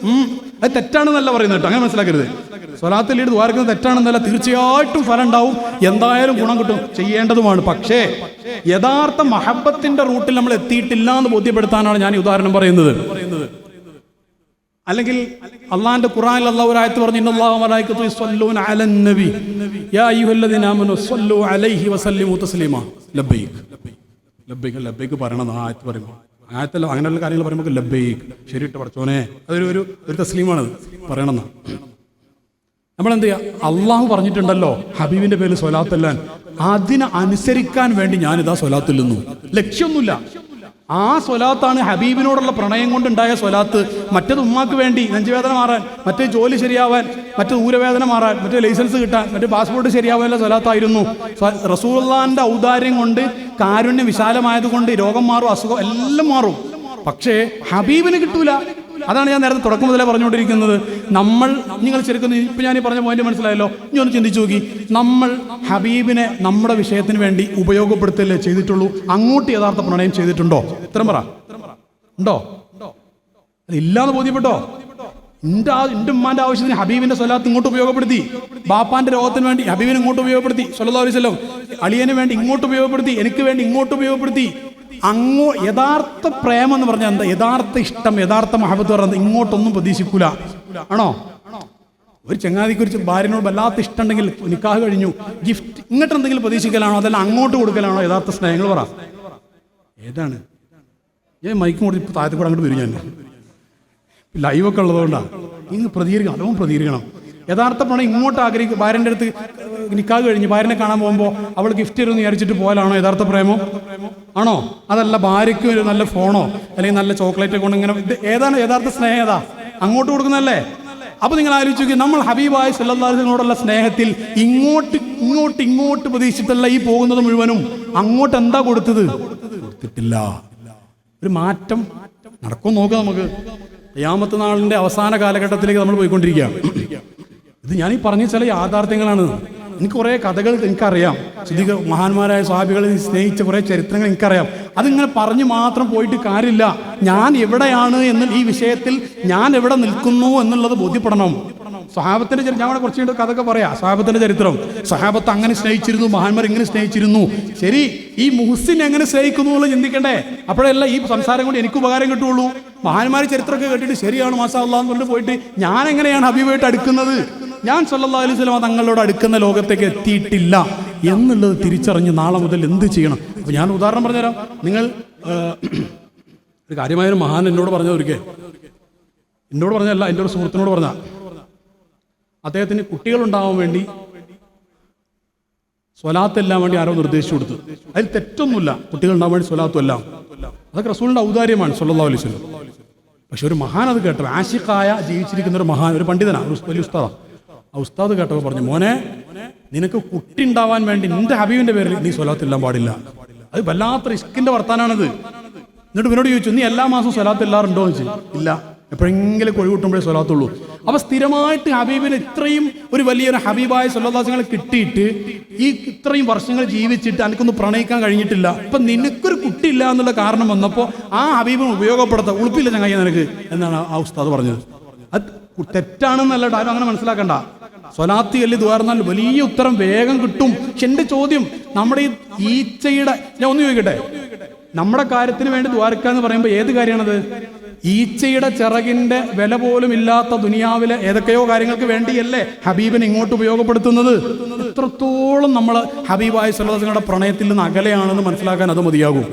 അത് തെറ്റാണെന്നല്ല പറയുന്നത് കേട്ടോ, അങ്ങനെ മനസ്സിലാക്കരുത്. സ്വലാത്തിൽ ദ്വാരക്കുന്നത് തെറ്റാണെന്നല്ല, തീർച്ചയായിട്ടും ഫലം ഉണ്ടാവും, എന്തായാലും ഗുണം കിട്ടും, ചെയ്യേണ്ടതുമാണ്. പക്ഷേ യഥാർത്ഥ മഹബത്തിന്റെ റൂട്ടിൽ നമ്മൾ എത്തിയിട്ടില്ല എന്ന് ബോധ്യപ്പെടുത്താനാണ് ഞാൻ ഈ ഉദാഹരണം പറയുന്നത്. അല്ലെങ്കിൽ അള്ളാന്റെ ഖുർആനിൽ അല്ലാഹു ഒരു ആയത്ത് പറഞ്ഞു, ഇന്നല്ലാഹു വമലായികതു യസ്വല്ലൂന അലൻ നബി യാ അയ്യുഹല്ലദീന ആമനു സ്വല്ലു അലൈഹി വസല്ലിമു തസ്ലീമാ. ലബ്ബൈക് ലബ്ബൈക് ലബ്ബൈക് പറയണം ആ ആയത്ത് പറയുമ്പോൾ. ആയത്തല്ല, അങ്ങനെയുള്ള കാര്യങ്ങൾ പറയുമ്പോൾ ലബ്ബൈക്, ശരിയിട്ട് പഠിച്ചോനെ, അതൊരു തസ്ലീമാണ് പറയണമെന്ന്. നമ്മളെന്ത് ചെയ്യുക? അള്ളാഹു പറഞ്ഞിട്ടുണ്ടല്ലോ ഹബീബിന്റെ പേരിൽ സ്വലാത്തല്ലാൻ, അതിനെ അനുസരിക്കാൻ വേണ്ടി ഞാനിതാ സ്വലാത്തില്ലുന്നു. ലക്ഷ്യമൊന്നുമില്ല. ആ സ്വലാത്താണ് ഹബീബിനോടുള്ള പ്രണയം കൊണ്ടുണ്ടായ സ്വലാത്ത്. മറ്റേത് ഉമ്മാക്ക് വേണ്ടി നെഞ്ചുവേദന മാറാൻ, മറ്റേ ജോലി ശരിയാവാൻ, മറ്റേ ഊരവേദന മാറാൻ, മറ്റേ ലൈസൻസ് കിട്ടാൻ, മറ്റേ പാസ്പോർട്ട് ശരിയാവാനുള്ള സ്വലാത്തായിരുന്നു. റസൂലുള്ളാഹിന്റെ ഔദാര്യം കൊണ്ട്, കാരുണ്യം വിശാലമായതുകൊണ്ട് രോഗം മാറും, അസുഖം എല്ലാം മാറും. പക്ഷേ ഹബീബിന് കിട്ടൂല. അതാണ് ഞാൻ നേരത്തെ തുടക്കം മുതലേ പറഞ്ഞുകൊണ്ടിരിക്കുന്നത്. നിങ്ങൾ ശരിക്കും ഇപ്പം ഞാൻ ഈ പറഞ്ഞ പോയിന്റ് മനസ്സിലായല്ലോ. ഇനി ഒന്ന് ചിന്തിച്ചു നോക്കി, നമ്മൾ ഹബീബിനെ നമ്മുടെ വിഷയത്തിന് വേണ്ടി ഉപയോഗപ്പെടുത്തല്ലേ ചെയ്തിട്ടുള്ളൂ? അങ്ങോട്ട് യഥാർത്ഥ പ്രണയം ചെയ്തിട്ടുണ്ടോ? ഉത്തരം പറ. ഉണ്ടോ? ഇല്ലാന്ന് ബോധ്യപ്പെട്ടോ? എൻ്റെ ഉമ്മാന്റെ ആവശ്യത്തിന് ഹബീബിന്റെ സ്വലാത്ത് ഇങ്ങോട്ട് ഉപയോഗപ്പെടുത്തി, ബാപ്പാന്റെ രോഗത്തിന് വേണ്ടി ഹബീബിനെ ഇങ്ങോട്ട് ഉപയോഗപ്പെടുത്തി, സല്ലല്ലാഹു അലൈഹി വസല്ലം അളിയന് വേണ്ടി ഇങ്ങോട്ട് ഉപയോഗപ്പെടുത്തി, എനിക്ക് വേണ്ടി ഇങ്ങോട്ട് ഉപയോഗപ്പെടുത്തി. യഥാർത്ഥ പ്രേമം എന്ന് പറഞ്ഞാൽ എന്താ? യഥാർത്ഥ ഇഷ്ടം, യഥാർത്ഥ മഹബത്ത് പറയുന്നത് ഇങ്ങോട്ടൊന്നും പ്രതീക്ഷിക്കൂല. ആണോ? ഒരു ചങ്ങാതിക്ക് ഒരു ഭാര്യനോട് വല്ലാത്ത ഇഷ്ടമുണ്ടെങ്കിൽ നിക്കാഹ് കഴിഞ്ഞു, ഗിഫ്റ്റ് ഇങ്ങോട്ട് എന്തെങ്കിലും പ്രതീക്ഷിക്കലാണോ അതല്ല അങ്ങോട്ട് കൊടുക്കലാണോ യഥാർത്ഥ സ്നേഹങ്ങൾ പറ? ഏതാണ്? ഞാൻ മൈക്കും കൂടി ഇപ്പോൾ താഴത്തെ കൂടെ അങ്ങോട്ട് വരും. ഞാൻ ലൈവൊക്കെ ഉള്ളതുകൊണ്ടാണ് ഇങ്ങ് പ്രതികരിക്കണം, അതും പ്രതികരിക്കണം. യഥാർത്ഥ പ്രണയം ഇങ്ങോട്ട് ആഗ്രഹിക്കും. ഭാര്യൻ്റെ അടുത്ത് നിക്കാഹ് കഴിഞ്ഞ് ഭാര്യനെ കാണാൻ പോകുമ്പോൾ അവൾ ഗിഫ്റ്റ് തരുമെന്ന് വിചാരിച്ചിട്ട് പോയാലാണോ യഥാർത്ഥ പ്രേമം? ആണോ? അതല്ല ഭാര്യയ്ക്ക് ഒരു നല്ല ഫോണോ അല്ലെങ്കിൽ നല്ല ചോക്ലേറ്റ് കൊണ്ട് ഇങ്ങനെ ഏതാണ് യഥാർത്ഥ സ്നേഹം? ഏതാ? അങ്ങോട്ട് കൊടുക്കുന്നതല്ലേ? അപ്പൊ നിങ്ങൾ ആലോചിച്ച് നോക്കി, നമ്മൾ ഹബീബായ സല്ലല്ലാഹു അലൈഹി വസല്ലമയോടുള്ള സ്നേഹത്തിൽ ഇങ്ങോട്ട് പ്രതീക്ഷിച്ചിട്ടല്ല ഈ പോകുന്നത് മുഴുവനും. അങ്ങോട്ട് എന്താ കൊടുത്തത്? കൊടുത്തിട്ടില്ല. ഒരു മാറ്റം നടക്കും. നോക്കാം നമുക്ക്. ഖിയാമത്ത് നാളിന്റെ അവസാന കാലഘട്ടത്തിലേക്ക് നമ്മൾ പോയിക്കൊണ്ടിരിക്കുക. ഇത് ഞാൻ ഈ പറഞ്ഞ ചില യാഥാർത്ഥ്യങ്ങളാണ്. എനിക്ക് കുറേ കഥകൾ എനിക്കറിയാം. ശുദ്ധീക മഹാന്മാരായ സ്വഹാബികളെ സ്നേഹിച്ച കുറേ ചരിത്രങ്ങൾ എനിക്കറിയാം. അതിങ്ങനെ പറഞ്ഞു മാത്രം പോയിട്ട് കാര്യമില്ല. ഞാൻ എവിടെയാണ് എന്ന്, ഈ വിഷയത്തിൽ ഞാൻ എവിടെ നിൽക്കുന്നു എന്നുള്ളത് ബോധ്യപ്പെടണം. സ്വഹാബത്തിന്റെ ചരിത്രം ഞാൻ കുറച്ചുകൂടെ കഥയൊക്കെ പറയാം. സ്വഹാബത്തിന്റെ ചരിത്രം, സ്വഹാബത്ത് അങ്ങനെ സ്നേഹിച്ചിരുന്നു, മഹാന്മാർ ഇങ്ങനെ സ്നേഹിച്ചിരുന്നു. ശരി, ഈ മുഹ്സിൻ എങ്ങനെ സ്നേഹിക്കുന്നു എന്നുള്ളത് ചിന്തിക്കണ്ടേ? അപ്പോഴല്ല ഈ സംസാരം കൊണ്ട് എനിക്ക് ഉപകാരം കിട്ടുള്ളൂ. മഹാന്മാർ ചരിത്രമൊക്കെ കേട്ടിട്ട് ശരിയാണ് മാഷാ അല്ലാഹ് എന്ന് പറഞ്ഞിട്ട് പോയിട്ട് ഞാൻ എങ്ങനെയാണ് ഹബീബായിട്ട് അടുക്കുന്നത്? ഞാൻ സല്ലല്ലാഹു അലൈഹി വസല്ലം തങ്ങളോട് അടുക്കുന്ന ലോകത്തേക്ക് എത്തിയിട്ടില്ല എന്നുള്ളത് തിരിച്ചറിഞ്ഞ് നാളെ മുതൽ എന്ത് ചെയ്യണം? അപ്പോൾ ഞാൻ ഉദാഹരണം പറഞ്ഞുതരാം. നിങ്ങൾ ഒരു കാര്യമായൊരു മഹാൻ എന്നോട് പറഞ്ഞതൊരിക്കൽ, എന്നോട് പറഞ്ഞല്ല, എൻ്റെ ഒരു സുഹൃത്തിനോട് പറഞ്ഞ, അദ്ദേഹത്തിന് കുട്ടികളുണ്ടാവാൻ വേണ്ടി സ്വലാത്തെല്ലാം വേണ്ടി ആരോ നിർദ്ദേശിച്ചു കൊടുത്തു. അതിൽ തെറ്റൊന്നുമില്ല, കുട്ടികളുണ്ടാവാൻ വേണ്ടി സ്വലാത്തും എല്ലാം അതൊക്കെ റസൂലിന്റെ ഔദാര്യമാണ് സല്ലല്ലാഹു അലൈഹി വസല്ലം. പക്ഷെ ഒരു മഹാൻ അത് കേട്ടോ, ആശിഖായ ജീവിച്ചിരിക്കുന്ന ഒരു മഹാൻ, ഒരു പണ്ഡിതനാണ്, ഒരു വലിയ ഉസ്താദാ. ആ ഉസ്താദ് കേട്ടപ്പോൾ പറഞ്ഞു, മോനെ നിനക്ക് കുട്ടി ഉണ്ടാവാൻ വേണ്ടി നിന്റെ ഹബീബിന്റെ പേരിൽ നീ സ്വലാത്തില്ലാൻ പാടില്ല. അത് വല്ലാത്ത റിസ്കിന്റെ വർത്താനാണത്. എന്നിട്ട് ഇവനോട് ചോദിച്ചു, നീ എല്ലാ മാസവും സ്വലാത്ത് എല്ലാറുണ്ടോ എന്ന് ചോദിച്ചു. ഇല്ല, എപ്പോഴെങ്കിലും കൊഴിവിട്ടുമ്പോഴേ സ്വലാത്തുള്ളൂ. അപ്പൊ സ്ഥിരമായിട്ട് ഹബീബിന് ഇത്രയും ഒരു വലിയൊരു ഹബീബായ സല്ലല്ലാഹു അലൈഹി വസല്ലം കിട്ടിയിട്ട് ഈ ഇത്രയും വർഷങ്ങൾ ജീവിച്ചിട്ട് എനിക്കൊന്ന് പ്രണയിക്കാൻ കഴിഞ്ഞിട്ടില്ല. അപ്പൊ നിനക്കൊരു കുട്ടി ഇല്ല എന്നുള്ള കാരണം വന്നപ്പോൾ ആ ഹബീബിനെ ഉപയോഗപ്പെടുത്താം, ഉളുപ്പില്ല ചങ്ങായി നിനക്ക് എന്നാണ് ആ ഉസ്താദ് പറഞ്ഞത്. അത് തെറ്റാണെന്നല്ല, ആരും അങ്ങനെ മനസ്സിലാക്കണ്ട. സ്വലാത്ത് ചൊല്ലി ദുആ പറഞ്ഞാൽ വലിയ ഉത്തരം വേഗം കിട്ടും. പക്ഷെ എന്റെ ചോദ്യം, നമ്മുടെ ഈ ഈച്ചയുടെ, ഞാൻ ഒന്ന് ചോദിക്കട്ടെ, നമ്മുടെ കാര്യത്തിന് വേണ്ടി ദ്വാരക്കുക എന്ന് പറയുമ്പോൾ ഏത് കാര്യമാണത്? ഈച്ചയുടെ ചിറകിന്റെ വില പോലും ഇല്ലാത്ത ദുനിയാവിലെ ഏതൊക്കെയോ കാര്യങ്ങൾക്ക് വേണ്ടിയല്ലേ ഹബീബിനെ ഇങ്ങോട്ട് ഉപയോഗപ്പെടുത്തുന്നത്? എത്രത്തോളം നമ്മൾ ഹബീബായ സല്ലല്ലാഹു അലൈഹി വസല്ലമയുടെ പ്രണയത്തിൽ നിന്ന് അകലെയാണെന്ന് മനസ്സിലാക്കാൻ അത് മതിയാകും.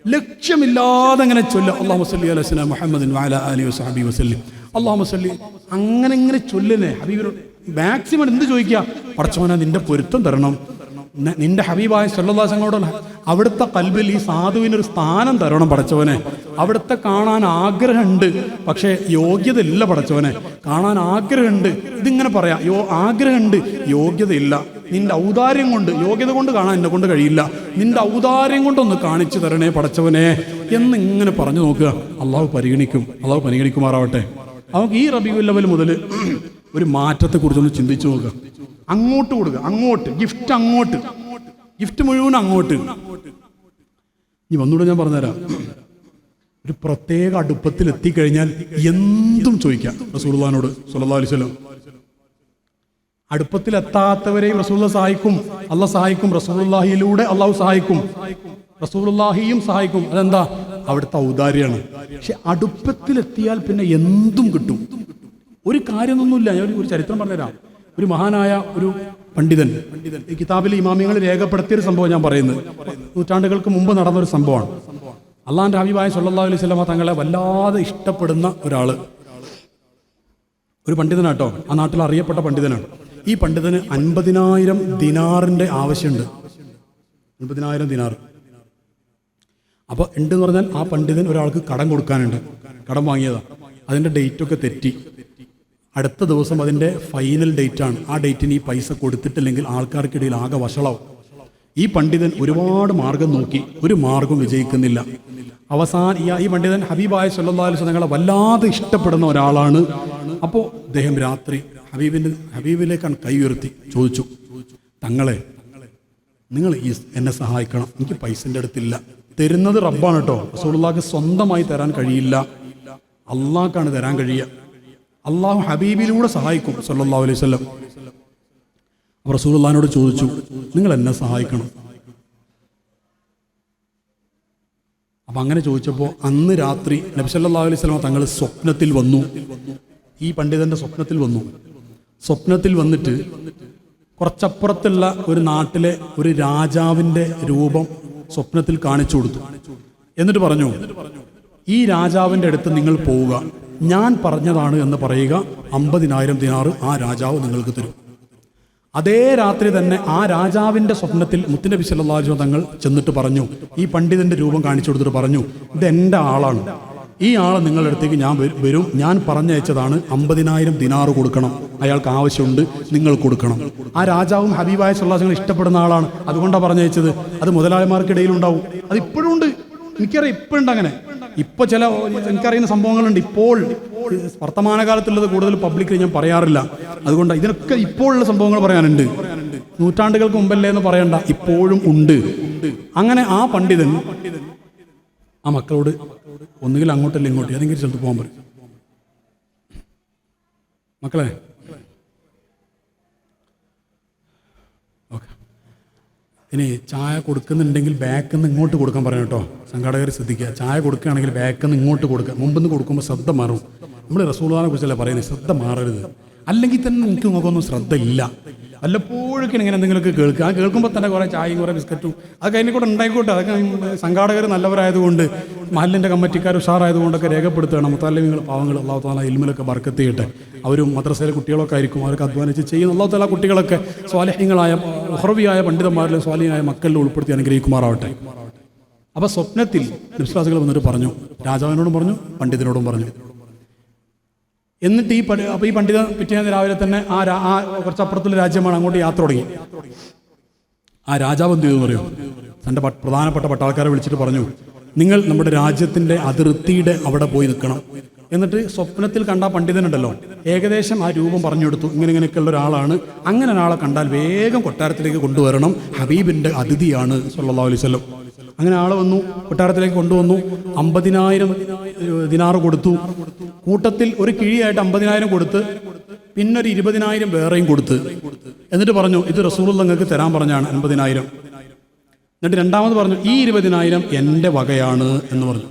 ലക്ഷ്യമില്ലാതെ അങ്ങനെ ചൊല്ലുക, അല്ലാഹുമ്മ സ്വല്ലി അലാ സയ്യിദിനാ മുഹമ്മദിൻ വഅലാ ആലിഹി വസഹ്ബിഹി വസല്ലം, അല്ലാഹുമ്മ സ്വല്ലി, അങ്ങനെ ഇങ്ങനെ ചൊല്ലുന്നേ. ഹബീബിനോട് മാക്സിമം എന്ത് ചോദിക്കുക? പടച്ചവനെ നിന്റെ പൊരുത്തം തരണം, നിന്റെ ഹബീബായ സല്ലല്ലാഹു അലൈഹി വസല്ലമയോട് അവിടുത്തെ കൽബിൽ ഈ സാധുവിനൊരു സ്ഥാനം തരണം പടച്ചവനെ. അവിടുത്തെ കാണാൻ ആഗ്രഹമുണ്ട്, പക്ഷേ യോഗ്യത ഇല്ല പടച്ചവനെ. കാണാൻ ആഗ്രഹമുണ്ട്, ഇതിങ്ങനെ പറയാം, ആഗ്രഹമുണ്ട്, യോഗ്യതയില്ല. നിന്റെ ഔദാര്യം കൊണ്ട്, യോഗ്യത കൊണ്ട് കാണാൻ എന്നെ കൊണ്ട് കഴിയില്ല, നിന്റെ ഔദാര്യം കൊണ്ടൊന്ന് കാണിച്ചു തരണേ പടച്ചവനെ എന്നിങ്ങനെ പറഞ്ഞു നോക്കുക. അള്ളാഹു പരിഗണിക്കും, അള്ളാഹു പരിഗണിക്കുമാറാവട്ടെ. നമുക്ക് ഈ റബീഉൽ അവ്വൽ മുതൽ ഒരു മാറ്റത്തെക്കുറിച്ചൊന്ന് ചിന്തിച്ചു നോക്കുക. അങ്ങോട്ട് കൊടുക്കുക, അങ്ങോട്ട് ഗിഫ്റ്റ്, അങ്ങോട്ട് ഗിഫ്റ്റ് മുഴുവൻ അങ്ങോട്ട്. ഇനി വന്നൂടെ ഞാൻ പറഞ്ഞുതരാം. ഒരു പ്രത്യേക അടുപ്പത്തിൽ എത്തിക്കഴിഞ്ഞാൽ എന്തും ചോദിക്കാം റസൂലുള്ളാഹിനോട് സ്വല്ലല്ലാഹു അലൈഹി വസല്ലം. അടുപ്പത്തിലെത്താത്തവരെയും റസൂലുള്ളാഹി സഹായിക്കും, അള്ളാഹ് സഹായിക്കും. റസൂലുള്ളാഹിയിലൂടെ അള്ളാഹു സഹായിക്കും, റസൂലുള്ളാഹിയും സഹായിക്കും. അതെന്താ? അവിടുത്തെ ഔദാര്യമാണ്. പക്ഷെ അടുപ്പത്തിലെത്തിയാൽ പിന്നെ എന്തും കിട്ടും. ഒരു കാര്യമൊന്നുമില്ല. ഞാൻ ഒരു ചരിത്രം പറഞ്ഞുതരാം. ഒരു മഹാനായ ഒരു പണ്ഡിതൻ, ഈ കിതാബിൽ ഇമാമിങ്ങൾ രേഖപ്പെടുത്തിയൊരു സംഭവം ഞാൻ പറയുന്നത്, നൂറ്റാണ്ടുകൾക്ക് മുമ്പ് നടന്നൊരു സംഭവമാണ്. അള്ളാഹിന്റെ ഹബീബായ സല്ലല്ലാഹു അലൈഹി വസല്ലമ തങ്ങളെ വല്ലാതെ ഇഷ്ടപ്പെടുന്ന ഒരാള്, ഒരു പണ്ഡിതനാട്ടോ, ആ നാട്ടിൽ അറിയപ്പെട്ട പണ്ഡിതനാണ്. ഈ പണ്ഡിതന് 50,000 ദിനാറിന്റെ ആവശ്യമുണ്ട്. 50,000 ദിനാർ. അപ്പൊ ഉണ്ടെന്ന് പറഞ്ഞാൽ ആ പണ്ഡിതൻ ഒരാൾക്ക് കടം കൊടുക്കാനുണ്ട്, കടം വാങ്ങിയതാ. അതിന്റെ ഡേറ്റൊക്കെ തെറ്റി. അടുത്ത ദിവസം അതിൻ്റെ ഫൈനൽ ഡേറ്റാണ്. ആ ഡേറ്റിന് ഈ പൈസ കൊടുത്തിട്ടില്ലെങ്കിൽ ആൾക്കാർക്കിടയിൽ ആകെ വഷളാവും. ഈ പണ്ഡിതൻ ഒരുപാട് മാർഗം നോക്കി, ഒരു മാർഗം വിജയിക്കുന്നില്ല. അവസാനം ഈ പണ്ഡിതൻ ഹബീബായ സല്ലല്ലാഹു അലൈഹി വസല്ലം തങ്ങളെ വല്ലാതെ ഇഷ്ടപ്പെടുന്ന ഒരാളാണ്. അപ്പോൾ അദ്ദേഹം രാത്രി ഹബീബിലേക്കാണ് കൈ ഉയർത്തി ചോദിച്ചു, തങ്ങളെ നിങ്ങൾ എന്നെ സഹായിക്കണം, എനിക്ക് പൈസൻ്റെ അടുത്തില്ല. തരുന്നത് റബ്ബാണ് കേട്ടോ, റസൂലുള്ളാഹിക്ക് സ്വന്തമായി തരാൻ കഴിയില്ല, അള്ളാഹ്ക്കാണ് തരാൻ കഴിയുക. അള്ളാഹു ഹബീബിലൂടെ സഹായിക്കും സല്ലല്ലാഹു അലൈഹി വസല്ലം. റസൂലുള്ളാഹിനോട് ചോദിച്ചു, നിങ്ങൾ എന്നെ സഹായിക്കണം. അപ്പം അങ്ങനെ ചോദിച്ചപ്പോൾ അന്ന് രാത്രി നബി സല്ലല്ലാഹു അലൈഹി വസല്ലം തങ്ങൾ സ്വപ്നത്തിൽ വന്നു. ഈ പണ്ഡിതന്റെ സ്വപ്നത്തിൽ വന്നു. സ്വപ്നത്തിൽ വന്നിട്ട് കുറച്ചപ്പുറത്തുള്ള ഒരു നാട്ടിലെ ഒരു രാജാവിൻ്റെ രൂപം സ്വപ്നത്തിൽ കാണിച്ചു കൊടുത്തു. എന്നിട്ട് പറഞ്ഞു, ഈ രാജാവിൻ്റെ അടുത്ത് നിങ്ങൾ പോവുക, ഞാൻ പറഞ്ഞതാണ് എന്ന് പറയുക, 50,000 ദിനാർ ആ രാജാവ് നിങ്ങൾക്ക് തരും. അതേ രാത്രി തന്നെ ആ രാജാവിൻ്റെ സ്വപ്നത്തിൽ മുത്തുനബി സല്ലല്ലാഹു അലൈഹി വസല്ലം തങ്ങൾ ചെന്നിട്ട് പറഞ്ഞു, ഈ പണ്ഡിതന്റെ രൂപം കാണിച്ചു കൊടുത്തിട്ട് പറഞ്ഞു, ഇത് എൻ്റെ ആളാണ്, ഈ ആളെ നിങ്ങളുടെ അടുത്തേക്ക് ഞാൻ വരും, ഞാൻ പറഞ്ഞയച്ചതാണ്, 50,000 ദിനാർ കൊടുക്കണം, അയാൾക്ക് ആവശ്യമുണ്ട്, നിങ്ങൾ കൊടുക്കണം. ആ രാജാവും ഹബീബായ സല്ലല്ലാഹു അലൈഹി വസല്ലം ഇഷ്ടപ്പെടുന്ന ആളാണ്, അതുകൊണ്ടാണ് പറഞ്ഞയച്ചത്. അത് മുതലാളിമാർക്കിടയിൽ ഉണ്ടാവും, അത് ഇപ്പോഴും ഉണ്ട്, എനിക്കറിയാം, ഇപ്പോഴുണ്ട് അങ്ങനെ. ഇപ്പൊ ചില എനിക്കറിയുന്ന സംഭവങ്ങളുണ്ട്. ഇപ്പോൾ വർത്തമാനകാലത്തുള്ളത് കൂടുതൽ പബ്ലിക്കിൽ ഞാൻ പറയാറില്ല, അതുകൊണ്ട് ഇതിനൊക്കെ ഇപ്പോഴുള്ള സംഭവങ്ങൾ പറയാനുണ്ട്. നൂറ്റാണ്ടുകൾക്ക് മുമ്പല്ലേ എന്ന് പറയണ്ട, ഇപ്പോഴും ഉണ്ട്. അങ്ങനെ ആ പണ്ഡിതൻ ആ മക്കളോട് ഒന്നുകിൽ അങ്ങോട്ടല്ല ഇങ്ങോട്ട് ഏതെങ്കിലും സ്ഥലത്ത് പോകാൻ പറയും. മക്കളെ ഓക്കെ, ഇനി ചായ കൊടുക്കുന്നുണ്ടെങ്കിൽ ബാക്കിൽ നിന്ന് ഇങ്ങോട്ട് കൊടുക്കാൻ പറയണം കേട്ടോ. സംഘാടകർ ശ്രദ്ധിക്കുക, ചായ കൊടുക്കുകയാണെങ്കിൽ ബാക്കിൽ നിന്ന് ഇങ്ങോട്ട് കൊടുക്കുക. മുമ്പിൽ നിന്ന് കൊടുക്കുമ്പോൾ ശ്രദ്ധ മാറും. നമ്മൾ റസൂലുള്ളാഹിനെ കുറിച്ചല്ലേ പറയുന്നത്, ശ്രദ്ധ മാറരുത്. അല്ലെങ്കിൽ തന്നെ നിങ്ങൾക്ക് നോക്കൊന്നും ശ്രദ്ധ ഇല്ല. വല്ലപ്പോഴൊക്കെ ഇങ്ങനെ എന്തെങ്കിലുമൊക്കെ കേൾക്കുക, ആ കേൾക്കുമ്പോൾ തന്നെ കുറേ ചായയും കുറേ ബിസ്ക്കറ്റും അതൊക്കെ അതിനെ കൂടെ ഉണ്ടായിക്കോട്ടെ. അതൊക്കെ സംഘാടകർ നല്ലവരായതുകൊണ്ട്, മഹല്ലിൻ്റെ കമ്മിറ്റിക്കാർ ഉഷാറായതുകൊണ്ടൊക്കെ രേഖപ്പെടുത്തുകയാണ്. മുത്തല്ലിമീങ്ങൾ പാവങ്ങൾ അല്ലാഹു തആല ഇൽമിലൊക്കെ ബർക്കത്ത് ചെയ്യട്ടെ. അവരും മദ്രസയിലെ കുട്ടികളൊക്കെ ആയിരിക്കും, അവർക്ക് അധ്വാനിച്ച് ചെയ്യുന്ന അല്ലാഹു തആല കുട്ടികളൊക്കെ സ്വാലിഹീങ്ങളായ ഉഖ്റവിയായ പണ്ഡിതന്മാരിലും സ്വാലിഹായ മക്കളിലും ഉൾപ്പെടുത്തി അനുഗ്രഹിക്കുമാറാവട്ടെ. അപ്പോൾ സ്വപ്നത്തിൽ വിശ്വാസികൾ വന്നിട്ട് പറഞ്ഞു, രാജാവിനോടും പറഞ്ഞു, പണ്ഡിതനോടും പറഞ്ഞു. എന്നിട്ട് ഈ പണ്ഡിത പിറ്റേന്ന് രാവിലെ തന്നെ ആ കുറച്ചപ്പുറത്തുള്ള രാജ്യമാണ്, അങ്ങോട്ട് യാത്ര തുടങ്ങി. ആ രാജാവ് എന്ത് ചെയ്തു പറയും, തൻ്റെ പ്രധാനപ്പെട്ട പട്ടാൾക്കാരെ വിളിച്ചിട്ട് പറഞ്ഞു, നിങ്ങൾ നമ്മുടെ രാജ്യത്തിൻ്റെ അതിർത്തിയുടെ അവിടെ പോയി നിൽക്കണം. എന്നിട്ട് സ്വപ്നത്തിൽ കണ്ട പണ്ഡിതനുണ്ടല്ലോ, ഏകദേശം ആ രൂപം പറഞ്ഞു കൊടുത്തു, ഇങ്ങനെയൊക്കെയുള്ള ഒരാളാണ്, അങ്ങനെ ഒരാളെ കണ്ടാൽ വേഗം കൊട്ടാരത്തിലേക്ക് കൊണ്ടുവരണം, ഹബീബിൻ്റെ അതിഥിയാണ് സല്ലല്ലാഹു അലൈഹി വസല്ലം. അങ്ങനെ ആളെ വന്നു, കൊട്ടാരത്തിലേക്ക് കൊണ്ടുവന്നു. 50,000 ദിനാർ കൊടുത്തു. കൂട്ടത്തിൽ ഒരു കിഴിയായിട്ട് 50,000 കൊടുത്ത്, പിന്നെ ഒരു 20,000 വേറെയും കൊടുത്ത്. എന്നിട്ട് പറഞ്ഞു, ഇത് റസൂലുള്ളാഹി നിങ്ങൾക്ക് തരാൻ പറഞ്ഞാണ് 50,000. എന്നിട്ട് രണ്ടാമത് പറഞ്ഞു, ഈ 20,000 എൻ്റെ വകയാണ് എന്ന് പറഞ്ഞു.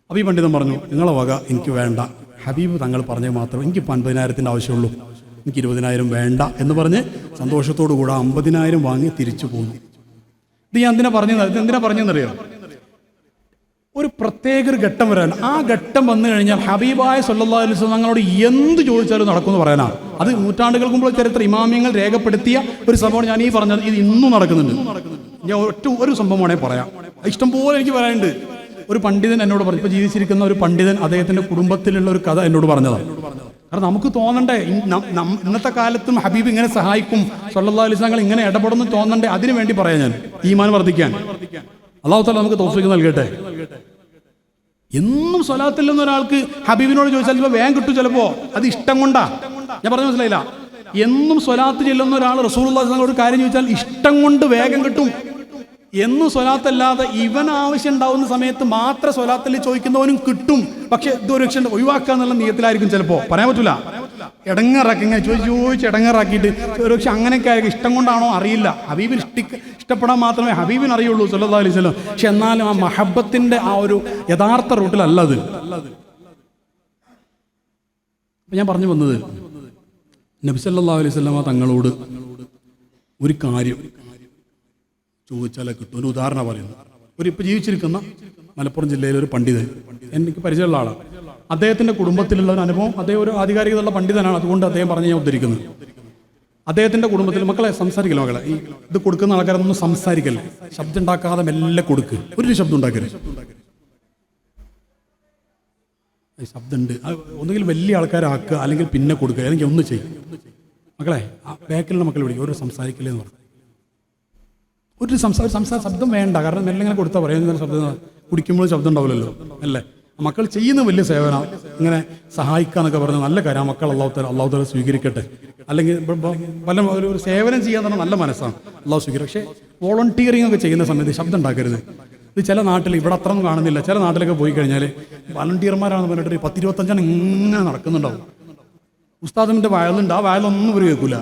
അപ്പോൾ ഈ പണ്ഡിതൻ പറഞ്ഞു, നിങ്ങളെ വക എനിക്ക് വേണ്ട, ഹബീബ് തങ്ങൾ പറഞ്ഞത് മാത്രം, എനിക്കിപ്പോൾ 50,000 ആവശ്യമുള്ളൂ, എനിക്ക് 20,000 വേണ്ട എന്ന് പറഞ്ഞ് സന്തോഷത്തോടു കൂടെ 50,000 വാങ്ങി തിരിച്ചു പോകുന്നു. ഇത് ഞാൻ എന്തിനാ പറഞ്ഞതെന്നറിയോ, ഒരു പ്രത്യേക ഒരു ഘട്ടം വരാൻ. ആ ഘട്ടം വന്നു കഴിഞ്ഞാൽ ഹബീബായ സല്ലല്ലാഹു അലൈഹി വസല്ലം തങ്ങളോട് എന്ത് ചോദിച്ചാലും നടക്കുമെന്ന് പറയാനാണ്. അത് നൂറ്റാണ്ടുകൾക്ക് മുമ്പ് ചരിത്ര ഇമാമിയങ്ങൾ രേഖപ്പെടുത്തിയ ഒരു സംഭവം ഞാൻ ഈ പറഞ്ഞത്, ഇത് ഇന്നും നടക്കുന്നുണ്ട്. ഞാൻ ഒരു സംഭവമാണേ പറയാം, ഇഷ്ടംപോലെ എനിക്ക് പറയാനുണ്ട്. ഒരു പണ്ഡിതൻ എന്നോട് പറഞ്ഞു, ഇപ്പോൾ ജീവിച്ചിരിക്കുന്ന ഒരു പണ്ഡിതൻ, അദ്ദേഹത്തിൻ്റെ കുടുംബത്തിലുള്ള ഒരു കഥ എന്നോട് പറഞ്ഞതാണ്. കാരണം നമുക്ക് തോന്നണ്ടേ, ഇന്നത്തെ കാലത്തും ഹബീബ് ഇങ്ങനെ സഹായിക്കും, സല്ലല്ലാഹു അലൈഹി വസല്ലം ഇങ്ങനെ ഇടപെടുന്നു തോന്നണ്ടേ, അതിനു വേണ്ടി പറയാം ഞാൻ, ഈമാൻ വർദ്ധിക്കാൻ. അല്ലാഹു തആല നമുക്ക് തൗഫീഖ് നൽകട്ടെ. എന്നും സ്വലാത്തിൽ നിന്ന് ഒരാൾക്ക് ഹബീബിനോട് ചോദിച്ചാൽ ചിലപ്പോൾ വേഗം കിട്ടും, ചിലപ്പോൾ അത് ഇഷ്ടം കൊണ്ടാ. ഞാൻ പറഞ്ഞു മനസ്സിലായില്ല, എന്നും സ്വലാത്ത് ചെല്ലുന്ന ഒരാൾ റസൂലുള്ളാഹി സ്വല്ലല്ലാഹു അലൈഹി വസല്ലം ഒരു കാര്യം ചോദിച്ചാൽ ഇഷ്ടം കൊണ്ട് വേഗം കിട്ടും. എന്നും സ്വലാത്തല്ലാതെ ഇവൻ ആവശ്യം ഉണ്ടാവുന്ന സമയത്ത് മാത്രം സ്വലാത്തിൽ ചോദിക്കുന്നവനും കിട്ടും. പക്ഷെ ഇതൊരു രക്ഷ ഒഴിവാക്കുക എന്നുള്ള നിയത്തിലായിരിക്കും, ചിലപ്പോൾ പറയാൻ പറ്റൂല. ഇടങ്ങാറാക്കി ഇങ്ങനെ ചോദിച്ച് ഇടങ്ങാറാക്കിയിട്ട് ഒരു പക്ഷെ അങ്ങനെയൊക്കെ ആയിരിക്കും. ഇഷ്ടം കൊണ്ടാണോ അറിയില്ല, ഹബീബിന് ഇഷ്ടപ്പെടാൻ മാത്രമേ ഹബീബിന് അറിയുള്ളൂ സല്ലല്ലാഹു അലൈഹി വസല്ലം. പക്ഷെ എന്നാലും ആ മഹബത്തിന്റെ ആ ഒരു യഥാർത്ഥ റൂട്ടിലല്ല അത്. ഞാൻ പറഞ്ഞു വന്നത്, നബി സല്ലല്ലാഹു അലൈഹി വസല്ലം തങ്ങളോട് ഒരു കാര്യം ചോദിച്ചാലേ കിട്ടും. ഒരു ഉദാഹരണം പറയുന്നു. ഇപ്പോൾ ജീവിച്ചിരിക്കുന്ന മലപ്പുറം ജില്ലയിലെ ഒരു പണ്ഡിതൻ, എനിക്ക് പരിചയമുള്ള ആളാണ്. അദ്ദേഹത്തിൻ്റെ കുടുംബത്തിലുള്ള ഒരു അനുഭവം, അദ്ദേഹം ഒരു ആധികാരികതയുള്ള പണ്ഡിതനാണ്, അതുകൊണ്ട് അദ്ദേഹം പറഞ്ഞ് ഞാൻ ഉദ്ധരിക്കുന്നത്. അദ്ദേഹത്തിൻ്റെ കുടുംബത്തിൽ, മക്കളെ സംസാരിക്കില്ല, മക്കളെ ഈ ഇത് കൊടുക്കുന്ന ആൾക്കാരൊന്നും സംസാരിക്കല്ലേ, ശബ്ദം ഉണ്ടാക്കാതെ മെല്ലെ കൊടുക്കുക, ഒരു ശബ്ദം ഉണ്ടാക്കരുത്. ശബ്ദമുണ്ട്, ഒന്നുകിൽ വലിയ ആൾക്കാരാക്കുക, അല്ലെങ്കിൽ പിന്നെ കൊടുക്കുക, അല്ലെങ്കിൽ ഒന്ന് ചെയ്യും. മക്കളെ ബാക്കിലുള്ള മക്കൾ വിളിക്കുക, ഒരു സംസാരിക്കില്ലേ എന്ന് പറഞ്ഞു. ഒരു ശബ്ദം വേണ്ട, കാരണം മെല്ലെ ഇങ്ങനെ കൊടുത്താൽ പറയുന്ന ശബ്ദം, കുടിക്കുമ്പോൾ ശബ്ദം ഉണ്ടാവില്ലല്ലോ അല്ലേ. മക്കൾ ചെയ്യുന്ന വലിയ സേവനം, ഇങ്ങനെ സഹായിക്കുക എന്നൊക്കെ പറഞ്ഞാൽ നല്ല കാര്യം. മക്കൾ അല്ലാഹു തആല സ്വീകരിക്കട്ടെ. അല്ലെങ്കിൽ പല ഒരു സേവനം ചെയ്യാൻ തന്നെ നല്ല മനസ്സാണ്, അല്ലാഹു സ്വീകരിക്കും. പക്ഷേ വോളണ്ടിയറിംഗ് ഒക്കെ ചെയ്യുന്ന സമയത്ത് ശബ്ദം ഉണ്ടാക്കരുത്. ഇത് ചില നാട്ടിൽ, ഇവിടെ അത്രയൊന്നും കാണുന്നില്ല, ചില നാട്ടിലൊക്കെ പോയി കഴിഞ്ഞാൽ വളണ്ടിയർമാരാണെന്ന് പറഞ്ഞിട്ട് 10-25 ഇങ്ങനെ നടക്കുന്നുണ്ടാവും. ഉസ്താദിൻ്റെ വയലുണ്ട്, ആ വയലൊന്നും ഒരു കേൾക്കില്ല.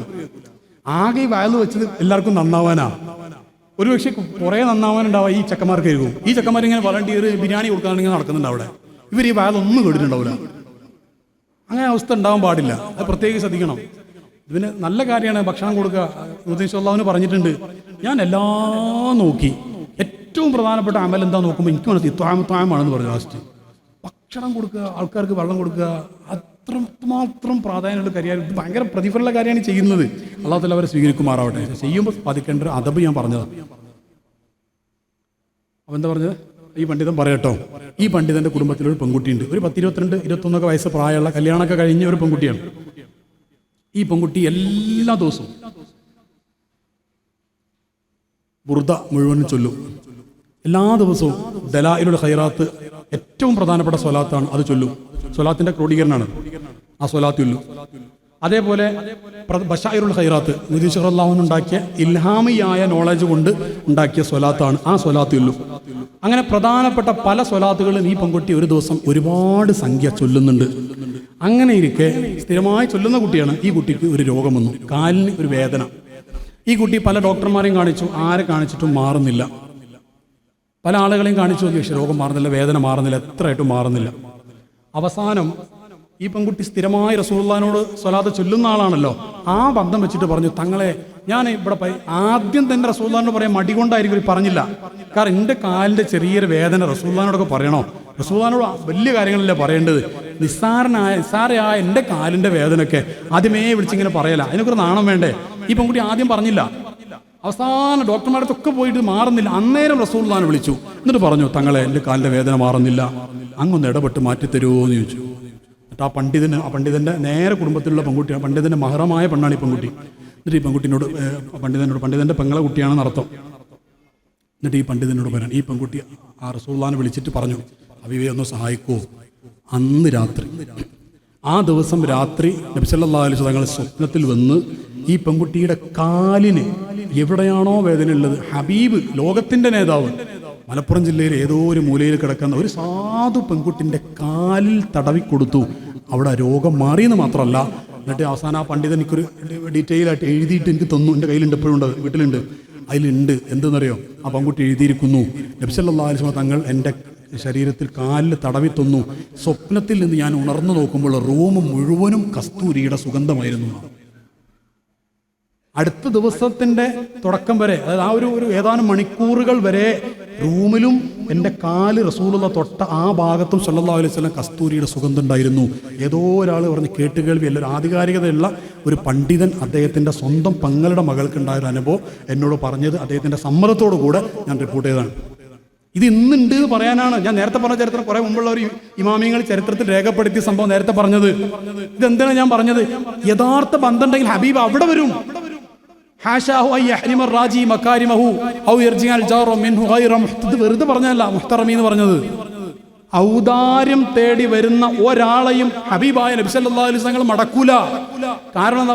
ആകെ ഈ വയൽ വെച്ചത് എല്ലാവർക്കും നന്നാവാനാ. ഒരു പക്ഷേ കുറേ നന്നാവാനുണ്ടാവുക ഈ ചെക്കന്മാർക്കായിരിക്കും. ഈ ചെക്കന്മാർ ഇങ്ങനെ വളണ്ടിയർ ബിരിയാണി കൊടുക്കാനിങ്ങനെ നടക്കുന്നുണ്ട് അവിടെ. ഇവർ ഈ വയലൊന്നും കേട്ടിട്ടുണ്ടാവില്ല. അങ്ങനെ അവസ്ഥ ഉണ്ടാവാൻ പാടില്ല, അത് പ്രത്യേകം ശ്രദ്ധിക്കണം. ഇതിന് നല്ല കാര്യമാണ് ഭക്ഷണം കൊടുക്കുക. ഉദ്ദേശിച്ചുള്ളവന് പറഞ്ഞിട്ടുണ്ട്. ഞാൻ എല്ലാം നോക്കി, ഏറ്റവും പ്രധാനപ്പെട്ട അമൽ എന്താ നോക്കുമ്പോൾ എനിക്ക് മനസ്സിൽ ത്വാമാണെന്ന് പറഞ്ഞു. ലാസ്റ്റ് ഭക്ഷണം കൊടുക്കുക, ആൾക്കാർക്ക് വെള്ളം കൊടുക്കുക, അത്രമാത്രം പ്രാധാന്യമുള്ള കാര്യമാണ്. ഇത് ഭയങ്കര പ്രതിഫലമുള്ള കാര്യമാണ് ചെയ്യുന്നത്. അല്ലാഹു തആല അവരെ സ്വീകരിക്കുമാറാവട്ടെ. ചെയ്യുമ്പോൾ പാലിക്കേണ്ട അദബ് ഞാൻ പറഞ്ഞതാണ്. അപ്പം എന്താ പറഞ്ഞത്? ഈ പണ്ഡിതൻ പറയട്ടോ, ഈ പണ്ഡിതന്റെ കുടുംബത്തിലൊരു പെൺകുട്ടിയുണ്ട്. ഒരു 22-21 വയസ്സ് പ്രായമുള്ള, കല്യാണമൊക്കെ കഴിഞ്ഞ ഒരു പെൺകുട്ടിയാണ്. ഈ പെൺകുട്ടി എല്ലാ ദിവസവും ബുർദ മുഴുവനും ചൊല്ലും. എല്ലാ ദിവസവും ദലായിലുൽ ഖൈറാത്ത്, ഏറ്റവും പ്രധാനപ്പെട്ട സ്വലാത്താണ്, അത് ചൊല്ലും. സ്വലാത്തിന്റെ ക്രോഡീകരണമാണ് ആ സ്വലാത്ത് ചൊല്ലും. അതേപോലെ ബശായിറുൽ ഖൈറാത്ത്, നബി സല്ലല്ലാഹു അലൈഹി ഉണ്ടാക്കിയ ഇൽഹാമിയായ നോളജ് കൊണ്ട് ഉണ്ടാക്കിയ സ്വലാത്താണ്, ആ സ്വലാത്ത് ചൊല്ലും. അങ്ങനെ പ്രധാനപ്പെട്ട പല സ്വലാത്തുകളും ഈ പെൺകുട്ടി ഒരു ദിവസം ഒരുപാട് സംഖ്യ ചൊല്ലുന്നുണ്ട്. അങ്ങനെ ഇരിക്കെ സ്ഥിരമായി ചൊല്ലുന്ന കുട്ടിയാണ്. ഈ കുട്ടിക്ക് ഒരു രോഗം വന്നു, കാലിന് ഒരു വേദന. ഈ കുട്ടി പല ഡോക്ടർമാരെയും കാണിച്ചു, ആരെ കാണിച്ചിട്ടും മാറുന്നില്ല. പല ആളുകളെയും കാണിച്ചു നോക്കി, പക്ഷേ രോഗം മാറുന്നില്ല, വേദന മാറുന്നില്ല, എത്രയായിട്ടും മാറുന്നില്ല. അവസാനം ഈ പെൺകുട്ടി സ്ഥിരമായി റസൂലുള്ളാഹിനോട് സ്വലാത്ത് ചൊല്ലുന്ന ആളാണല്ലോ. ആ ബന്ധം വെച്ചിട്ട് പറഞ്ഞു, തങ്ങളെ ഞാൻ ഇവിടെ ആദ്യം തന്നെ റസൂലുള്ളാഹിനോട് പറയാൻ മടി കൊണ്ടായിരിക്കും പറഞ്ഞില്ല. കാരണം എൻ്റെ കാലിൻ്റെ ചെറിയൊരു വേദന റസൂലുള്ളാഹിനോടൊക്കെ പറയണോ? റസൂലുള്ളാഹിനോട് വലിയ കാര്യങ്ങളല്ലേ പറയേണ്ടത്. നിസ്സാരയായ എൻ്റെ കാലിൻ്റെ വേദനയൊക്കെ ആദ്യമേ വിളിച്ചിങ്ങനെ പറയല, അതിനൊക്കെ ഒരു നാണം വേണ്ടേ? ഈ പെൺകുട്ടി ആദ്യം പറഞ്ഞില്ല. അവസാനം ഡോക്ടർമാരത്തൊക്കെ പോയിട്ട് മാറുന്നില്ല. അന്നേരം റസൂലുള്ളാഹിനെ വിളിച്ചു. എന്നിട്ട് പറഞ്ഞു, തങ്ങളെ എൻ്റെ കാലിൻ്റെ വേദന മാറുന്നില്ല, അങ്ങൊന്ന് ഇടപെട്ട് മാറ്റിത്തരുമോ എന്ന് ചോദിച്ചു. എന്നിട്ട് ആ പണ്ഡിതൻ്റെ നേരെ കുടുംബത്തിലുള്ള പെൺകുട്ടിയാണ്, പണ്ഡിതൻ്റെ മഹറമായ പെണ്ണാണ് ഈ പെൺകുട്ടി. എന്നിട്ട് ഈ പെൺകുട്ടിനോട് പണ്ഡിതൻ്റെ പെങ്ങളെ കുട്ടിയാണെന്ന് അർത്ഥം. എന്നിട്ട് ഈ പണ്ഡിതനോട് പറയാൻ, ഈ പെൺകുട്ടി ആ റസൂലുള്ളാഹിനെ വിളിച്ചിട്ട് പറഞ്ഞു, ഹബീബേ ഒന്ന് സഹായിക്കുമോ? അന്ന് രാത്രി, ആ ദിവസം രാത്രി നബി സല്ലല്ലാഹു അലൈഹി വസല്ലം തങ്ങൾ സ്വപ്നത്തിൽ വന്ന് ഈ പെൺകുട്ടിയുടെ കാലിന് എവിടെയാണോ വേദന ഉള്ളത്, ഹബീബ് ലോകത്തിന്റെ നേതാവ് മലപ്പുറം ജില്ലയിൽ ഏതോ ഒരു മൂലയിൽ കിടക്കുന്ന ഒരു സാധു പെൺകുട്ടിൻ്റെ കാലിൽ തടവിക്കൊടുത്തു. അവിടെ രോഗം മാറിയെന്ന് മാത്രമല്ല, എന്നിട്ട് അവസാനം ആ പണ്ഡിതൻ എനിക്കൊരു ഡീറ്റെയിൽ ആയിട്ട് എഴുതിയിട്ട് എനിക്ക് തന്നു. എൻ്റെ കയ്യിലുണ്ട്, എപ്പോഴും ഉണ്ട്, വീട്ടിലുണ്ട്. അതിലുണ്ട് എന്തെന്നറിയോ? ആ പെൺകുട്ടി എഴുതിയിരിക്കുന്നു, നബി സല്ലല്ലാഹു അലൈഹി വസല്ലം തങ്ങൾ എൻ്റെ ശരീരത്തിൽ കാലിൽ തടവി തന്നു. സ്വപ്നത്തിൽ നിന്ന് ഞാൻ ഉണർന്നു നോക്കുമ്പോൾ റൂം മുഴുവനും കസ്തൂരിയുടെ സുഗന്ധമായിരുന്നു. അടുത്ത ദിവസത്തിൻ്റെ തുടക്കം വരെ, അതായത് ആ ഒരു ഏതാനും മണിക്കൂറുകൾ വരെ റൂമിലും എൻ്റെ കാല് റസൂലുള്ള തൊട്ട ആ ഭാഗത്തും സല്ലല്ലാഹു അലൈഹി വസല്ലം കസ്തൂരിയുടെ സുഗന്ധം ഉണ്ടായിരുന്നു. ഏതോ ഒരാൾ പറഞ്ഞ് കേട്ടുകേൾവി, എല്ലാവരും ആധികാരികതയുള്ള ഒരു പണ്ഡിതൻ അദ്ദേഹത്തിൻ്റെ സ്വന്തം പങ്ങളുടെ മകൾക്കുണ്ടായ ഒരു അനുഭവം എന്നോട് പറഞ്ഞത് അദ്ദേഹത്തിൻ്റെ സമ്മതത്തോടു കൂടെ ഞാൻ റിപ്പോർട്ട് ചെയ്തതാണ്. ഇത് ഇന്നുണ്ട് എന്ന് പറയാനാണ് ഞാൻ നേരത്തെ പറഞ്ഞ ചരിത്രം. കുറെ മുമ്പുള്ള ഒരു ഇമാമിയങ്ങൾ ചരിത്രത്തിൽ രേഖപ്പെടുത്തിയ സംഭവം നേരത്തെ പറഞ്ഞത്. ഇതെന്താണ് ഞാൻ പറഞ്ഞത്? യഥാർത്ഥ ബന്ധം ഉണ്ടെങ്കിൽ ഹബീബ് അവിടെ വരും. വെറുതെ പറഞ്ഞല്ല മുഹ്തറമി എന്ന് പറഞ്ഞത്. ഔദാര്യം തേടി വരുന്ന ഒരാളെയും ഹബീബായ നബി സല്ലല്ലാഹു അലൈഹി വസല്ലം മടക്കൂല. കാരണം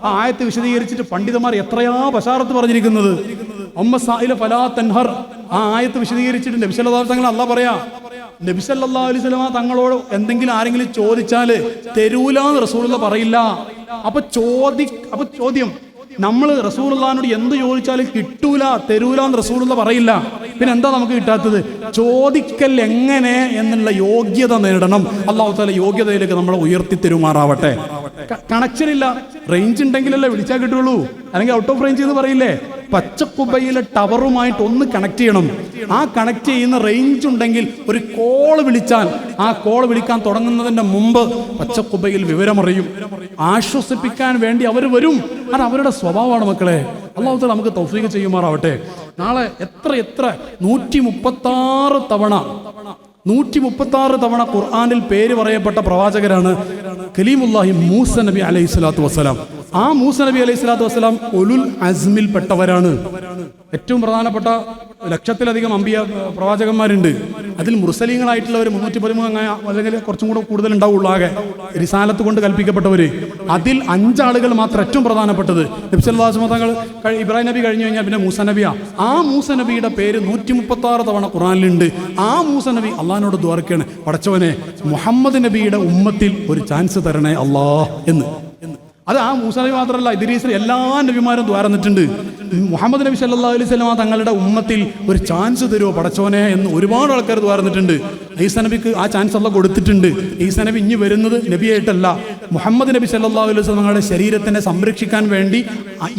ആ ആയത്ത് വിശദീകരിച്ചിട്ട് പണ്ഡിതന്മാർ എത്രയാ ബശാറത്ത് പറഞ്ഞിരിക്കുന്നത്. ആ ആയത്ത് വിശദീകരിച്ചിട്ട് നബി സല്ലല്ലാഹു അലൈഹി വസല്ലം അല്ലാഹ് പറയാ, നബി സല്ലല്ലാഹു അലൈഹി വസല്ലം തങ്ങളോട് എന്തെങ്കിലും ആരെങ്കിലും ചോദിച്ചാല് തരൂലാന്ന് റസൂലുള്ളാഹി പറയില്ല. അപ്പൊ ചോദ്യം, നമ്മൾ റസൂലുള്ളാഹിനോട് എന്ത് ചോദിച്ചാലും കിട്ടൂല, തരൂലാന്ന് റസൂലുള്ളാഹി പറയില്ല. പിന്നെ എന്താ നമുക്ക് കിട്ടാത്തത്? ചോദിക്കൽ എങ്ങനെ എന്നുള്ള യോഗ്യത നേടണം. അല്ലാഹു തആല യോഗ്യതയിലേക്ക് നമ്മളെ ഉയർത്തി തരുമാറാവട്ടെ. കണക്ഷൻ ഇല്ല, റേഞ്ച് ഉണ്ടെങ്കിലല്ലേ വിളിച്ചാൽ കിട്ടുള്ളൂ, അല്ലെങ്കിൽ ഔട്ട് ഓഫ് റേഞ്ച് എന്ന് പറയില്ലേ? പച്ചക്കുബയിലെ ടവറുമായിട്ട് ഒന്ന് കണക്ട് ചെയ്യണം. ആ കണക്ട് ചെയ്യുന്ന റേഞ്ച് ഉണ്ടെങ്കിൽ ഒരു കോൾ വിളിച്ചാൽ ആ കോൾ വിളിക്കാൻ തുടങ്ങുന്നതിന്റെ മുമ്പ് പച്ചക്കുബയിൽ വിവരമറിയും. ആശ്വസിപ്പിക്കാൻ വേണ്ടി അവർ വരും. അത് അവരുടെ സ്വഭാവമാണ് മക്കളെ. അല്ലാഹു തആല നമുക്ക് തൗഫീഖ് ചെയ്യുമാറാവട്ടെ. നാളെ എത്ര 136 തവണ ഖുർആനിൽ പേര് പറയപ്പെട്ട പ്രവാചകരാണ് കലീമുല്ലാഹി മൂസ നബി അലൈഹി സ്വലാത്തു വസ്സലാം. ആ മൂസ നബി അലൈഹി സ്വലാത്തു വസ്സലാം ഉലുൽ അസ്മിൽ പെട്ടവരാണ്. ഏറ്റവും പ്രധാനപ്പെട്ട 1,000-ലധികം അമ്പിയ പ്രവാചകന്മാരുണ്ട്. അതിൽ മുർസലീങ്ങളായിട്ടുള്ളവർ 313 അല്ലെങ്കിൽ കുറച്ചും കൂടെ കൂടുതൽ ഉണ്ടാവുള്ളൂ. ആകെ റിസാലത്ത് കൊണ്ട് കൽപ്പിക്കപ്പെട്ടവര് അതിൽ 5 ആളുകൾ മാത്രം ഏറ്റവും പ്രധാനപ്പെട്ടത്. നബി സല്ലല്ലാഹു അലൈഹി വസല്ലം തങ്ങൾ ഇബ്രാഹിം നബി കഴിഞ്ഞു കഴിഞ്ഞാൽ പിന്നെ മൂസ നബിയാ. ആ മൂസ നബിയുടെ പേര് 136 തവണ ഖുർആനിലുണ്ട്. ആ മൂസ നബി അള്ളാഹിനോട് ദുആർക്കാണ്, പടച്ചവനെ മുഹമ്മദ് നബിയുടെ ഉമ്മത്തിൽ ഒരു ചാൻസ് തരണേ അല്ലാഹ് എന്ന്. അത് ആ മൂസ നബി മാത്രമല്ല, ഇദ്രീസിൽ എല്ലാ നബിമാരും ദ്വാരന്നിട്ടുണ്ട്. മുഹമ്മദ് നബി സല്ലല്ലാഹു അലൈഹി വസല്ലം തങ്ങളുടെ ഉമ്മത്തിൽ ഒരു ചാൻസ് തരുമോ പടച്ചോനെ എന്ന് ഒരുപാട് ആൾക്കാർ ദ്വാരന്നിട്ടുണ്ട്. ഈസാ നബിക്ക് ആ ചാൻസ് അല്ലാഹ് കൊടുത്തിട്ടുണ്ട്. ഈസാ നബി ഇനി വരുന്നത് നബിയായിട്ടല്ല, മുഹമ്മദ് നബി സല്ലല്ലാഹു അലൈഹി വസല്ലം തങ്ങളുടെ ശരീരത്തിനെ സംരക്ഷിക്കാൻ വേണ്ടി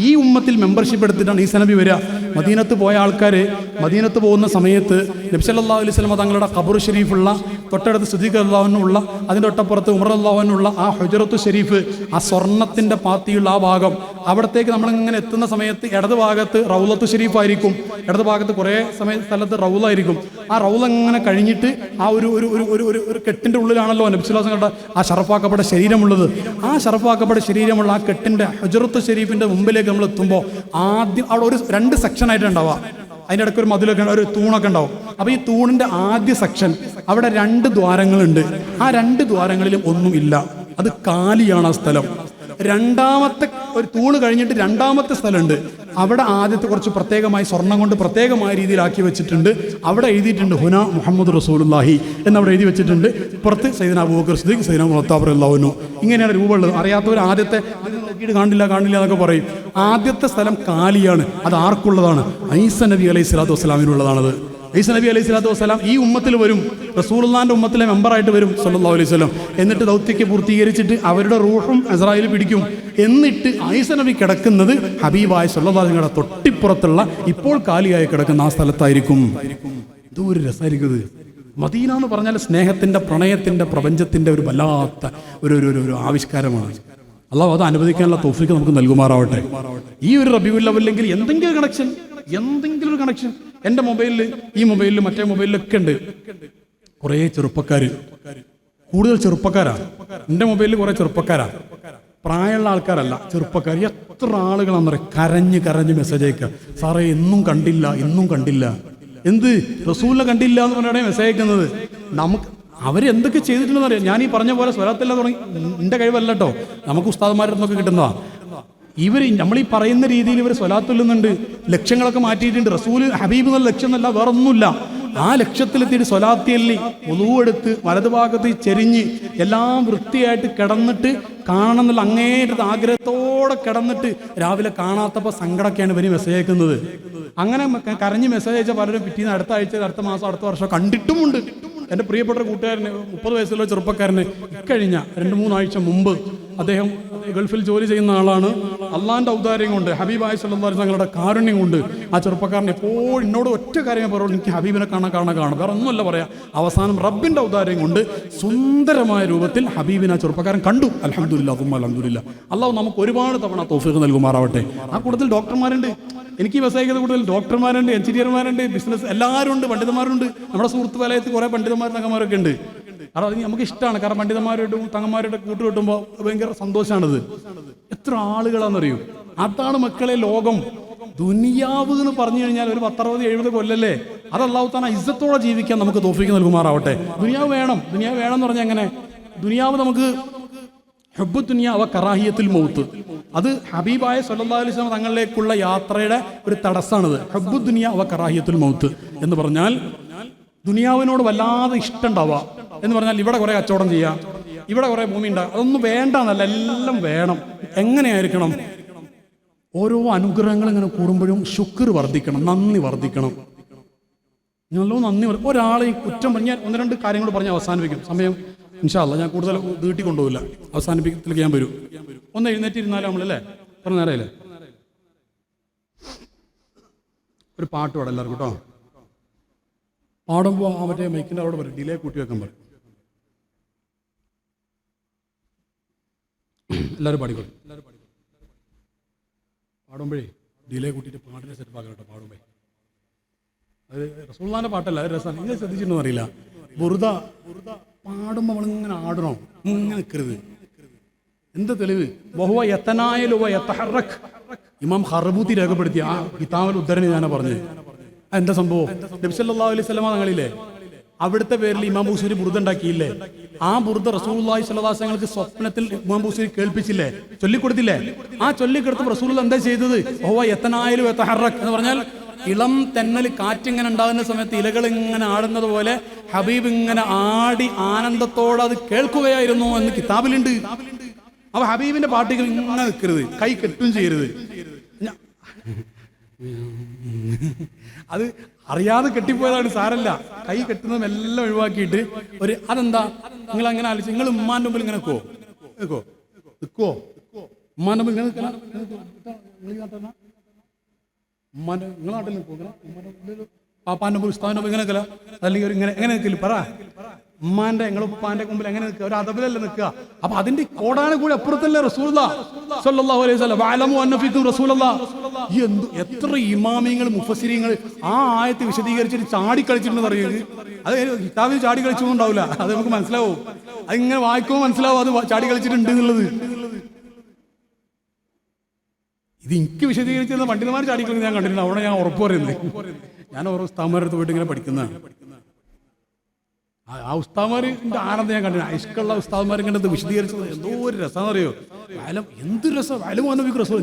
ഈ ഉമ്മത്തിൽ മെമ്പർഷിപ്പ് എടുത്തിട്ടാണ് ഈസാ നബി വരിക. മദീനത്ത് പോയ ആൾക്കാർ മദീനത്ത് പോകുന്ന സമയത്ത് നബി സല്ലല്ലാഹു അലൈഹി വസല്ലം തങ്ങളുടെ ഖബർ ഷരീഫുള്ള തൊട്ടടുത്ത് സിദ്ദീഖ് റളിയല്ലാഹു അൻഹു ഉള്ള അതിൻ്റെ തൊട്ടപ്പുറത്ത് ഉമർ റളിയല്ലാഹു അൻഹു ഉള്ള ആ ഹുജറത്തു ഷരീഫ്, ആ സ്വർണ്ണത്തിൻ്റെ പാത്തിയുള്ള ആ ഭാഗം, അവിടത്തേക്ക് നമ്മളിങ്ങനെ എത്തുന്ന സമയത്ത് ഇടത് ഭാഗത്ത് റൗലത്തു ഷരീഫ് ആയിരിക്കും, ഇടത് ഭാഗത്ത് കുറേ സ്ഥലത്ത് റൗലായിരിക്കും. ആ റൗല ഇങ്ങനെ കഴിഞ്ഞിട്ട് ആ ഒരു കെട്ടിൻ്റെ ഉള്ളിലാണല്ലോ നബി സല്ലല്ലാഹു അലൈഹി വസല്ലം ആ ഷറഫാക്കപ്പെട്ട ശരീരമുള്ളത്. ആ ഷറഫാക്കപ്പെട്ട ശരീരമുള്ള ആ കെട്ടിൻ്റെ ഹുജറത്തു ഷരീഫിൻ്റെ മുമ്പിലേക്ക് നമ്മൾ എത്തുമ്പോൾ ആദ്യം അവിടെ രണ്ട് സെക്ഷനായിട്ട് ഉണ്ടാവുക. അതിൻ്റെ ഇടയ്ക്ക് ഒരു മതിലൊക്കെ ഒരു തൂണൊക്കെ ഉണ്ടാവും. അപ്പോൾ ഈ തൂണിൻ്റെ ആദ്യ സെക്ഷൻ അവിടെ 2 ദ്വാരങ്ങളുണ്ട്. ആ 2 ദ്വാരങ്ങളിലും ഒന്നും ഇല്ല, അത് കാലിയാണ് ആ സ്ഥലം. രണ്ടാമത്തെ ഒരു തൂണ് കഴിഞ്ഞിട്ട് രണ്ടാമത്തെ സ്ഥലമുണ്ട്, അവിടെ ആദ്യത്തെ കുറച്ച് പ്രത്യേകമായി സ്വർണം കൊണ്ട് പ്രത്യേകമായ രീതിയിലാക്കി വെച്ചിട്ടുണ്ട്. അവിടെ എഴുതിയിട്ടുണ്ട് ഹുന മുഹമ്മദ് റസൂലുള്ളാഹി എന്നവിടെ എഴുതി വെച്ചിട്ടുണ്ട്. പുറത്ത് സയ്യിദുനാ അബൂബക്കർ സിദ്ദീഖ്, സയ്യിദുനാ ഉമർ റളിയല്ലാഹു അൻഹു, ഇങ്ങനെയാണ് രൂപമുള്ളത്. അറിയാത്തവർ ആദ്യത്തെ നോക്കിയിട്ട് കാണില്ല എന്നൊക്കെ പറയും. ആദ്യത്തെ സ്ഥലം കാലിയാണ്. അത് ആർക്കുള്ളതാണ്? ഈസാ നബി അലൈഹി സ്വലാത്തു വസ്സലാമിനുള്ളതാണത്. ഈസാ നബി അലൈഹി സ്വലാത്തു വസ്സലാം ഈ ഉമ്മത്തിൽ വരും, റസൂലുള്ളാഹിന്റെ ഉമ്മത്തിലെ മെമ്പറായിട്ട് വരും സല്ലല്ലാഹു അലൈഹി വസല്ലം. എന്നിട്ട് ദൗത്യക്ക് പൂർത്തീകരിച്ചിട്ട് അവരുടെ റൂഹും ഇസ്രായേൽ പിടിക്കും. എന്നിട്ട് ഈസാ നബി കിടക്കുന്നത് ഹബീബായ സല്ലല്ലാഹു അലൈഹി വസല്ലം തൊട്ടിപ്പുറത്തുള്ള ഇപ്പോൾ കാലിയായി കിടക്കുന്ന ആ സ്ഥലത്തായിരിക്കും. ഇതൊരു രസമായിരിക്കും. മദീന എന്ന് പറഞ്ഞാൽ സ്നേഹത്തിന്റെ, പ്രണയത്തിന്റെ, പ്രപഞ്ചത്തിന്റെ ഒരു വല്ലാത്ത ഒരു ആവിഷ്കാരമാണ്. അല്ലാഹു അത് അനുവദിക്കാനുള്ള തൗഫീഖ് നമുക്ക് നൽകുമാറാവട്ടെ. ഈ ഒരു റബീഉൽ അവ്വലിലെങ്കിൽ എന്തെങ്കിലും ഒരു കണക്ഷൻ എൻ്റെ മൊബൈലിൽ, ഈ മൊബൈലിൽ, മറ്റേ മൊബൈലിലൊക്കെ ഉണ്ട്. കുറേ ചെറുപ്പക്കാർ, കൂടുതൽ ചെറുപ്പക്കാരാണ് എൻ്റെ മൊബൈലിൽ, കുറേ ചെറുപ്പക്കാരാണ്, പ്രായമുള്ള ആൾക്കാരല്ല, ചെറുപ്പക്കാർ. എത്ര ആളുകളാണെന്ന് പറയാം കരഞ്ഞ് മെസ്സേജ് അയക്കുക. സാറേ ഇന്നും കണ്ടില്ല, എന്ത് റസൂലിനെ കണ്ടില്ല എന്ന് പറഞ്ഞാണ് മെസ്സേജ് അയക്കുന്നത്. നമുക്ക് അവരെന്തൊക്കെ ചെയ്തിട്ടുണ്ടെന്ന് അറിയാം. ഞാൻ ഈ പറഞ്ഞ പോലെ സ്വലാത്തെല്ലാം തുടങ്ങി എൻ്റെ കഴിവല്ല കേട്ടോ, നമുക്ക് ഉസ്താദുമാരുടെ നിന്നൊക്കെ കിട്ടുന്നതാണ്. നമ്മളീ പറയുന്ന രീതിയിൽ ഇവർ സ്വലാത്ത് ചൊല്ലുന്നുണ്ട്, ലക്ഷ്യങ്ങളൊക്കെ മാറ്റിയിട്ടുണ്ട്. റസൂല് ഹബീബ് എന്നുള്ള ലക്ഷ്യം എന്നല്ല, വേറെ ഒന്നുമില്ല. ആ ലക്ഷ്യത്തിലെത്തിയിട്ട് സ്വലാത്ത് ചൊല്ലി വുളൂഎടുത്ത് വലതുഭാഗത്ത് ചെരിഞ്ഞ് എല്ലാം വൃത്തിയായിട്ട് കിടന്നിട്ട് കാണണം എന്നുള്ള അങ്ങേറ്റത്തെ ആഗ്രഹത്തോടെ കിടന്നിട്ട് രാവിലെ കാണാത്തപ്പോൾ സങ്കടമൊക്കെയാണ് ഇവർ മെസ്സേജ് അയക്കുന്നത്. അങ്ങനെ കരഞ്ഞ് മെസ്സേജ് അയച്ച പലരും പിറ്റീന്ന് അടുത്ത ആഴ്ച, അടുത്ത മാസം, അടുത്ത വർഷം കണ്ടിട്ടുമുണ്ട്. എൻ്റെ പ്രിയപ്പെട്ട കൂട്ടുകാരന് 30 വയസ്സുള്ള ചെറുപ്പക്കാരന് ഇക്കഴിഞ്ഞ 2-3 ആഴ്ച മുമ്പ്, അദ്ദേഹം ഗൾഫിൽ ജോലി ചെയ്യുന്ന ആളാണ്. അള്ളാന്റെ ഔദാര്യം കൊണ്ട്, ഹബീബായ സല്ലല്ലാഹു അലൈഹി വസല്ലമയുടെ കാരുണ്യം കൊണ്ട് ആ ചെറുപ്പക്കാരൻ എപ്പോഴും എന്നോട് ഒറ്റ കാര്യമേ പറയുള്ളൂ, എനിക്ക് ഹബീബിനെ കാണാൻ, വേറെ ഒന്നുമല്ല പറയാം. അവസാനം റബ്ബിന്റെ ഔദാര്യം കൊണ്ട് സുന്ദരമായ രൂപത്തിൽ ഹബീബിനെ ആ ചെറുപ്പക്കാരൻ കണ്ടു. അൽഹംദുലില്ലാ. അള്ളാഹു നമുക്ക് ഒരുപാട് തവണ തൗഫീഖ് നൽകുമാറാവട്ടെ. ആ കൂട്ടത്തിൽ ഡോക്ടർമാരുണ്ട്, എനിക്ക് മെസ്സേജ് കൂടുതൽ ഡോക്ടർമാരുണ്ട്, എഞ്ചിനീയർമാരുണ്ട്, ബിസിനസ് എല്ലാവരും ഉണ്ട്, പണ്ഡിതന്മാരുണ്ട്. നമ്മുടെ സുഹൃത്ത് വലയത്തിൽ കുറേ പണ്ഡിതന്മാരും തങ്ങന്മാരൊക്കെ ഉണ്ട്. കാരണം അത് നമുക്ക് ഇഷ്ടമാണ്. കാരണം പണ്ഡിതന്മാരോടും തങ്ങന്മാരുടെ കൂട്ടുകെട്ടുമ്പോൾ ഭയങ്കര സന്തോഷമാണത്. എത്ര ആളുകളാണെന്നറിയൂ. അതാണ് മക്കളെ ലോകം. ദുനിയാവ് എന്ന് പറഞ്ഞു കഴിഞ്ഞാൽ ഒരു 10-60-70 കൊല്ലല്ലേ. അത് അല്ലാഹു തആല ഇസ്സത്തോടെ ജീവിക്കാൻ നമുക്ക് തൗഫീഖ് നൽകുമാറാവട്ടെ. ദുനിയാവ് വേണം എന്ന് പറഞ്ഞാൽ എങ്ങനെ? ദുനിയാവ് നമുക്ക് ഹുബ്ബു ദുനിയ വ കറാഹിയത്തുൽ മൗത്ത്, അത് ഹബീബായ സല്ലല്ലാഹു അലൈഹി വസല്ലം തങ്ങളിലേക്കുള്ള യാത്രയുടെ ഒരു തടസ്സമാണത്. ഹുബ്ബു ദുനിയ വ കറാഹിയത്തുൽ മൗത്ത് എന്ന് പറഞ്ഞാൽ ദുനിയാവിനോട് വല്ലാതെ ഇഷ്ടം ഉണ്ടാവുക എന്ന് പറഞ്ഞാൽ ഇവിടെ കുറേ കച്ചവടം ചെയ്യാം, ഇവിടെ കുറേ ഭൂമി ഉണ്ടാകും, അതൊന്നും വേണ്ടെന്നല്ല, എല്ലാം വേണം. എങ്ങനെയായിരിക്കണം? ഓരോ അനുഗ്രഹങ്ങൾ ഇങ്ങനെ കൂടുമ്പോഴും ശുക്ർ വർദ്ധിക്കണം, നന്ദി വർദ്ധിക്കണം. നന്ദി. ഒരാളെ കുറ്റം പറഞ്ഞാൽ 1-2 കാര്യങ്ങൾ പറഞ്ഞ് അവസാനിപ്പിക്കും. സമയം ഇൻഷാ അല്ലാഹ് ഞാൻ കൂടുതൽ നീട്ടിക്കൊണ്ടുപോകില്ല, അവസാനിപ്പിക്കത്തിലേക്ക് ഞാൻ വരും. ഒന്ന് എഴുന്നേറ്റിരുന്നാലും നമ്മളല്ലേ പറഞ്ഞ നേരമല്ലേ. ഒരു പാട്ട് പാടാം എല്ലാവർക്കും കേട്ടോ. പാടുമ്പോൾ മറ്റേ മൈക്കിൻ്റെ അവിടെ പറയും ഡിലേ കൂട്ടി വെക്കാൻ പറയും. എല്ലാവരും പാടിക്കോളും. പാടുമ്പോഴേ ഡിലേ കൂട്ടിയിട്ട് പാട്ടിനെ സെറ്റ് ആക്കണം കേട്ടോ. പാടുമ്പോൾ അത് റസൂലുള്ളാഹിന്റെ പാട്ടല്ല, അത് രസമാണ്. നിങ്ങൾ ശ്രദ്ധിച്ചിട്ടുണ്ടോ അറിയില്ല. ബുറുദ പാടുമ്പോൾ നമ്മളിങ്ങനെ ആടണം, ഇങ്ങനെ നിൽക്കരുത്. എന്താ തെളിവ്? വഹുവ യതനായലു വ യതഹറക്. ഇമാം ഖർബൂത്തി രേഖപ്പെടുത്തിയ ആ കിതാബിൽ ഉദ്ധരണി ഞാനാ പറഞ്ഞത്. എന്താ സംഭവം? നബി സല്ലല്ലാഹു അലൈഹി വസല്ലം തങ്ങളില്ലേ, അവിടുത്തെ പേരിൽ ഇമാം ബൂസരി ബുർദ ഉണ്ടാക്കിയില്ലേ? ആ ബുർദ റസൂലുള്ളാഹി സ്വല്ലല്ലാഹു അലൈഹി വസല്ലമക്ക് സ്വപ്നത്തിൽ ഇമാം ബൂസരി കേൾപ്പിച്ചില്ലേ, ചൊല്ലിക്കൊടുത്തില്ലേ? ആ ചൊല്ലിക്കൊടുത്ത് റസൂലുള്ളാഹി എന്താ ചെയ്തത്? വഹുവ യതനായലു വ യതഹറക് എന്ന് പറഞ്ഞാൽ ഇളം തെന്നൽ കാറ്റിങ്ങനെ ഉണ്ടാകുന്ന സമയത്ത് ഇലകൾ ഇങ്ങനെ ആടുന്നത് പോലെ ഹബീബ് ഇങ്ങനെ ആടി ആനന്ദത്തോടെ അത് കേൾക്കുകയായിരുന്നു എന്ന് കിതാബിലുണ്ട്. അപ്പൊ ഹബീബിന്റെ പാട്ടുകൾ ഇങ്ങനെ നിൽക്കരുത്, കൈ കെട്ടും ചെയ്യരുത്. അത് അറിയാതെ കെട്ടിപ്പോയതാണ്, സാരല്ല. കൈ കെട്ടുന്നതും എല്ലാം ഒഴിവാക്കിയിട്ട് അതെന്താ നിങ്ങൾ അങ്ങനെ ആലോചിച്ച്, നിങ്ങൾ ഉമ്മാന്റെ മുമ്പിൽ ഇങ്ങനെ നിൽക്കുവോ ഉമ്മാന്റെ മുമ്പിൽ ഇങ്ങനെ ഉമ്മാന്റെ നിങ്ങളെ നാട്ടിൽ നിൽക്കുമോ? പാപ്പാന്റെ മുമ്പിൽ ഉസ്താദിന്റെ മുമ്പിൽ ഇങ്ങനെ നിൽക്കല, അല്ലെങ്കിൽ ഇങ്ങനെ എങ്ങനെ നിൽക്കില്ല? പറ, ഉമ്മാന്റെ നിങ്ങളെ ഉപ്പാന്റെ മുമ്പിൽ എങ്ങനെ നിൽക്കുക? ഒരു അതബിലല്ലേ നിൽക്കുക? അപ്പൊ അതിന്റെ കോടാണ് കൂടി അപ്പുറത്തല്ലേ റസൂലുള്ളാഹി സ്വല്ലല്ലാഹു അലൈഹി വസല്ലം വഅലമു അന്ന ഫീകും റസൂലുള്ളാഹി. എത്ര ഇമാമിങ്ങൾ മുഫസ്സിരീങ്ങൾ ആ ആയത്ത് വിശദീകരിച്ചിട്ട് ചാടി കളിച്ചിട്ടുണ്ടെന്ന് അറിയുന്നത്. അത് കിതാബിൽ ചാടി കളിച്ചൊന്നുണ്ടാവില്ല, അത് നമുക്ക് മനസ്സിലാവും. അതിങ്ങനെ വായിക്കുമ്പോൾ മനസ്സിലാവും അത് ചാടി കളിച്ചിട്ടുണ്ട് എന്നുള്ളത്. ഇത് എനിക്ക് വിശദീകരിച്ചിരുന്ന പണ്ഡിതന്മാർ ചാടി കളിക്കുന്നത് ഞാൻ കണ്ടിട്ടുണ്ട്. അവിടെ ഞാൻ ഉറപ്പ് പറയുന്നത്, ഞാൻ ഓരോ ഉസ്താദ്മാരുടെ അടുത്ത് പോയിട്ട് ഇങ്ങനെ പഠിക്കുന്നതാണ്. ആ ഉസ്താദ്മാരിന്റെ ആനന്ദം ഞാൻ കണ്ടില്ല. ഇഷ്കുള്ള ഉസ്താദ്മാർ ഇങ്ങനെ വിശദീകരിച്ചത് എന്തോ ഒരു രസം അറിയോ? എന്ത് രസം!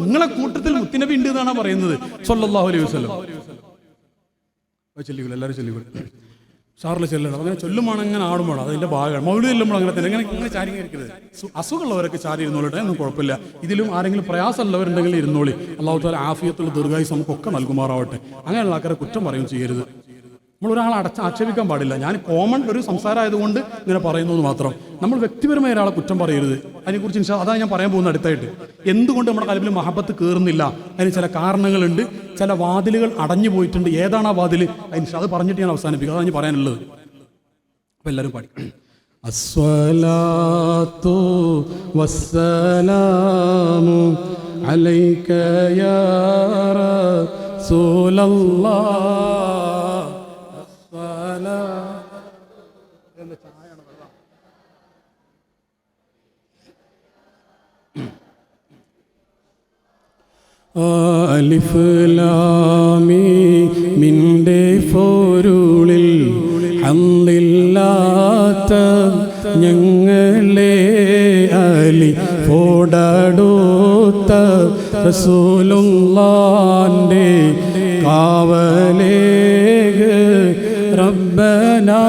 നിങ്ങളെ കൂട്ടത്തിൽ മുത്തുനബി ഉണ്ട് എന്നാണ് പറയുന്നത് സ്വല്ലല്ലാഹു അലൈഹി വസല്ലം. ചൊല്ലിക്കൂല, എല്ലാവരും ചൊല്ലിക്കൂല, ഷാറിൽ ചെല്ലണം. അങ്ങനെ ചൊല്ലുമാണ്, അങ്ങനെ ആടുമ്പോഴാണ് അതിന്റെ ഭാഗമാണ്. മൗലിദ് ചെല്ലുമ്പോൾ അങ്ങനെ തന്നെ ഇങ്ങനെ ചാരി ഇരിക്കരുത്. അസുഖമുള്ളവരൊക്കെ ചാരി ഇരുന്നോളട്ടെ, ഒന്നും കുഴപ്പമില്ല. ഇതിലും ആരെങ്കിലും പ്രയാസമുള്ളവരുണ്ടെങ്കിൽ ഇരുന്നോളി. അല്ലാഹു തആല ആഫിയത്തുള്ള ദീർഘായുസ്സ് നമുക്കൊക്കെ നൽകുമാറാവട്ടെ. അങ്ങനെയുള്ള ആൾക്കാരെ കുറ്റം പറയും ചെയ്യരുത്. നമ്മൾ ഒരാളെ ആക്ഷേപിക്കാൻ പാടില്ല. ഞാൻ കോമൺ ഒരു സംസാരമായതുകൊണ്ട് ഇങ്ങനെ പറയുന്നു എന്ന് മാത്രം. നമ്മൾ വ്യക്തിപരമായ ഒരാളെ കുറ്റം പറയരുത്. അതിനെക്കുറിച്ച് അതാണ് ഞാൻ പറയാൻ പോകുന്നത് അടുത്തായിട്ട്. എന്തുകൊണ്ട് നമ്മുടെ കൽബിൽ മഹബത്ത് കയറുന്നില്ല? അതിന് ചില കാരണങ്ങളുണ്ട്. ചില വാതിലുകൾ അടഞ്ഞു പോയിട്ടുണ്ട്. ഏതാണ് ആ വാതിൽ? അത് പറഞ്ഞിട്ട് ഞാൻ അവസാനിപ്പിക്കുക. അതാണ് ഞാൻ പറയാനുള്ളത്. അപ്പം എല്ലാവരും പാടി. അസ്സലാത്തു വസ്സലാമു അലൈക യാ റസൂലല്ലാഹ്. അലിഫ് ലാം മീമിന്റെ പൊരുളിൽ ഹംദില്ലാത്ത ഞങ്ങളെ അലിഫോടടുത്ത റസൂലുള്ളാന്റെ കാവലേഗ് റബ്ബനാ.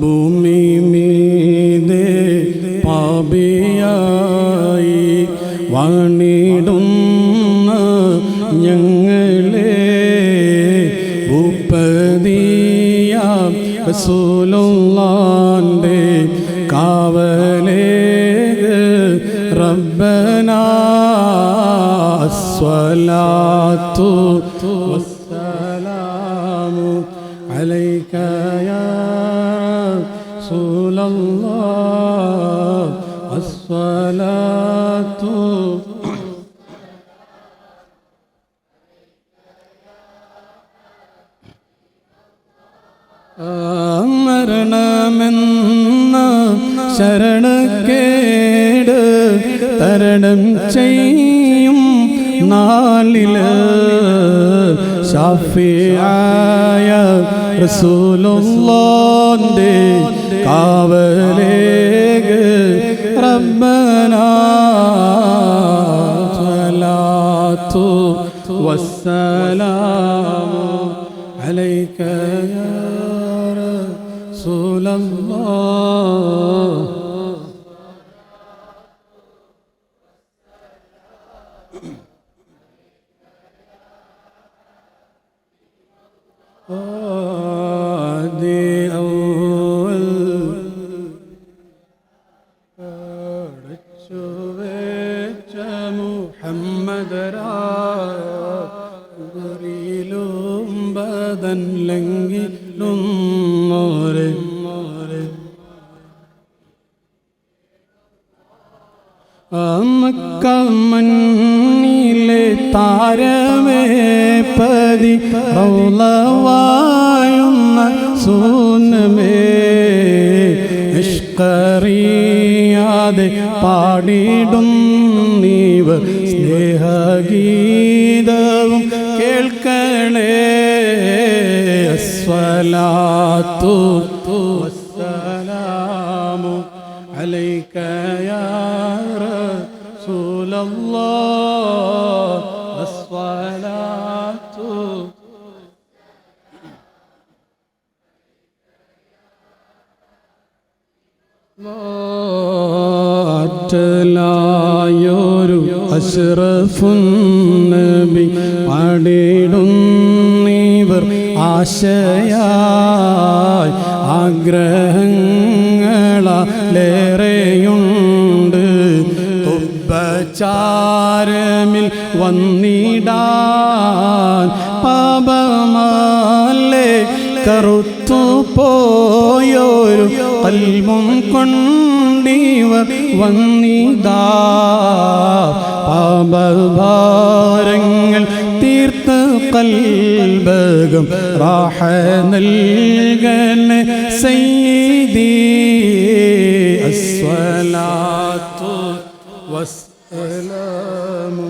ഭൂമി മീതെ പാപിയായി വാണിടുന്ന ഞങ്ങളെ ഭൂപതിയാം റസൂലുള്ളാന്റെ കാവലേഗ് റബ്ബനാ. അസ്സലാത്തു വസ്സലാമു അലൈക യാ റസൂലല്ലാഹ്. അസ്സലാത്തു മരണമെന്ന ശരണക്കേട് തരണം ചെയ്യും നാളില് ശാഫിയായ റസൂലുള്ളാന്റെ കാവലേഗ് റബ്ബനാ. സ്വലാത്തു വസ്സലാമു അലൈക യാ റസൂലല്ലാഹ്. മണ്ണിലെ താരമേ പതി റൗളവായുന്ന സൂനമേ ഇഷ്കറിയാതെ പാടിടും നീവർ സ്നേഹഗീതവും കേൾക്കണേ. അസ്സലാത്തു വസ്സലാമു ായൊരു അഷ്റഫുൻ നബി പാടിടുന്നീവർ ആശയായി ആഗ്രഹങ്ങളേറെയുണ്ട് ഉപചാരമിൽ വന്നിടാൻ പാപമാലേ കറുത്തു പോയൊരു കൽബും കൊണ്ടിവർ വന്നിതാ പാപഭാരങ്ങൾ തീർത്ത് കൽബകം റാഹ നൽകണ സയ്യിദി അസ്സലാത്തു വസ്സലാമു.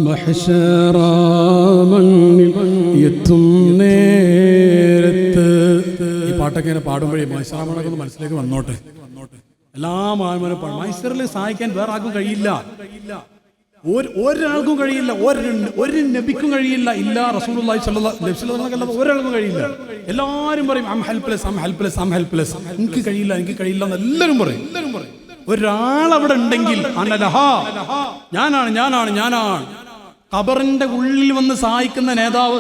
മഹ്ശറാമണ്ണിൽ എത്തും നേരത്ത് ഈ പാട്ടൊക്കെ ഇങ്ങനെ പാടുമ്പോഴേ മഹ്ശറാമണ്ണൊക്കെ ഒന്ന് മനസ്സിലേക്ക് വന്നോട്ടെ. എല്ലാ മാന്മാരും പാടും. മഹ്ശറിൽ സഹായിക്കാൻ വേറെ ആർക്കും കഴിയില്ല, ഒരാൾക്കും കഴിയില്ല, ഒരു നബിക്കും കഴിയില്ല. ഇല്ല റസൂലുള്ളാഹി സ്വല്ലല്ലാഹു അലൈഹി വസല്ലം അല്ലാതെ ഒരാൾക്കും കഴിയില്ല. എല്ലാവരും പറയും I am helpless, I am helpless, I am helpless. എനിക്ക് കഴിയില്ല, എനിക്ക് കഴിയില്ല എന്ന് എല്ലാവരും പറയും. ഒരാളവിടെ ഉണ്ടെങ്കിൽ ഞാനാണ് ഞാനാണ് ഞാനാണ്. ഖബറിന്റെ ഉള്ളിൽ വന്ന് സഹായിക്കുന്ന നേതാവ്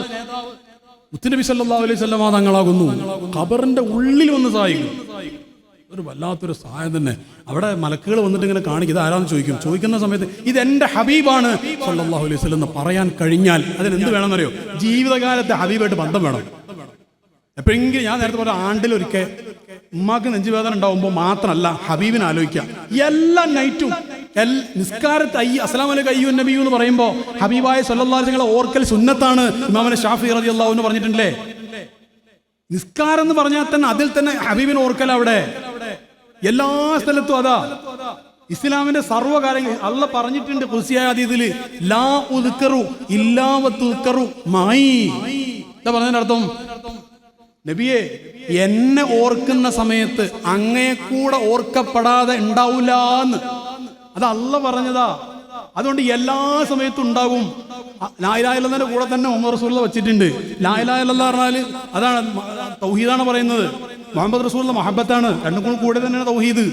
മുത്തുനബി സല്ലല്ലാഹു അലൈഹി വസല്ലം തങ്ങളാകുന്നു. ഖബറിന്റെ ഉള്ളിൽ വന്ന് സഹായിക്കും. ഒരു വല്ലാത്തൊരു സഹായം തന്നെ. അവിടെ മലക്കുകൾ വന്നിട്ട് ഇങ്ങനെ കാണിക്കും, ഇത് ആരാന്ന് ചോദിക്കുന്ന സമയത്ത് ഇത് എൻ്റെ ഹബീബാണ് സല്ലല്ലാഹു അലൈഹി വസല്ലം എന്ന് പറയാൻ കഴിഞ്ഞാൽ അതിനെന്ത് വേണമെന്നറിയോ? ജീവിതകാലത്തെ ഹബീബായിട്ട് ബന്ധം വേണം. എപ്പോഴെങ്കിലും ഞാൻ നേരത്തെ പറഞ്ഞ ആണ്ടിലൊരിക്കൽ ഉമ്മാക്ക് നെഞ്ചുവേദന ഉണ്ടാവുമ്പോൾ മാത്രമല്ല ഹബീബിനെ ആലോചിക്കുക. എല്ലാ നൈറ്റും നിസ്കാരത്ത് അസ്സലാമു അലൈക്കും അയ്യുൻ നബി എന്ന് പറയുമ്പോൾ ഹബീബായ സല്ലല്ലാഹു അലൈഹി വസല്ലം ഓർക്കൽ സുന്നത്താണ്. ഇമാമുന ഷാഫി റളിയല്ലാഹു അൻഹു പറഞ്ഞിട്ടുണ്ടല്ലേ, നിസ്കാരം എന്ന് പറഞ്ഞാൽ തന്നെ അതിൽ തന്നെ ഹബീബിനെ ഓർക്കൽ. അവിടെ എല്ലാ സ്ഥലത്തും അതാ. ഇസ്ലാമിന്റെ സർവ്വകാര്യങ്ങൾ അള്ള പറഞ്ഞിട്ടുണ്ട് ഖുദ്സിയായ ഹദീസില്, ലാ ഉദ്കറു ഇല്ലാ വതുദ്കറു മായി. എന്താ പറഞ്ഞതിന്റെ അർത്ഥം? നബിയെ, എന്നെ ഓർക്കുന്ന സമയത്ത് അങ്ങയെ കൂടെ ഓർക്കപ്പെടാതെ ഉണ്ടാവൂലെന്ന്. അത് അള്ള പറഞ്ഞതാ. അതുകൊണ്ട് എല്ലാ സമയത്തും ഉണ്ടാകും. ലാ ഇലാഹ ഇല്ലല്ലാഹിന്റെ കൂടെ തന്നെ മുഹമ്മദ് റസൂലുള്ളാഹി വെച്ചിട്ടുണ്ട്. ലാ ഇലാഹ ഇല്ലല്ലാഹ് പറഞ്ഞാൽ അതാണ് തൗഹീദാണ് പറയുന്നത്. മുഹമ്മദ് റസൂലുള്ളാഹി മഹബത്താണ്. രണ്ടും കൂടെ തന്നെയാണ് തൗഹീദ്.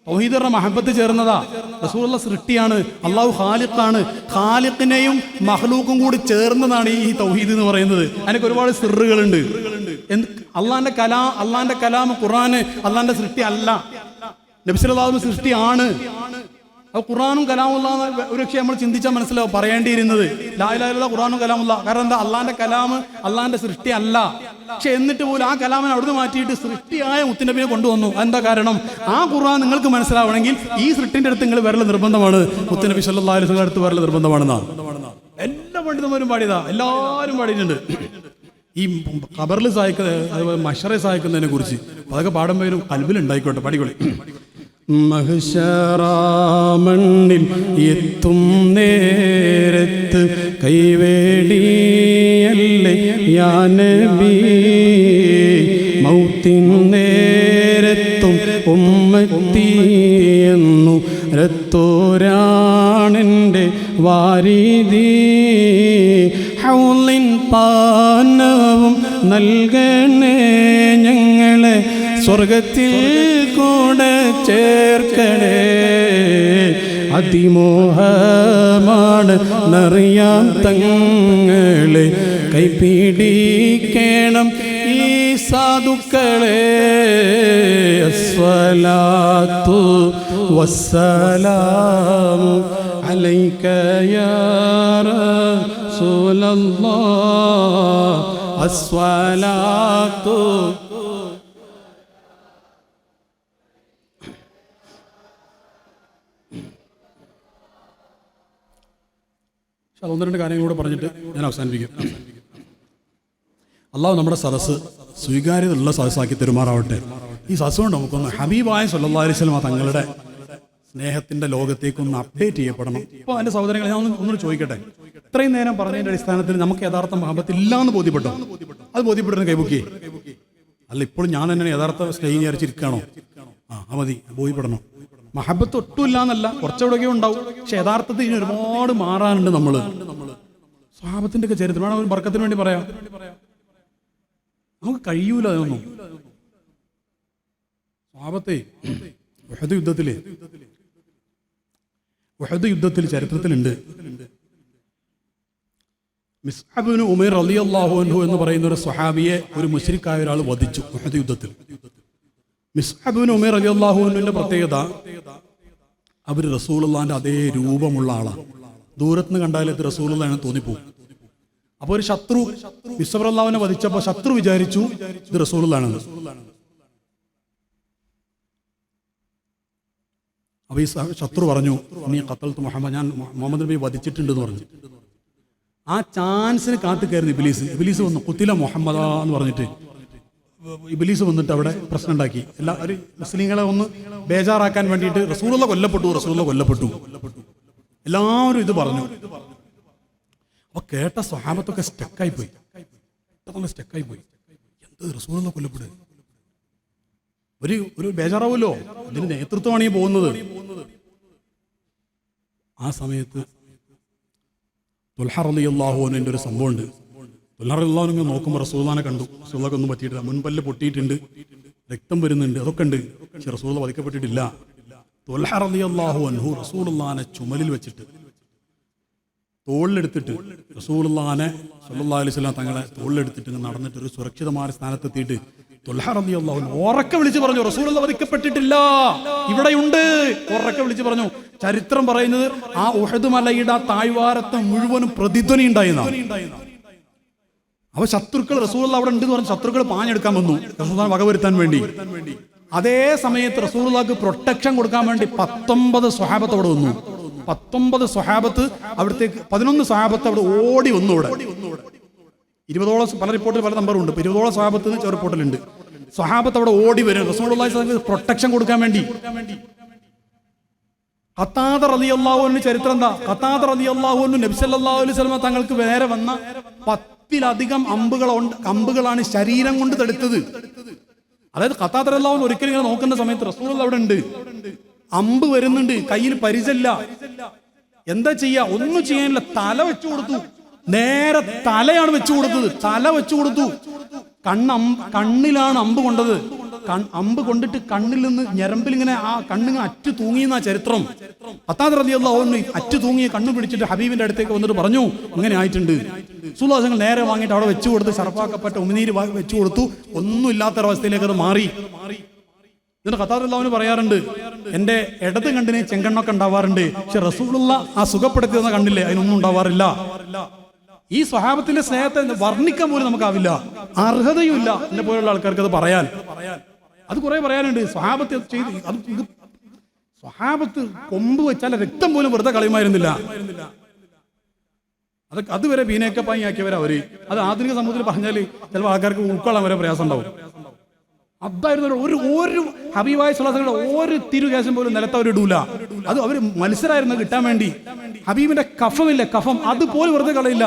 തൗഹീദ് പറഞ്ഞ മഹബത്ത് ചേർന്നതാ. റസൂലുള്ളാഹി സൃഷ്ടിയാണ്, അള്ളാഹു ഖാലിഖാണ്. ഖാലിഖിനെയും മഖ്ലൂഖും കൂടി ചേർന്നതാണ് ഈ തൗഹീദ് എന്ന് പറയുന്നത്. അതിനൊക്കെ ഒരുപാട് സിറുകളുണ്ട്. അള്ളാന്റെ കലാം ഖുർആന് അള്ളാന്റെ സൃഷ്ടി അല്ല, നബി സല്ലല്ലാഹു അലൈഹി വസല്ലം സൃഷ്ടിയാണ്. ഖുർആനും കലാമുള്ള ഒരു പക്ഷേ നമ്മൾ ചിന്തിച്ചാൽ മനസ്സിലാവും പറയേണ്ടിയിരുന്നത് ലാ ഇലാഹ ഇല്ലല്ലാഹ് ഖുർആനും കലാമുള്ള. കാരണം എന്താ? അള്ളാന്റെ കലാമ് അള്ളാന്റെ സൃഷ്ടി അല്ല. പക്ഷെ എന്നിട്ട് പോലും ആ കലാമിനെ അവിടുന്ന് മാറ്റിയിട്ട് സൃഷ്ടിയായ മുത്തുനബിയെ കൊണ്ടുവന്നു. എന്താ കാരണം? ആ ഖുർആൻ നിങ്ങൾക്ക് മനസ്സിലാവണമെങ്കിൽ ഈ സൃഷ്ടിന്റെ അടുത്ത് നിങ്ങൾ വരൽ നിർബന്ധമാണ്. മുത്തുനബി സല്ലല്ലാഹു അലൈഹി വസല്ലം അടുത്ത് വരൽ നിർബന്ധമാണെന്നാണ് എല്ലാ പണ്ഡിതന്മാരും പാടിയതാ, എല്ലാവരും പാടിയിട്ടുണ്ട്. ഈ ഖബറിൽ സഹായിക്കുന്നത്, അതുപോലെ മഹ്ശറെ സഹായിക്കുന്നതിനെ കുറിച്ച് അതൊക്കെ പാടുമ്പോഴും കൽബിൽ ഉണ്ടായിക്കോട്ടെ. പാടിക്കൊള്ളി. മഹ്ശറാമണ്ണിൽ എത്തും നേരത്ത് കൈവേടിയല്ലേ യാ നബി, മൗത്തിൻ നേരത്തും ഉമ്മത്തിയെന്നു രത്തോരാണെൻ്റെ വാരിദി, ഹൗലിൻ പാനവും നൽകണേ ഞങ്ങളെ സ്വർഗത്തിൽ കൂടെ ചേർക്കണേ. അതിമോഹമാണ് നറിയാം തങ്ങളെ, കൈപിടിക്കണം ഈ സാധുക്കളെ. അസ്സലാത്തു വസ്സലാമു അലൈക യാ റസൂലല്ലാഹ്, അസ്സലാത്തു. ഒന്ന് രണ്ട് കാര്യങ്ങളൂടെ പറഞ്ഞിട്ട് ഞാൻ അവസാനിപ്പിക്കും. അള്ളാഹു നമ്മുടെ സദസ്സ് സ്വീകാര്യതയുള്ള സദസ്സാക്കി തെരുമാറാവട്ടെ. ഈ സദസ്സ് കൊണ്ട് നമുക്കൊന്ന് ഹബീബായ സല്ലല്ലാഹു അലൈഹി വസല്ലം തങ്ങളുടെ സ്നേഹത്തിന്റെ ലോകത്തേക്കൊന്ന് അപ്ഡേറ്റ് ചെയ്യപ്പെടണം. അപ്പോൾ എൻ്റെ സഹോദരങ്ങളെ, ഞാൻ ഒന്നുകൂടി ചോദിക്കട്ടെ, ഇത്രയും നേരം പറഞ്ഞതിൻ്റെ അടിസ്ഥാനത്തിൽ നമുക്ക് യഥാർത്ഥ മഹബത്ത് ഇല്ലാന്ന് ബോധ്യപ്പെട്ടോ? അത് ബോധ്യപ്പെട്ടതിന് കൈബുക്കി അല്ല. ഇപ്പോൾ ഞാൻ തന്നെയാണ് യഥാർത്ഥ സ്നേഹം വിചാരിച്ചിരിക്കുകയാണോ? മതി പോയി പെടണം. മഹബത്ത് ഒട്ടുമില്ല എന്നല്ല, കുറച്ചെവിടെയൊക്കെ ഉണ്ടാവും. പക്ഷെ യഥാർത്ഥത്തിൽ ഇനി ഒരുപാട് മാറാനുണ്ട് നമ്മൾ. സ്വഹാബത്തിന്റെ ഒക്കെ ചരിത്രമാണ് ഒരു ബർക്കത്തിന് വേണ്ടി പറയാം. നമുക്ക് കഴിയൂല അതൊന്നും. സ്വഹാബത്തെ ഉഹദ് യുദ്ധത്തിൽ ചരിത്രത്തിലുണ്ട്. മിസ്അബ് ഇബ്നു ഉമൈർ റളിയല്ലാഹു അൻഹു എന്ന് പറയുന്ന ഒരു സ്വഹാബിയെ ഒരു മുശ്രിക്കായ ഒരാൾ വധിച്ചു ഉഹദ് യുദ്ധത്തിൽ. മിസ്അബ് ഇബ്നു ഉമൈർ റളിയല്ലാഹു അൻഹുവിന്റെ പ്രത്യേകത, അവർ റസൂലുള്ളാഹിന്റെ അതേ രൂപമുള്ള ആളാണ്. ദൂരത്തുനിന്ന് കണ്ടാൽ ഇത് റസൂലുള്ളാഹിനെ തോന്നിപ്പോകും. അപ്പോൾ ഒരു ശത്രു മിസ്അബ് റളിയല്ലാഹുവിനെ വധിച്ചപ്പോൾ ശത്രു വിചാരിച്ചു ഇത് റസൂലുള്ളാഹിയാണെന്ന്. അപ്പോൾ ഈ ശത്രു പറഞ്ഞു, നീ ഖത്തൽതു മുഹമ്മദ്, ഞാൻ മുഹമ്മദ് നബി വധിച്ചിട്ടുണ്ടെന്ന് പറഞ്ഞു. ആ ചാൻസിന് കാത്തു കയറുന്നു ഇബ്ലീസ് വന്നു. ഖുത്തില മുഹമ്മദ എന്ന് പറഞ്ഞിട്ട് ഇബ്ലീസ് വന്നിട്ട് അവിടെ പ്രശ്നം ഉണ്ടാക്കി. ഒരു മുസ്ലിങ്ങളെ ഒന്ന് ബേജാറാക്കാൻ വേണ്ടിയിട്ട് റസൂലുള്ള കൊല്ലപ്പെട്ടു. എല്ലാവരും ഇത് പറഞ്ഞു. അപ്പൊ കേട്ട സ്വഹാബത്തൊക്കെ സ്റ്റക്കായി പോയി. എന്ത് റസൂലുള്ള കൊല്ലപ്പെടുക? ഒരു ബേജാറാവുമല്ലോ, ഇതിന് നേതൃത്വമാണ് ഈ പോകുന്നത്. ആ സമയത്ത് തുൽഹ റളിയല്ലാഹു അൻഹുവിന്റെ ഒരു സംഭവമുണ്ട്. തുൽഹ റളിയല്ലാഹു അൻഹു നോക്കുമ്പോൾ റസൂലുള്ളാഹിനെ കണ്ടു. റസൂലുള്ളാഹിക്ക് ഒന്നും പറ്റിയിട്ടില്ല. മുൻപല്ല് പൊട്ടിയിട്ടുണ്ട്, രക്തം വരുന്നുണ്ട്, അതൊക്കെ ഉണ്ട്. പക്ഷെ റസൂലുള്ളാഹി വധിക്കപ്പെട്ടിട്ടില്ല. തുൽഹ റളിയല്ലാഹു അൻഹു റസൂലുള്ളാഹിനെ ചുമലിൽ വെച്ചിട്ട് തോളിലെടുത്തിട്ട് റസൂലുള്ളാഹിനെ സ്വല്ലല്ലാഹു അലൈഹി വസല്ലം തങ്ങളെ തോളിലെടുത്തിട്ട് നടന്നിട്ട് ഒരു സുരക്ഷിതമായ സ്ഥാനത്തെത്തിയിട്ട് തുൽഹ റളിയല്ലാഹു അൻഹു ഉറക്കെ വിളിച്ചു പറഞ്ഞു, റസൂലുള്ളാഹി വധിക്കപ്പെട്ടിട്ടില്ല, ഇവിടെയുണ്ട്. ഉറക്കെ വിളിച്ചു പറഞ്ഞു. ചരിത്രം പറയുന്നത് ആ ഉഹദ് മലയുടെ താഴ്വാരത്ത് മുഴുവനും പ്രതിധ്വനി ഉണ്ടായിരുന്നു. അപ്പൊ ശത്രുക്കൾ റസൂലുള്ളാഹി അവിടെ ഉണ്ടെന്ന് പറഞ്ഞ് ശത്രുക്കൾ പാഞ്ഞെടുക്കാൻ വന്നു റസൂലുള്ളാഹിനെ വകവരുത്താൻ വേണ്ടി. അതേ സമയത്ത് റസൂലുള്ളാഹിക്ക് പ്രൊട്ടക്ഷൻ കൊടുക്കാൻ വേണ്ടി 19 സ്വഹാബത്ത് അവിടെ വന്നു. 19 സ്വഹാബത്ത് അവിടത്തേക്ക് 11 സ്വഹാബത്ത് അവിടെ ഓടി വന്നു. ഇവിടെ 20ഓളം, പല റിപ്പോർട്ടിൽ പല നമ്പറുണ്ട്. 20ഓളം സ്വഹാബത്ത് എന്ന് റിപ്പോർട്ടിലുണ്ട്. സ്വഹാബത്ത് അവിടെ ഓടി വരും റസൂലുള്ളാഹിക്ക് പ്രൊട്ടക്ഷൻ കൊടുക്കാൻ വേണ്ടി. ഖത്താദ റളിയല്ലാഹു അൻഹു ചരിത്രം എന്താ? ഖത്താദ റളിയല്ലാഹു അൻഹു നബി സല്ലല്ലാഹു അലൈഹി വസല്ലം തങ്ങൾക്ക് നേരെ വന്ന 10ലധികം അമ്പുകളാണ് ശരീരം കൊണ്ട് തടുത്തത്. അതായത് ഖത്താദ റളിയല്ലാഹു അൻഹു ഒരിക്കലും ഇങ്ങനെ നോക്കുന്ന സമയത്ത് റസൂലുള്ളാഹി അവിടെ ഉണ്ട്, അമ്പ് വരുന്നുണ്ട്, കയ്യിൽ പരിചല്ല. എന്താ ചെയ്യാ? ഒന്നും ചെയ്യാനില്ല. തല വെച്ചു കൊടുത്തു. നേരെ തലയാണ് വെച്ചു കൊടുത്തത്. തല വെച്ചു കൊടുത്തു. കണ്ണിലാണ് അമ്പ് കൊണ്ടത്. അമ്പ് കൊണ്ടിട്ട് കണ്ണിൽ നിന്ന് ഞരമ്പിൽ ഇങ്ങനെ ആ കണ്ണിങ്ങനെ അറ്റു തൂങ്ങിയെന്ന ചരിത്രം. ഖത്താദ റളിയല്ലാഹു അൻഹു അറ്റു തൂങ്ങിയ കണ്ണ് പിടിച്ചിട്ട് ഹബീബിന്റെ അടുത്തേക്ക് വന്നിട്ട് പറഞ്ഞു, ഇങ്ങനെ ആയിട്ടുണ്ട്. റസൂലുള്ളാഹി നേരെ വാങ്ങിയിട്ട് അവിടെ വെച്ചു കൊടുത്ത് ശറഫാക്കപ്പെട്ട ഉമിനീര് വെച്ചു കൊടുത്തു. ഒന്നും ഇല്ലാത്തൊരവസ്ഥയിലേക്ക് അത് മാറി. എന്നിട്ട് ഖത്താദ റളിയല്ലാഹു അൻഹു പറയാറുണ്ട്, എന്റെ ഇടത് കണ്ണിന് ചെങ്കണ്ണൊക്കെ ഉണ്ടാവാറുണ്ട്, പക്ഷെ റസൂലുള്ളാഹി ആ സുഖപ്പെടുത്തിയെന്ന കണ്ടില്ലേ, അതിനൊന്നും ഉണ്ടാവാറില്ല. ഈ സ്വഹാബത്തിന്റെ സ്നേഹത്തെ വർണ്ണിക്കാൻ പോലും നമുക്കാവില്ല, അർഹതയുമില്ല എന്നെ പോലുള്ള ആൾക്കാർക്ക് അത് പറയാൻ. അത് കുറെ പറയാനുണ്ട്. സ്വഹാബത്ത് ചെയ്ത് സ്വഹാബത്ത് കൊമ്പ് വെച്ചാൽ രക്തം പോലും വെറുതെ കളയുമായിരുന്നില്ല. അതൊക്കെ അതുവരെ ബീനേക്കപ്പായി ആക്കിയവരാ അവര്. അത് ആധുനിക സമൂഹത്തിൽ പറഞ്ഞാൽ ചിലപ്പോൾ ആൾക്കാർക്ക് ഉൾക്കൊള്ളാൻ വരെ പ്രയാസം ഉണ്ടാവും. അതായിരുന്നു ഒരു ഹബീബായ സ്വല്ലല്ലാഹു അലൈഹി വസല്ലം ഒരു തിരുകേശം പോലും നിലത്ത് അവരിടൂല. അത് അവർ മത്സരമായിരുന്നു കിട്ടാൻ വേണ്ടി. ഹബീബിന്റെ കഫമില്ല, കഫം അതുപോലെ വെറുതെ കളയില്ല.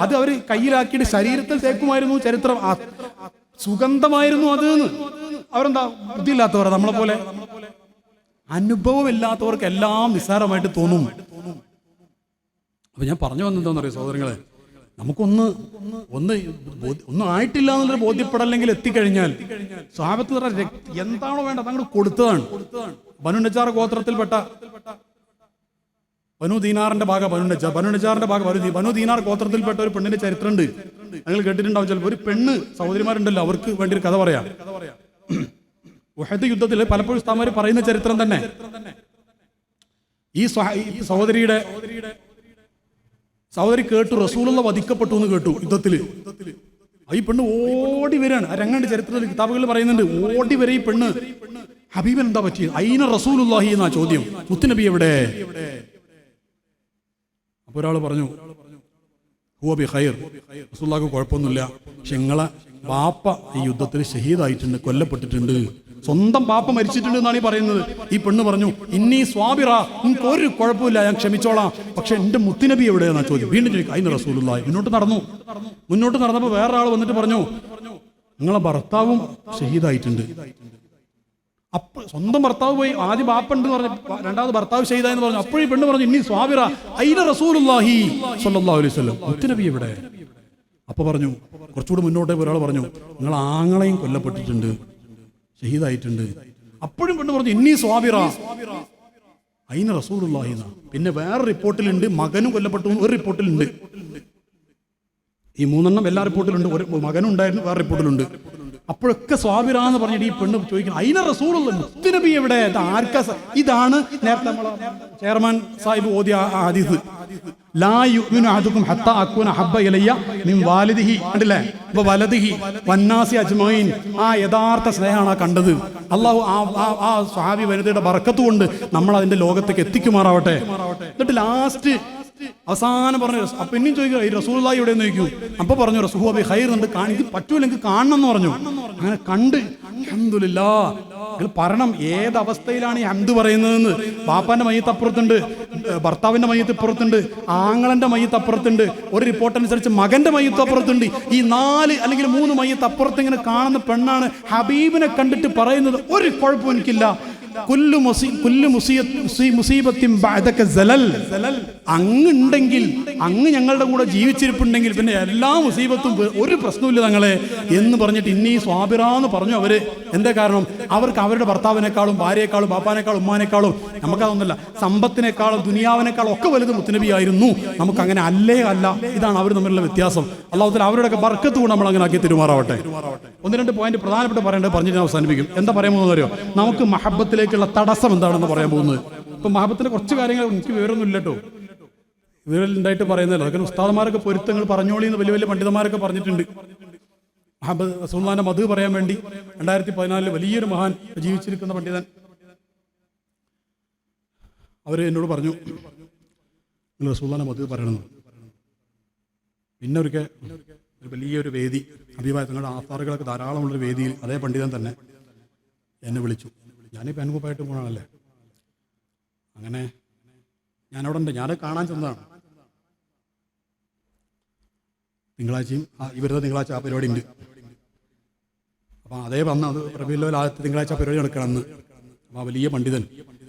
അത് അവർ കയ്യിലാക്കിയിട്ട് ശരീരത്തിൽ തേക്കുമായിരുന്നു. ചരിത്രം സുഗന്ധമായിരുന്നു അത്. അവരെന്താ ബുദ്ധിയില്ലാത്തവരാ? നമ്മളെ പോലെ അനുഭവമില്ലാത്തവർക്ക് എല്ലാം നിസ്സാരമായിട്ട് തോന്നും. അപ്പൊ ഞാൻ പറഞ്ഞു വന്നെന്താന്ന് അറിയോ സഹോദരങ്ങളെ, നമുക്കൊന്നും ആയിട്ടില്ല എന്നുള്ളൊരു ബോധ്യപ്പെടല്ലെങ്കിൽ എത്തിക്കഴിഞ്ഞാൽ സ്വഹാബത്ത് എന്താണോ വേണ്ടത് അങ്ങോട്ട് കൊടുത്തതാണ്. ബനു നജാർ ഗോത്രത്തിൽപ്പെട്ട ബനു ദീനാറിന്റെ ഭാഗം ബനു നജാറിന്റെ ഭാഗം ബനു ദീനാർ ഗോത്രത്തിൽപ്പെട്ട ഒരു പെണ്ണിന്റെ ചരിത്രമുണ്ട്. നിങ്ങൾ കേട്ടിട്ടുണ്ടാവും ചിലപ്പോൾ. ഒരു പെണ്ണ് സഹോദരിമാരുണ്ടല്ലോ, അവർക്ക് വേണ്ടി ഒരു കഥ പറയാം. ഉഹദ് യുദ്ധത്തിൽ പലപ്പോഴും ഉസ്താദുമാർ പറയുന്ന ചരിത്രം തന്നെ. ഈ സഹോദരി കേട്ടു റസൂലുള്ളാഹി വധിക്കപ്പെട്ടു എന്ന് കേട്ടു യുദ്ധത്തില്. ഈ പെണ്ണ് ഓടി വരികയാണ്. ആ രംഗണ്ട് ചരിത്രത്തിൽ കിതാബുകളിൽ പറയുന്നുണ്ട്. ഓടി വരെ ഈ പെണ്ണ്, ഹബീബൻ എന്താ പറ്റിയത്? ഐന റസൂലുള്ളാഹി എന്നാ ചോദ്യം. മുത്തുനബി എവിടെ? അപ്പൊ ഒരാൾ പറഞ്ഞു, ഹുവ ബി ഖൈർ, റസൂലുള്ളാഹിക്ക് കുഴപ്പമൊന്നുമില്ല, പക്ഷെ നിങ്ങളെ ബാപ്പ ഈ യുദ്ധത്തിൽ ഷഹീദായിട്ടുണ്ട്, കൊല്ലപ്പെട്ടിട്ടുണ്ട്. സ്വന്തം പാപ്പ മരിച്ചിട്ടുണ്ട് എന്നാണ് ഈ പറയുന്നത്. ഈ പെണ്ണ് പറഞ്ഞു, ഇന്നീ സ്വാബിറ, നിങ്ങൾക്ക് ഒരു കുഴപ്പമില്ല, ഞാൻ ക്ഷമിച്ചോളാം, പക്ഷെ എന്റെ മുത്തുനബി എവിടെയെന്നാ ചോദ്യം. വീണ്ടും ചോദിക്കും, ഐന റസൂലുള്ളാഹി. മുന്നോട്ട് നടന്നപ്പോൾ വേറൊരാൾ വന്നിട്ട് പറഞ്ഞു, നിങ്ങളെ ഭർത്താവും ഷഹീദായിട്ടുണ്ട്. സ്വന്തം ഭർത്താവ് പോയി, ആദ്യം ബാപ്പുണ്ടെന്ന് പറഞ്ഞു, രണ്ടാമത് ഭർത്താവ് ചെയ്താന്ന് പറഞ്ഞു. അപ്പോഴേ പെണ്ണ് പറഞ്ഞു ഇനി സ്വാബിറ ഐന റസൂലുള്ളാഹി സ്വല്ലല്ലാഹു അലൈഹി വസല്ലം, മുത്തുനബി എവിടെ? അപ്പൊ പറഞ്ഞു, കുറച്ചുകൂടി മുന്നോട്ടേ ഒരാൾ പറഞ്ഞു, നിങ്ങൾ ആങ്ങളെയും കൊല്ലപ്പെട്ടിട്ടുണ്ട്, ഷഹീദായിട്ടുണ്ട്. അപ്പോഴും പെണ്ണ് പറഞ്ഞു ഇന്നീ സ്വാബിറ ഐന റസൂലുള്ളാഹി. പിന്നെ വേറെ റിപ്പോർട്ടിലുണ്ട് മകനും കൊല്ലപ്പെട്ടു, ഒരു റിപ്പോർട്ടിലുണ്ട്. ഈ മൂന്നെണ്ണം എല്ലാ റിപ്പോർട്ടിലുണ്ട്, ഒരു മകനും ഉണ്ടായിരുന്നു, വേറെ റിപ്പോർട്ടിലുണ്ട്. അപ്പോഴൊക്കെ സ്വാബിറ എന്ന് പറഞ്ഞിട്ട് ഈ പെണ്ണ് ചോദിക്കണം ഐന റസൂലുള്ളാഹി, മുത്തുനബി എവിടെ? ഇതാണ് നേരത്തെ നമ്മളെ ചെയർമാൻ സാഹിബ് ഓതിയ ഹദീസ്, ലാ യുഅ്മിനു അഹദുക്കും ഹത്താ അകൂന ഹബ്ബ ഇലയ്യ മിൻ വാലിദിഹി, കണ്ടില്ലേ, വലദിഹി വന്നാസി അജ്മഈൻ. ആ യഥാർത്ഥ സ്നേഹമാണ് കണ്ടത്. അള്ളാഹു ആ സ്വഹാബി വനിതയുടെ ബർക്കത്ത് കൊണ്ട് നമ്മൾ അതിന്റെ ലോകത്തേക്ക് എത്തിക്കുമാറാവട്ടെ. എന്നിട്ട് ലാസ്റ്റ് അവസാനം പറഞ്ഞു, അപ്പൊ പിന്നെയും ചോദിക്കുക ഈ റസൂലുള്ളാഹി എവിടെയെന്ന് ചോദിക്കും. അപ്പൊ പറഞ്ഞു റസൂലുള്ളാഹി ഖൈർ ഉണ്ട്, എനിക്ക് പറ്റൂല, എനിക്ക് കാണണം എന്ന് പറഞ്ഞു. അങ്ങനെ കണ്ട് അൽഹംദുലില്ലാഹ്. പറയണം ഏതവസ്ഥയിലാണ് ഈ ഹംദ് പറയുന്നതെന്ന്. ബാപ്പാന്റെ മയ്യത്ത് അപ്പുറത്തുണ്ട്, ഭർത്താവിന്റെ മയ്യത്ത് ഇപ്പുറത്തുണ്ട്, ആങ്ങളന്റെ മയ്യത്ത് അപ്പുറത്തുണ്ട്, ഒരു റിപ്പോർട്ട് അനുസരിച്ച് മകന്റെ മയ്യത്ത് അപ്പുറത്തുണ്ട്. ഈ 4 അല്ലെങ്കിൽ 3 മയ്യത്ത് അപ്പുറത്ത് ഇങ്ങനെ കാണുന്ന പെണ്ണാണ് ഹബീബിനെ കണ്ടിട്ട് പറയുന്നത് ഒരു കുഴപ്പവും എനിക്കില്ല, അങ്ങുണ്ടെങ്കിൽ, അങ്ങ് ഞങ്ങളുടെ കൂടെ ജീവിച്ചിരിപ്പുണ്ടെങ്കിൽ പിന്നെ എല്ലാ മുസീബത്തും ഒരു പ്രശ്നമില്ല തങ്ങളെ എന്ന് പറഞ്ഞിട്ട് ഇന്നീ സ്വാബിറാന്ന് പറഞ്ഞു അവര്. എന്താ കാരണം? അവർക്ക് അവരുടെ ഭർത്താവിനേക്കാളും ഭാര്യയെക്കാളും ബാപ്പാനേക്കാളും ഉമ്മാനേക്കാളും, നമുക്കതൊന്നുമില്ല, സമ്പത്തിനേക്കാളും ദുനിയാവിനേക്കാളും ഒക്കെ വലുത് മുത്തുനബിയായിരുന്നു. നമുക്ക് അങ്ങനെ അല്ലേ അല്ല, ഇതാണ് അവർ തമ്മിലുള്ള വ്യത്യാസം. അല്ലാഹു തആല അവരുടെയൊക്കെ ബർക്കത്ത് കൊണ്ട് നമ്മൾ അങ്ങനെ ആക്കി തെരുമാറാവട്ടെ. 1-2 പോയിന്റ് പ്രധാനപ്പെട്ട പറയേണ്ടത് പറഞ്ഞിട്ട് ഞാൻ അവസാനിപ്പിക്കും. എന്താ പറയാൻ പോകുന്നത് അറിയോ? നമുക്ക് മഹബത്തിലേക്കുള്ള തടസ്സം എന്താണെന്ന് പറയാൻ പോകുന്നത്. ഇപ്പൊ മഹബത്തിന്റെ കുറച്ച് കാര്യങ്ങൾ എനിക്ക് വിവരമൊന്നും ഇല്ല കേട്ടോ, വിവരം ഉണ്ടായിട്ട് പറയുന്നല്ലോ. അതൊക്കെ ഉസ്താദന്മാരൊക്കെ പൊരുത്തങ്ങൾ പറഞ്ഞോളി എന്ന് വലിയ വലിയ പണ്ഡിതന്മാരൊക്കെ പറഞ്ഞിട്ടുണ്ട്. മുഹമ്മദ് റസൂലുള്ളാഹിന്റെ മധു പറയാൻ വേണ്ടി 2014 വലിയൊരു മഹാൻ ജീവിച്ചിരിക്കുന്ന പണ്ഡിതൻ അവർ എന്നോട് പറഞ്ഞു നിങ്ങൾ റസൂലുള്ളാഹിന്റെ മധു പറയണമെന്ന്. പിന്നെ ഒരിക്കൽ ഒരു വലിയൊരു വേദി, ഹബീബായ തങ്ങളുടെ ആധാറുകളൊക്കെ ധാരാളമുള്ളൊരു വേദിയിൽ അതേ പണ്ഡിതൻ തന്നെ എന്നെ വിളിച്ചു. ഞാനീ പെൺകുപ്പായിട്ട് പോകണമല്ലേ, അങ്ങനെ ഞാനവിടെ ഉണ്ട്, ഞാൻ കാണാൻ ചെന്നതാണ്. തിങ്കളാഴ്ചയും ഇവരുടെ തിങ്കളാഴ്ച ആ പരിപാടി ഉണ്ട്. അപ്പം അതേ വന്ന് അത് റബീഉൽ ആദ്യത്തെ തിങ്കളാഴ്ച പരിപാടി നടക്കണം അന്ന്. അപ്പോൾ ആ വലിയ പണ്ഡിതൻ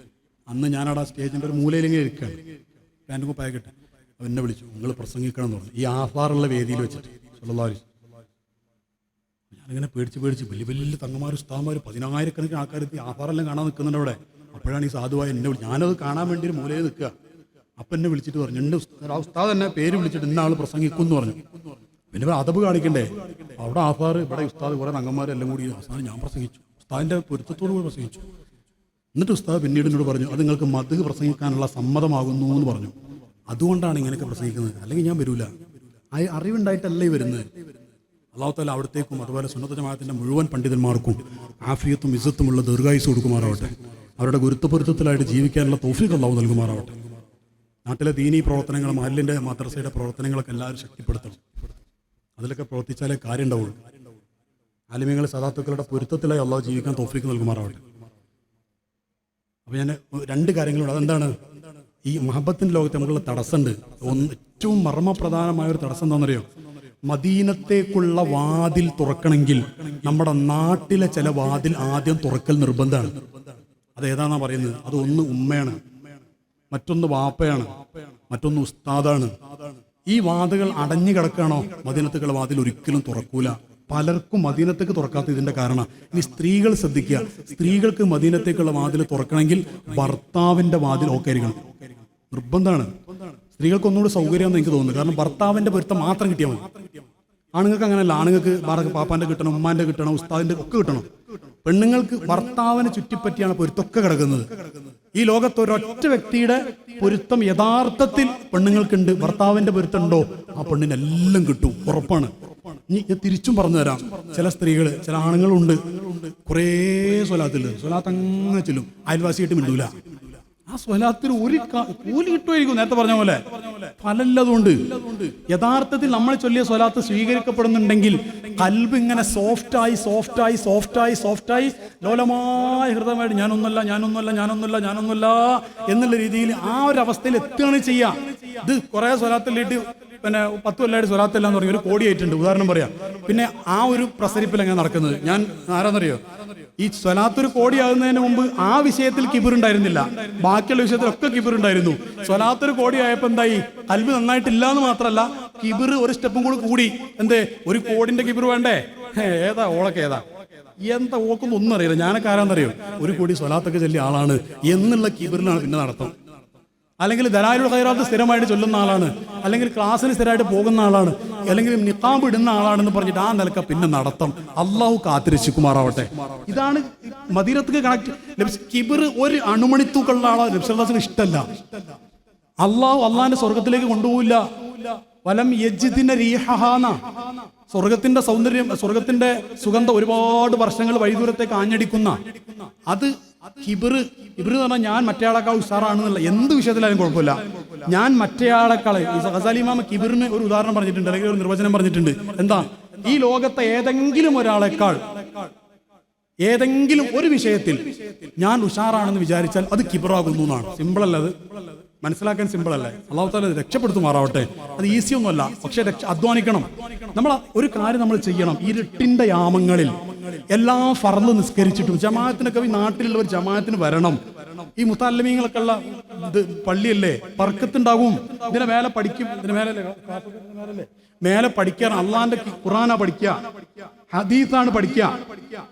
അന്ന് ഞാനവിടെ സ്റ്റേജിൻ്റെ ഒരു മൂലയിലിങ്ങനെ ഇരിക്കുകയാണ്, പാൻറ്റും കുപ്പായൊക്കെ. അവൻ എന്നെ വിളിച്ചു, നിങ്ങൾ പ്രസംഗിക്കണം എന്ന് പറഞ്ഞു, ഈ ആധാറുള്ള വേദിയിൽ വെച്ചിട്ട്. സല്ലല്ലാഹു അലൈഹി വസല്ലം. ഞാനിങ്ങനെ പേടിച്ച് വലിയ വലിയ തങ്ങന്മാർ ഉസ്താദന്മാർ 10,000-കണക്കിന് ആൾക്കാർ ആധാറെല്ലാം കാണാൻ നിൽക്കുന്നുണ്ട് അവിടെ. അപ്പോഴാണ് ഈ സാധുവായ എന്നെ വിളിച്ചു. ഞാനത് കാണാൻ വേണ്ടി ഒരു മൂലയിൽ നിൽക്കുക. അപ്പം എന്നെ വിളിച്ചിട്ട് പറഞ്ഞു, എൻ്റെ ഉസ്താദ് തന്നെ പേര് വിളിച്ചിട്ട് ഇന്ന ആൾ പ്രസംഗിക്കും എന്ന് പറഞ്ഞു. പിന്നെ അതബ് കാണിക്കണ്ടേ, അവിടെ ആധാർ, ഇവിടെ ഉസ്താദ്, കുറേ തങ്ങന്മാരെല്ലാം കൂടി അവസാനം ഞാൻ പ്രസംഗിച്ചു, ഉസ്താദിൻ്റെ പൊരുത്തത്തോടു കൂടി പ്രസംഗിച്ചു. എന്നിട്ട് ഉസ്താദ് പിന്നീട് എന്നോട് പറഞ്ഞു, അത് നിങ്ങൾക്ക് മദ്ഹ് പ്രസംഗിക്കാനുള്ള സമ്മതമാകുന്നു എന്ന് പറഞ്ഞു. അതുകൊണ്ടാണ് ഇങ്ങനെയൊക്കെ പ്രസംഗിക്കുന്നത്, അല്ലെങ്കിൽ ഞാൻ വരൂല. അറിവുണ്ടായിട്ടല്ലേ വരുന്നത്. അല്ലാഹു തആല അവിടത്തേക്കും അതുപോലെ സുന്നത്ത് ജമാഅത്തിന്റെ മുഴുവൻ പണ്ഡിതന്മാർക്കും ആഫിയത്തും ഇസ്സത്തുമുള്ള ദീർഘായുസ്സ് കൊടുക്കുമാറാവട്ടെ. അവരുടെ ഗുരുത്വപൊരുത്തത്തിലായിട്ട് ജീവിക്കാനുള്ള തൗഫീഖ് അല്ലാഹു നൽകുമാറാവട്ടെ. നാട്ടിലെ ദീനീ പ്രവർത്തനങ്ങൾ, മഹല്ലിന്റെ മദ്രസയുടെ പ്രവർത്തനങ്ങളൊക്കെ എല്ലാവരും ശക്തിപ്പെടുത്തണം. അതിലൊക്കെ പ്രവർത്തിച്ചാലേ കാര്യം ഉണ്ടാവുള്ളൂ. ആലിമീങ്ങൾ സദാത്തുക്കളുടെ പൊരുത്തത്തിലായി അല്ലാഹു ജീവിക്കാൻ തൗഫീഖ് നൽകുമാറാവട്ടെ. അപ്പോൾ ഞാൻ 2 കാര്യങ്ങളുണ്ട്. അതെന്താണ്? ഈ മഹബത്തിന്റെ ലോകത്ത് നമുക്കുള്ള തടസ്സമുണ്ട്. ഏറ്റവും മർമ്മപ്രധാനമായ ഒരു തടസ്സം എന്താണെന്നറിയോ? മദീനത്തേക്കുള്ള വാതിൽ തുറക്കണമെങ്കിൽ നമ്മുടെ നാട്ടിലെ ചില വാതിൽ ആദ്യം തുറക്കൽ നിർബന്ധമാണ്. അതേതാണെന്നാ പറയുന്നത്? അത് ഒന്ന് ഉമ്മയാണ്, മറ്റൊന്ന് വാപ്പയാണ്, മറ്റൊന്ന് ഉസ്താദാണ്. ഈ വാതിലുകൾ അടഞ്ഞു കിടക്കണോ? മദീനത്തേക്കുള്ള വാതിൽ ഒരിക്കലും തുറക്കൂല. പലർക്കും മദീനത്തേക്ക് തുറക്കാത്ത ഇതിന്റെ കാരണം. ഇനി സ്ത്രീകൾ ശ്രദ്ധിക്കുക, സ്ത്രീകൾക്ക് മദീനത്തേക്കുള്ള വാതിൽ തുറക്കണമെങ്കിൽ ഭർത്താവിന്റെ വാതിൽ ഓക്കെ ആയിരിക്കണം, നിർബന്ധമാണ്. സ്ത്രീകൾക്ക് ഒന്നുകൂടി സൗകര്യമെന്ന് എനിക്ക് തോന്നുന്നു. കാരണം ഭർത്താവിന്റെ പൊരുത്തം മാത്രം കിട്ടിയാൽ മതി. ആണുങ്ങൾക്ക് അങ്ങനെയല്ല. ആണുങ്ങൾക്ക് പാപ്പാന്റെ കിട്ടണം, ഉമ്മാന്റെ കിട്ടണം, ഉസ്താദിന്റെ ഒക്കെ കിട്ടണം. പെണ്ണുങ്ങൾക്ക് ഭർത്താവിനെ ചുറ്റിപ്പറ്റിയാണ് പൊരുത്തൊക്കെ കിടക്കുന്നത്. ഈ ലോകത്ത് ഒരൊറ്റ വ്യക്തിയുടെ പൊരുത്തം യഥാർത്ഥത്തിൽ പെണ്ണുങ്ങൾക്കുണ്ട്. ഭർത്താവിന്റെ പൊരുത്തമുണ്ടോ ആ പെണ്ണിനെല്ലാം കിട്ടും, ഉറപ്പാണ്. ഇനി ഞാൻ തിരിച്ചും പറഞ്ഞു തരാം. ചില സ്ത്രീകൾ, ചില ആണുങ്ങളുണ്ട്, കുറേ സ്വലാത്തില്ല, സ്വലാത്ത് അങ്ങനെ ചെല്ലും, അയൽവാസിയായിട്ട് മിണ്ടൂല. ആ സ്വലാത്തിന് ഒരു കൂലി കിട്ടുമായിരിക്കും. നേരത്തെ പറഞ്ഞ പോലെ ഫലല്ലതുകൊണ്ട് യഥാർത്ഥത്തിൽ നമ്മൾ ചൊല്ലിയ സ്വലാത്ത് സ്വീകരിക്കപ്പെടുന്നുണ്ടെങ്കിൽ കൽബ് ഇങ്ങനെ സോഫ്റ്റായി ലോലമായ ഹൃദയമായിട്ട് ഞാനൊന്നുമല്ല എന്നുള്ള രീതിയിൽ ആ ഒരു അവസ്ഥയിൽ എത്തുകയാണ് ചെയ്യുക. ഇത് കുറെ സ്വലാത്തിലിട്ട് പിന്നെ 10 കൊല്ലമായിട്ട് സ്വലാത്തെല്ലാം എന്ന് പറഞ്ഞാൽ 1 കോടി ആയിട്ടുണ്ട്, ഉദാഹരണം പറയാം. പിന്നെ ആ ഒരു പ്രസരിപ്പിൽ എങ്ങനെ നടക്കുന്നത്? ഞാൻ ആരാന്നറിയോ? ഈ സ്വലാത്തൊരു കോടിയാകുന്നതിന് മുമ്പ് ആ വിഷയത്തിൽ കിബിർ ഉണ്ടായിരുന്നില്ല, ബാക്കിയുള്ള വിഷയത്തിലൊക്കെ കിബിർ ഉണ്ടായിരുന്നു. സ്വലാത്തൊരു കോടിയായപ്പോൾ എന്തായി? കൽബ് നന്നായിട്ടില്ല എന്ന് മാത്രമല്ല, കിബിർ ഒരു സ്റ്റെപ്പും കൂടി കൂടി. എന്തേ? ഒരു കോടിന്റെ കിബിർ വേണ്ടേ? ഏതാ ഓളൊക്കെ ഏതാ എന്താ ഓക്കൊന്നും ഒന്നും അറിയില്ല. ഞാനൊക്കെ ആരാന്നറിയോ? ഒരു കോടി സ്വലാത്തൊക്കെ ചൊല്ലിയ ആളാണ് എന്നുള്ള കിബിറിനാണ് പിന്നെ നടത്തം. അല്ലെങ്കിൽ ദലാലുൽ ഖൈറാത്ത് സ്ഥിരമായിട്ട് ചൊല്ലുന്ന ആളാണ്, അല്ലെങ്കിൽ ക്ലാസ്സിന് സ്ഥിരമായിട്ട് പോകുന്ന ആളാണ്, അല്ലെങ്കിൽ നിഖാബ് ഇടുന്ന ആളാണെന്ന് പറഞ്ഞിട്ട് ആ നിലക്ക പിന്നെ നടത്തം. അള്ളാഹു കാത്തിരക്ഷിക്കുമാറാവട്ടെ. ഇതാണ് മദീനത്തേക്ക് കണക്ട്. കിബിർ ഒരു അണുമണിത്തൂക്കുള്ള ആളോ നബിസ്വല്ലല്ലാഹു ഇഷ്ടമല്ല. അള്ളാഹിന്റെ സ്വർഗത്തിലേക്ക് കൊണ്ടുപോകില്ല. വലം യജിദിന റീഹഹാന, സ്വർഗത്തിന്റെ സൗന്ദര്യം, സ്വർഗത്തിന്റെ സുഗന്ധം ഒരുപാട് വർഷങ്ങൾ വഴിദൂരത്തേക്ക് ആഞ്ഞടിക്കുന്ന അത് കിബിർ. കിബിർ എന്ന് പറഞ്ഞാൽ ഞാൻ മറ്റേയാളേക്കാൾ ഉഷാറാണെന്നുള്ള എന്ത് വിഷയത്തിലായാലും കുഴപ്പമില്ല, ഞാൻ മറ്റേയാളെക്കാൾ. ഗസാലി ഇമാം കിബിറിന് ഒരു ഉദാഹരണം പറഞ്ഞിട്ടുണ്ട്, അല്ലെങ്കിൽ ഒരു നിർവചനം പറഞ്ഞിട്ടുണ്ട്. എന്താ? ഈ ലോകത്തെ ഏതെങ്കിലും ഒരാളെക്കാൾ ഏതെങ്കിലും ഒരു വിഷയത്തിൽ ഞാൻ ഉഷാറാണെന്ന് വിചാരിച്ചാൽ അത് കിബിറാകുന്നു എന്നാണ്. സിമ്പിൾ അല്ല, അത് മനസ്സിലാക്കാൻ സിമ്പിൾ അല്ലേ? അല്ലാഹു തആല രക്ഷപ്പെടുത്തുമാറാവട്ടെ. അത് ഈസി ഒന്നുമല്ല, പക്ഷെ അധ്വാനിക്കണം. നമ്മൾ ഒരു കാര്യം നമ്മൾ ചെയ്യണം. ഇരുട്ടിന്റെ യാമങ്ങളിൽ എല്ലാ ഫർള് നിസ്കരിച്ചിട്ടും ജമാഅത്തിനൊക്കെ ഈ നാട്ടിലുള്ളവർ ജമാഅത്തിന് വരണം. ഈ മുത്തഅല്ലിമീങ്ങളൊക്കെ ഉള്ള പള്ളിയല്ലേ, ബർക്കത്തുണ്ടാകും. ഇതിനെ മേലെ പഠിക്കും, ഇതിന് മേലെ പഠിക്കാൻ അള്ളാന്റെ ഖുർആനാ പഠിക്കുക, ഹദീസാണ് പഠിക്കുക.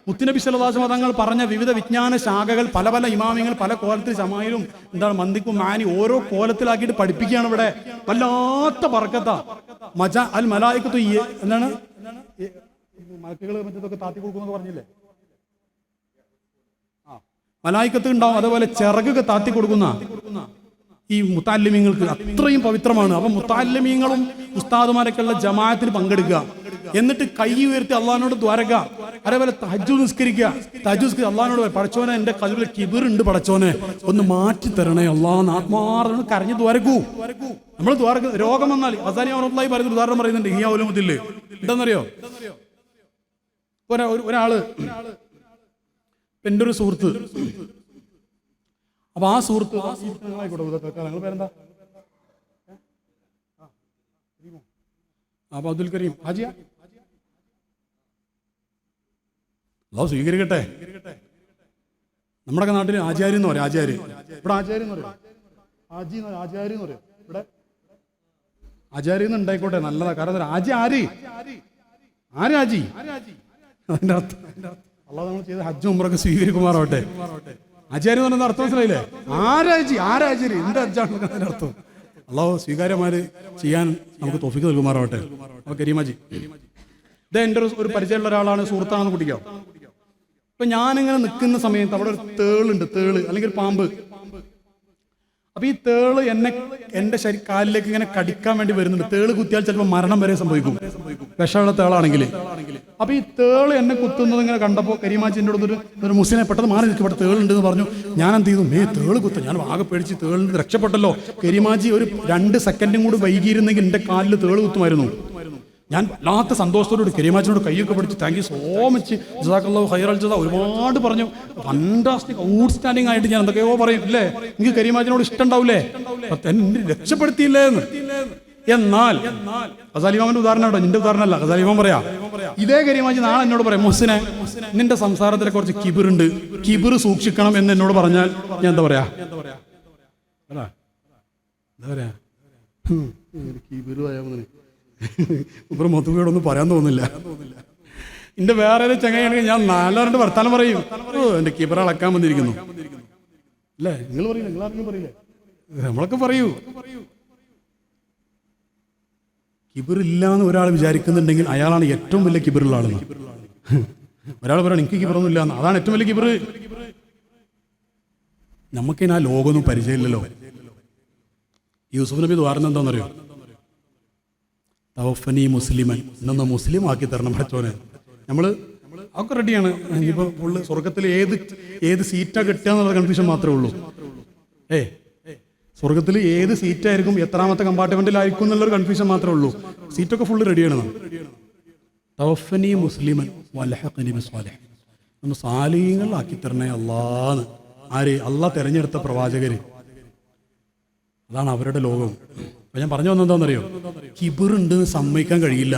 മുത്തുനബി സല്ലല്ലാഹു അലൈഹി വസല്ലം തങ്ങൾ പറഞ്ഞ വിവിധ വിജ്ഞാന ശാഖകൾ പല പല ഇമാമിങ്ങൾ പല കോലത്തിൽ ശമായിലും എന്താണ് മന്ദിക്കും മാനി ഓരോ കോലത്തിലാക്കിയിട്ട് പഠിപ്പിക്കുകയാണ്. ഇവിടെ വല്ലാത്ത ബർക്കത്താ. അൽ മലായികത്തു എന്താണ് മലക്കുകൾ മറ്റൊക്കെ താത്തി കൊടുക്കുമെന്ന് പറഞ്ഞില്ലേ? മലായികത്ത് ഉണ്ടാവും. അതേപോലെ ചിറകൊക്കെ താത്തി കൊടുക്കുന്ന ഈ മുത്തഅല്ലിമീങ്ങൾക്ക് അത്രയും പവിത്രമാണ്. അപ്പൊ മുത്തഅല്ലിമീങ്ങളും ഉസ്താദുമാരൊക്കെയുള്ള ജമാഅത്തിന് പങ്കെടുക്കുക, എന്നിട്ട് കൈ ഉയർത്തി അള്ളാഹിനോട് ദ്വാരക. അതേപോലെ തഹജ്ജുദ് നിസ്കരിക്കുക. തഹജ്ജുദ് അള്ളാഹിനോട് പടച്ചോനെ, എന്റെ കൽബിൽ കിബിറുണ്ട്, പടച്ചോനെ ഒന്ന് മാറ്റി തരണേ അള്ളാഹ്, ആത്മാർത്ഥ കരഞ്ഞു ദ്വാരക്കൂ. നമ്മൾ ദ്വാരക രോഗം വന്നാൽ ഗസാലി റഹ്മത്തുള്ളാഹി പറയുന്ന ഉദാഹരണം പറയുന്നുണ്ട് ഇഹിയാ ഉലൂമുദ്ദീനിൽ. എന്താണെന്നറിയോ? ഒരാള് എന്റെ ഒരു സുഹൃത്ത്, അപ്പൊ ആ സുഹൃത്ത് പേരെന്താ? അപ്പൊ അബ്ദുൽ കരീം ഹാജിയ. അല്ലാഹു സ്വീകരിക്കട്ടെ. നമ്മുടെ നാട്ടിൽ ആചാര്യ എന്ന് പറയും. ആചാര്യ ഇവിടെ ആചാര്യ എന്ന് പറയും, ആചാര്യ എന്ന് പറയും. ഇവിടെ ആചാര്യ എന്ന് ഉണ്ടായിക്കോട്ടെ, നല്ലതാ. കാരണം ആജി ആര് ആരാജി അതിന്റെ അർത്ഥം അള്ളാഹു നമ്മൾ ചെയ്ത ഹജ്ജ് ഉംറയൊക്കെ സ്വീകരിക്കുമാറാവട്ടെ. ആചാര്യ എന്ന് പറയുന്ന അർത്ഥം മനസ്സിലായില്ലേ? ആരാജി ആരാചാര്യ എന്ത് ഹജ്ജാണ് അതിന്റെ അർത്ഥം. അള്ളാഹു സ്വീകാര്യമാര് ചെയ്യാൻ നമുക്ക് തൗഫീഖ് നൽകുമാറാവട്ടെ. അപ്പൊ കരീമാജി ഇത് എൻ്റെ ഒരു പരിചയമുള്ള ഒരാളാണ്, സുഹൃത്താണെന്ന് കുട്ടിക്കാം. ഇപ്പൊ ഞാനിങ്ങനെ നിൽക്കുന്ന സമയത്ത് അവിടെ ഒരു തേളുണ്ട്, തേള് അല്ലെങ്കിൽ ഒരു പാമ്പ്. അപ്പൊ ഈ തേള് എന്റെ കാലിലേക്ക് ഇങ്ങനെ കടിക്കാൻ വേണ്ടി വരുന്നുണ്ട്. തേള് കുത്തിയാൽ ചിലപ്പോൾ മരണം വരെ സംഭവിക്കും, വിഷമുള്ള തേളാണെങ്കിൽ. അപ്പൊ ഈ തേള് എന്നെ കുത്തുന്നത് ഇങ്ങനെ കണ്ടപ്പോൾ കരീമാച്ചിൻ്റെ അടുത്തൊരു മുസ്ലിനെ പെട്ടെന്ന് മാറി നിൽക്കും, ഇവിടെ തേളുണ്ടെന്ന് പറഞ്ഞു. ഞാൻ എന്ത് ചെയ്തു? തേള് കുത്ത. ഞാൻ ആകെ പേടിച്ച് തേളിന് രക്ഷപ്പെട്ടല്ലോ. കരീമാജി ഒരു 2 സെക്കൻഡും കൂടി വൈകിയിരുന്നെങ്കിൽ എന്റെ കാലിൽ തേള് കുത്തുമായിരുന്നു. ഞാൻ വല്ലാത്ത സന്തോഷത്തോട് കരീമാച്ചിനോട് കൈയൊക്കെ പിടിച്ച് താങ്ക് യു സോ മച്ച്, ജസാക്കല്ലാഹു ഖൈറൽ ജസാ ഒരുപാട് പറഞ്ഞു. ഫാന്റാസ്റ്റിക്, ഔട്ട്സ്റ്റാൻഡിംഗ് ആയിട്ട് ഞാൻ എന്തൊക്കെയോ പറയും അല്ലേ. എനിക്ക് കരീമാച്ചിനോട് ഇഷ്ടം ഉണ്ടാവില്ലേ? എന്നെ രക്ഷപ്പെടുത്തിയില്ലേ എന്ന്. എന്നാൽ ഗസാലി ഇമാമിന്റെ ഉദാഹരണം കേട്ടോ, നിന്റെ ഉദാഹരണമല്ല. ഗസാലി ഇമാം പറയാ, ഇതേ കരീമാജി നാളെ എന്നോട് പറയാം, മുഹ്സിനെ നിന്റെ സംസാരത്തിലെ കുറച്ച് കിബിറുണ്ട്, കിബിർ സൂക്ഷിക്കണം എന്ന് എന്നോട് പറഞ്ഞാൽ ഞാൻ എന്താ പറയാ? കിബിർ മൊത്തത്തോടൊന്നും പറയാൻ തോന്നില്ല. എന്റെ വേറെ ചങ്ങയാണെങ്കിൽ ഞാൻ 4 വർത്താനം പറയും. എന്റെ കിബിർ അളക്കാൻ വന്നിരിക്കുന്നു അല്ലേ? നിങ്ങൾ പറയില്ല, നിങ്ങൾ ആർക്കും പറയില്ലേ? നമ്മളൊക്കെ പറയൂ. കിബിർ ഇല്ലാന്ന് ഒരാൾ വിചാരിക്കുന്നുണ്ടെങ്കിൽ അയാളാണ് ഏറ്റവും വലിയ കിബിറുള്ള ആളെന്ന്. ഒരാൾ പറയണം എനിക്ക് കിബിറൊന്നും ഇല്ലാന്ന്, അതാണ് ഏറ്റവും വലിയ കിബിർ. നമുക്കിനാ ലോകമൊന്നും പരിചയമില്ലല്ലോ. യൂസുഫ് നബി ദ്വാരം എന്താണെന്നറിയോ? തവഫനി മുസ്ലിമൻ, എന്നൊന്ന് മുസ്ലിം ആക്കി തരണം പടച്ചോനെ. നമ്മള് ഒക്കെ റെഡിയാണ്. ഇനിയിപ്പോ ഫുള്ള് സ്വർഗത്തിൽ ഏത് സീറ്റാ കിട്ടുക എന്നുള്ള കൺഫ്യൂഷൻ മാത്രമേ ഉള്ളൂ. സ്വർഗത്തിൽ ഏത് സീറ്റായിരിക്കും, എത്രാമത്തെ കമ്പാർട്ട്മെന്റിലായിരിക്കും എന്നുള്ളൊരു കൺഫ്യൂഷൻ മാത്രമേ ഉള്ളൂ. സീറ്റൊക്കെ ഫുള്ള് റെഡിയാണ്. തവഫനി മുസ്ലിമൻ വലഹഖനി ബിസ്സാലിഹീൻ, നമ്മൾ സാലിഹീങ്ങളാക്കി തരണേ അല്ലാഹ്. ആര്? അള്ളാഹ് തെരഞ്ഞെടുത്ത പ്രവാചകര്. അതാണ് അവരുടെ ലോകം. അപ്പൊ ഞാൻ പറഞ്ഞു വന്നെന്താണെന്നറിയോ? കിബിറുണ്ട് സമ്മതിക്കാൻ കഴിയില്ല.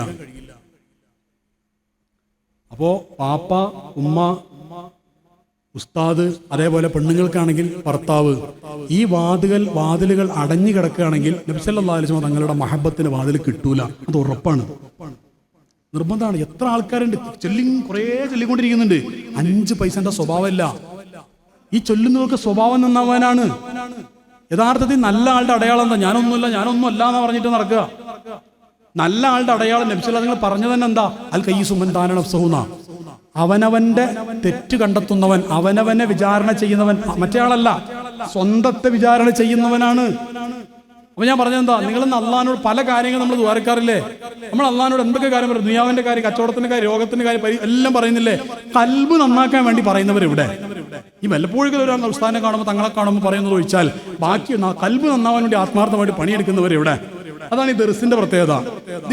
അപ്പോ പാപ്പ, ഉമ്മ, ഉസ്താദ്, അതേപോലെ പെണ്ണുങ്ങൾക്കാണെങ്കിൽ ഭർത്താവ്, ഈ വാതിലുകൾ അടഞ്ഞു കിടക്കുകയാണെങ്കിൽ നബി സല്ലല്ലാഹു അലൈഹി വസല്ലം തങ്ങളുടെ മഹബത്തിന് വാതിൽ കിട്ടൂല. അത് ഉറപ്പാണ്, നിർബന്ധമാണ്. എത്ര ആൾക്കാരുണ്ട് കുറേ ചൊല്ലിക്കൊണ്ടിരിക്കുന്നുണ്ട്. 5 പൈസന്റെ സ്വഭാവമല്ല. ഈ ചൊല്ലുന്നവർക്ക് സ്വഭാവം നന്നാവാനാണ്. യഥാർത്ഥത്തിൽ നല്ല ആളുടെ അടയാളം എന്താ? ഞാനൊന്നും അല്ല എന്ന് പറഞ്ഞിട്ട് നടക്കുക. നല്ല ആളുടെ അടയാളം നബി സല്ലല്ലാഹു അലൈഹി വസല്ലം പറഞ്ഞു തന്നെ എന്താ? അൽ കയ്യിസു മൻ ദാന നഫ്സഹു. അവനവന്റെ തെറ്റ് കണ്ടെത്തുന്നവൻ, അവനവനെ വിചാരണ ചെയ്യുന്നവൻ, മറ്റേ ആളല്ല, സ്വന്തത്തെ വിചാരണ ചെയ്യുന്നവനാണ്. അപ്പൊ ഞാൻ പറഞ്ഞെന്താ, നിങ്ങളൊന്ന് അള്ളാഹിനോട് പല കാര്യങ്ങൾ നമ്മൾ ദ്വാരക്കാറില്ലേ? നമ്മൾ അള്ളാഹിനോട് എന്തൊക്കെ കാര്യം പറയും? ദുനിയാവിന്റെ കാര്യം, കച്ചവടത്തിന്റെ കാര്യം, രോഗത്തിന്റെ കാര്യം എല്ലാം പറയുന്നില്ലേ? കൽബ് നന്നാക്കാൻ വേണ്ടി പറയുന്നവർ ഇവിടെ. ഈ വല്ലപ്പോഴും ഒരു ഉസ്താദിനെ കാണുമ്പോൾ, തങ്ങളെ കാണുമ്പോൾ പറയുന്നത് ഒഴിച്ചാൽ ബാക്കി കൽബ് നന്നാവാൻ വേണ്ടി ആത്മാർത്ഥമായിട്ട് പണിയെടുക്കുന്നവർ ഇവിടെ. അതാണ് ഈ ദർസിന്റെ പ്രത്യേകത.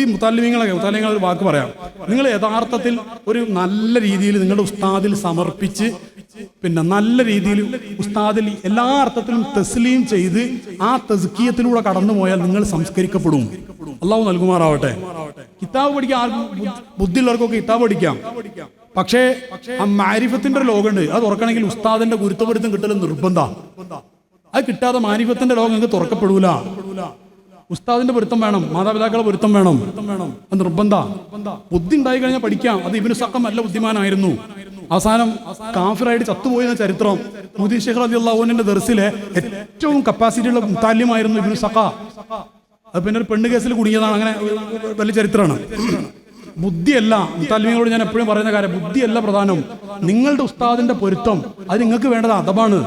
ഈ മുത്താലിമീങ്ങൾ ഒരു വാക്ക് പറയാം. നിങ്ങൾ യഥാർത്ഥത്തിൽ ഒരു നല്ല രീതിയിൽ നിങ്ങളുടെ ഉസ്താദിൽ സമർപ്പിച്ച്, പിന്നെ നല്ല രീതിയിൽ ഉസ്താദിൽ എല്ലാ അർത്ഥത്തിലും തസ്ലീം ചെയ്ത് ആ തസ്കിയത്തിലൂടെ കടന്നു പോയാൽ നിങ്ങൾ സംസ്കരിക്കപ്പെടും. അള്ളാഹു നൽകുമാറാവട്ടെ. കിതാബ് പഠിക്കാൻ ആർക്കും, ബുദ്ധിയുള്ളവർക്കൊക്കെ കിതാബ് പഠിക്കാം. പക്ഷേ ആ മാരിഫത്തിന്റെ ഒരു ലോകമുണ്ട്. അത് തുറക്കണമെങ്കിൽ ഉസ്താദിന്റെ ഗുരുത്വപൊരുത്തം കിട്ടൽ നിർബന്ധ. അത് കിട്ടാതെ മാരിഫത്തിന്റെ ലോകം നിങ്ങൾക്ക് തുറക്കപ്പെടൂല. ഉസ്താദിന്റെ പൊരുത്തം വേണം, മാതാപിതാക്കളുടെ പൊരുത്തം വേണം, അത് നിർബന്ധ. ബുദ്ധി ഉണ്ടായി കഴിഞ്ഞാൽ പഠിക്കാം. അത് ഇബ്നു സഖം നല്ല ബുദ്ധിമാനായിരുന്നു. അവസാനം കാഫിറായിട്ട് ചത്തുപോയെന്ന ചരിത്രം. മുഹ്ദി ശൈഖ് റളിയല്ലാഹു അൻഹുവിന്റെ ദർസിലെ ഏറ്റവും കപ്പാസിറ്റി ഉള്ള മുത്താലിമായിരുന്നു ഇബ്നു സഖ. അത് പിന്നെ ഒരു പെണ്ണ് കേസിൽ കുടുങ്ങിയതാണ്. അങ്ങനെ വലിയ ചരിത്രമാണ്. ബുദ്ധിയല്ല, മുത്താലിമികളോട് ഞാൻ എപ്പോഴും പറയുന്ന കാര്യം, ബുദ്ധിയല്ല പ്രധാനം. നിങ്ങളുടെ ഉസ്താദിന്റെ പൊരുത്തം അത് നിങ്ങൾക്ക് വേണ്ടത് അദബാണ്.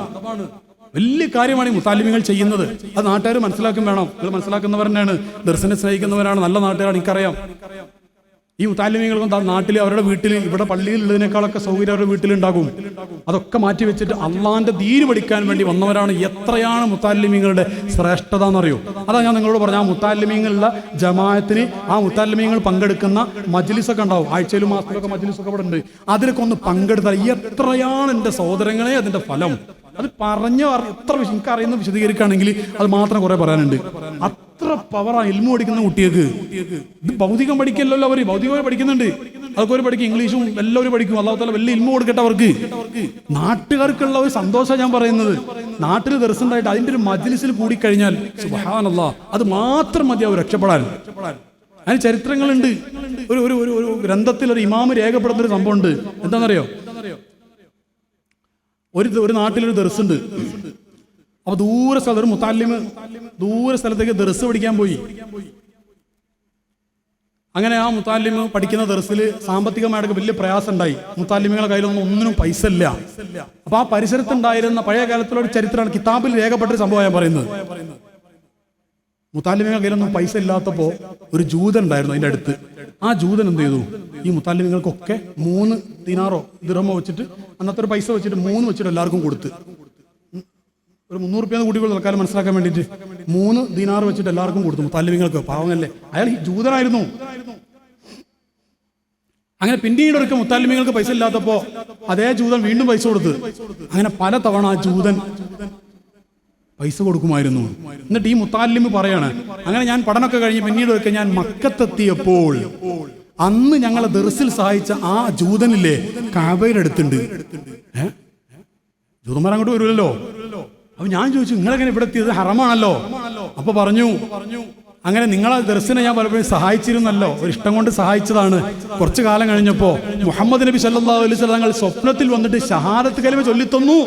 വലിയ കാര്യമാണ് ഈ മുത്താലിമികൾ ചെയ്യുന്നത്. അത് നാട്ടുകാർ മനസ്സിലാക്കും വേണം. നിങ്ങൾ മനസ്സിലാക്കുന്നവർ തന്നെയാണ്, ദർശനെ സ്നേഹിക്കുന്നവരാണ്, നല്ല നാട്ടുകാരാണ്. എനിക്കറിയാം ഈ മുത്താലിമികൾക്കും നാട്ടിൽ അവരുടെ വീട്ടിൽ, ഇവിടെ പള്ളിയിൽ ഉള്ളതിനേക്കാളൊക്കെ സൗകര്യം അവരുടെ വീട്ടിലുണ്ടാകും. അതൊക്കെ മാറ്റി വെച്ചിട്ട് അള്ളാന്റെ ദീന് പഠിക്കാൻ വേണ്ടി വന്നവരാണ്. എത്രയാണ് മുത്താലിമികളുടെ ശ്രേഷ്ഠത എന്നറിയോ? അതാ ഞാൻ നിങ്ങളോട് പറഞ്ഞ ആ മുത്താലിമികളുടെ ജമാഅത്തിന്, ആ മുത്താലിമികൾ പങ്കെടുക്കുന്ന മജ്ലിസൊക്കെ ഉണ്ടാവും. ആഴ്ചയിലും മാസത്തിലൊക്കെ മജ്ലിസൊക്കെ ഇവിടെ ഉണ്ട്. അതിലൊക്കെ ഒന്ന് പങ്കെടുത്താൽ എത്രയാണ് എൻ്റെ സഹോദരങ്ങളെ അതിന്റെ ഫലം. അത് പറഞ്ഞു എത്ര എനിക്ക് അറിയുന്ന വിശദീകരിക്കുകയാണെങ്കിൽ അത് മാത്രം കുറെ പറയാനുണ്ട്. അത്ര പവറാണ് ഇൽമു പഠിക്കുന്ന കുട്ടികൾക്ക്. ഇത് ഭൗതികം പഠിക്കല്ലോ, അവർ ഭൗതികമായി പഠിക്കുന്നുണ്ട്. അതൊക്കെ ഒരു പഠിക്കും, ഇംഗ്ലീഷും എല്ലാവരും പഠിക്കും. അല്ലാഹു തആല വലിയ ഇൽമു കൊടുക്കട്ടെ അവർക്ക്. നാട്ടുകാർക്കുള്ള ഒരു സന്തോഷം ഞാൻ പറയുന്നത്. നാട്ടിൽ ദർസുണ്ടായിട്ട് അതിന്റെ ഒരു മജ്ലിസിൽ കൂടിക്കഴിഞ്ഞാൽ സുബ്ഹാനല്ലാഹ്, അത് മാത്രം മതി അവർ രക്ഷപ്പെടാൻ. അതിന് ചരിത്രങ്ങളുണ്ട്. ഒരു ഗ്രന്ഥത്തിൽ ഒരു ഇമാമ് രേഖപ്പെടുന്ന ഒരു സംഭവം ഉണ്ട്. എന്താണെന്നറിയോ? ഒരു നാട്ടിലൊരു ദർസുണ്ട്. അപ്പൊ ദൂര സ്ഥലത്ത് ഒരു മുത്താലിമ് ദൂര സ്ഥലത്തേക്ക് ദർസ് പഠിക്കാൻ പോയി. അങ്ങനെ ആ മുത്താലിമ് പഠിക്കുന്ന ദർസിൽ സാമ്പത്തികമായിട്ട് വലിയ പ്രയാസം ഉണ്ടായി. മുത്താലിമികളുടെ കയ്യിലൊന്നും ഒന്നിനും പൈസ ഇല്ല. അപ്പൊ ആ പരിസരത്തുണ്ടായിരുന്ന പഴയ കാലത്തുള്ള ഒരു ചരിത്രമാണ്, കിതാബിൽ രേഖപ്പെട്ട സംഭവം ഞാൻ പറയുന്നത്. മുത്താലിമികളുടെ കയ്യിലൊന്നും പൈസ ഇല്ലാത്തപ്പോ ഒരു ജൂതൻ ഉണ്ടായിരുന്നു അതിന്റെ അടുത്ത്. ആ ജൂതൻ എന്ത് ചെയ്തു? ഈ മുത്താലിമികൾക്കൊക്കെ 3 ദിനാറോ ദിർഹമോ വെച്ചിട്ട്, അന്നത്തെ ഒരു പൈസ വെച്ചിട്ട് 3 വെച്ചിട്ട് എല്ലാവർക്കും കൊടുത്ത്. ഒരു 300 രൂപ കൂടി തൽക്കാലം മനസ്സിലാക്കാൻ വേണ്ടിയിട്ട് 3 ദിനാറ് വെച്ചിട്ട് എല്ലാവർക്കും കൊടുത്തു. മുത്താലിമികൾക്ക് പാവമല്ലേ, അയാൾ ഈ ജൂതനായിരുന്നു. അങ്ങനെ പിന്നീട് ഒരിക്കൽ മുത്താലിമികൾക്ക് പൈസ ഇല്ലാത്തപ്പോ അതേ ജൂതൻ വീണ്ടും പൈസ കൊടുത്ത്. അങ്ങനെ പല തവണ ആ ജൂതൻ പൈസ കൊടുക്കുമായിരുന്നു. എന്നിട്ട് ഈ മുത്താലിമ് പറയാണ്, അങ്ങനെ ഞാൻ പഠനമൊക്കെ കഴിഞ്ഞ് പിന്നീട് ഒരിക്കൽ ഞാൻ മക്കത്തെത്തിയപ്പോൾ അന്ന് ഞങ്ങളെ ദർസിൽ സഹായിച്ച ആ ജൂതനില്ലേ കഅബയുടെ അടുത്തുണ്ട്. ജൂതന്മാർ അങ്ങോട്ട് വരുമല്ലോ. അപ്പൊ ഞാൻ ചോദിച്ചു, നിങ്ങളെങ്ങനെ ഇവിടെ എത്തിയത്? ഹറമാണല്ലോ. അപ്പൊ പറഞ്ഞു, അങ്ങനെ നിങ്ങളെ ദർസിനെ ഞാൻ പലപ്പോഴും സഹായിച്ചിരുന്നല്ലോ, ഒരു ഇഷ്ടം കൊണ്ട് സഹായിച്ചതാണ്. കുറച്ചു കാലം കഴിഞ്ഞപ്പോ മുഹമ്മദ് നബി സല്ലല്ലാഹു അലൈഹി വസല്ലം തങ്ങൾ സ്വപ്നത്തിൽ വന്നിട്ട് ഷഹാദത്ത് കലിമ ചൊല്ലിത്തന്നു.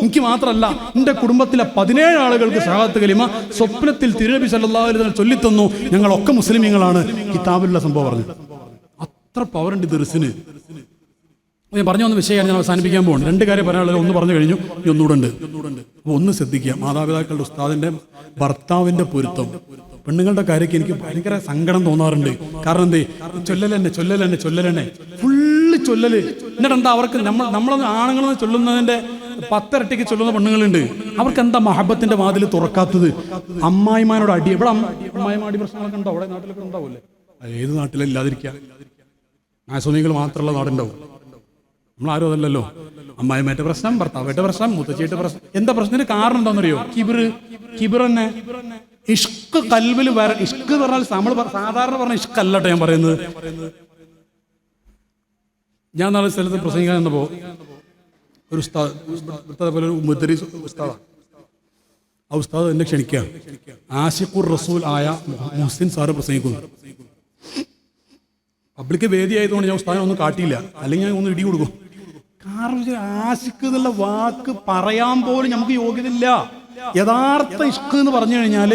എനിക്ക് മാത്രമല്ല, എന്റെ കുടുംബത്തിലെ 17 ആളുകൾക്ക് ഷഹാദത്ത് കലിമ സ്വപ്നത്തിൽ തിരുനബി സല്ലല്ലാഹു അലൈഹി വസല്ലം ചൊല്ലിത്തന്നു. ഞങ്ങളൊക്കെ മുസ്ലിമീങ്ങളാണ്. കിതാബിലുള്ള സംഭവം പറഞ്ഞു. അത്ര പവറുണ്ട് ദർസിന്. ഞാൻ പറഞ്ഞു വന്ന വിഷയമാണ്, ഞാൻ അവസാനിപ്പിക്കാൻ പോകുന്നു. 2 കാര്യം പറയാനുള്ളത്. ഒന്ന് പറഞ്ഞു കഴിഞ്ഞു, ഇനി ഒന്നുകൂടെ ഉണ്ട്. അപ്പോൾ ഒന്ന് ശ്രദ്ധിക്കുക, മാതാപിതാക്കളുടെ ഉസ്താദിന്റെ ഭർത്താവിന്റെ പൊരുത്തം. പെണ്ണുങ്ങളുടെ കാര്യമൊക്കെ എനിക്ക് ഭയങ്കര സങ്കടം തോന്നാറുണ്ട്. കാരണം എന്തേ, ചൊല്ലലെന്നെ ഫുള്ള് ചൊല്ലല്. എന്നിട്ട് എന്താ അവർക്ക് നമ്മളൊന്ന് ആണുങ്ങളെന്ന് ചൊല്ലുന്നതിന്റെ 10 ഇരട്ടിക്ക് ചൊല്ലുന്ന പെണ്ണുങ്ങളുണ്ട്. അവർക്ക് എന്താ മഹബത്തിന്റെ വാതിൽ തുറക്കാത്തത്? അമ്മായിമാരോട് അടി. ഇവിടെ അമ്മായിമാടി പ്രശ്നങ്ങളൊക്കെ ഉണ്ടാവും, അവിടെ നാട്ടിലൊക്കെ ഉണ്ടാവില്ലേ? ഏത് നാട്ടിലില്ലാതിരിക്കുക? ആസ്വാമികൾ മാത്രമുള്ള നാടുണ്ടാവും. നമ്മളാരും അതല്ലല്ലോ. അമ്മായിമാരുടെ പ്രശ്നം, ഭർത്താവായിട്ട് പ്രശ്നം, മുത്തച്ഛിയുടെ പ്രശ്നം. എന്താ പ്രശ്നത്തിന് കാരണം എന്താണെന്നറിയോ? കിബിർ തന്നെ. ഇഷ്ക് കൽബിൽ ഇഷ്ക് പറഞ്ഞാൽ നമ്മൾ സാധാരണ പറഞ്ഞ ഇഷ്ക് അല്ലട്ടോ ഞാൻ പറയുന്നത്. ഞാൻ നാളെ സ്ഥലത്ത് പ്രസംഗിക്കാൻ വന്നപ്പോ ഒരു ഉസ്താദ് പോലെ ഒരു മുദ്രീസ് ഉസ്താദാണ്. ആ ഉസ്താദ് എന്നെ ക്ഷണിക്കുക, ആശിഖുർ റസൂൽ ആയ മുഹ്സിൻ സാറ് പ്രസംഗിക്കുന്നു. പബ്ലിക് വേദി ആയതുകൊണ്ട് ഞാൻ ഉസ്താദിനെ ഒന്നും കാട്ടിയില്ല, അല്ലെങ്കിൽ ഞാൻ ഒന്ന് ഇടി കൊടുക്കും. കാരണം ആശിഖ് എന്നുള്ള വാക്ക് പറയാൻ പോലും നമുക്ക് യോഗ്യതയില്ല. യഥാർത്ഥ ഇഷ്ക് എന്ന് പറഞ്ഞു കഴിഞ്ഞാൽ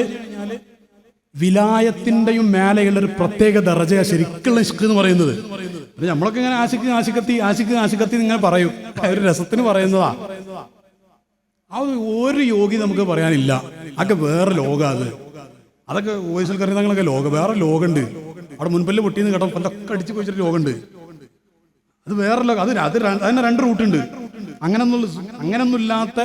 വിലായത്തിന്റെയും മേലെയുള്ള ഒരു പ്രത്യേക ദർജ ശരിക്കുള്ള ഇഷ്ക് എന്ന് പറയുന്നത്. നമ്മളൊക്കെ ഇങ്ങനെ ആശിക്കത്തി ഇങ്ങനെ പറയും, ഒരു രസത്തിന് പറയുന്നതാ. ആ ഒരു യോഗി നമുക്ക് പറയാനില്ല. അതൊക്കെ വേറെ ലോകം. അതൊക്കെ വോയിസിൽ കറിയുന്നങ്ങളൊക്കെ ലോകം, വേറെ ലോകമുണ്ട്. അവിടെ മുൻപല്ല് പൊട്ടിന്ന് കേട്ടോ കൊല്ലൊക്കെ അടിച്ച് പോയിച്ചൊരു ലോകമുണ്ട്. അത് വേറെ ലോകം. അതിന് 2 റൂട്ടുണ്ട്. അങ്ങനൊന്നും ഇല്ലാത്ത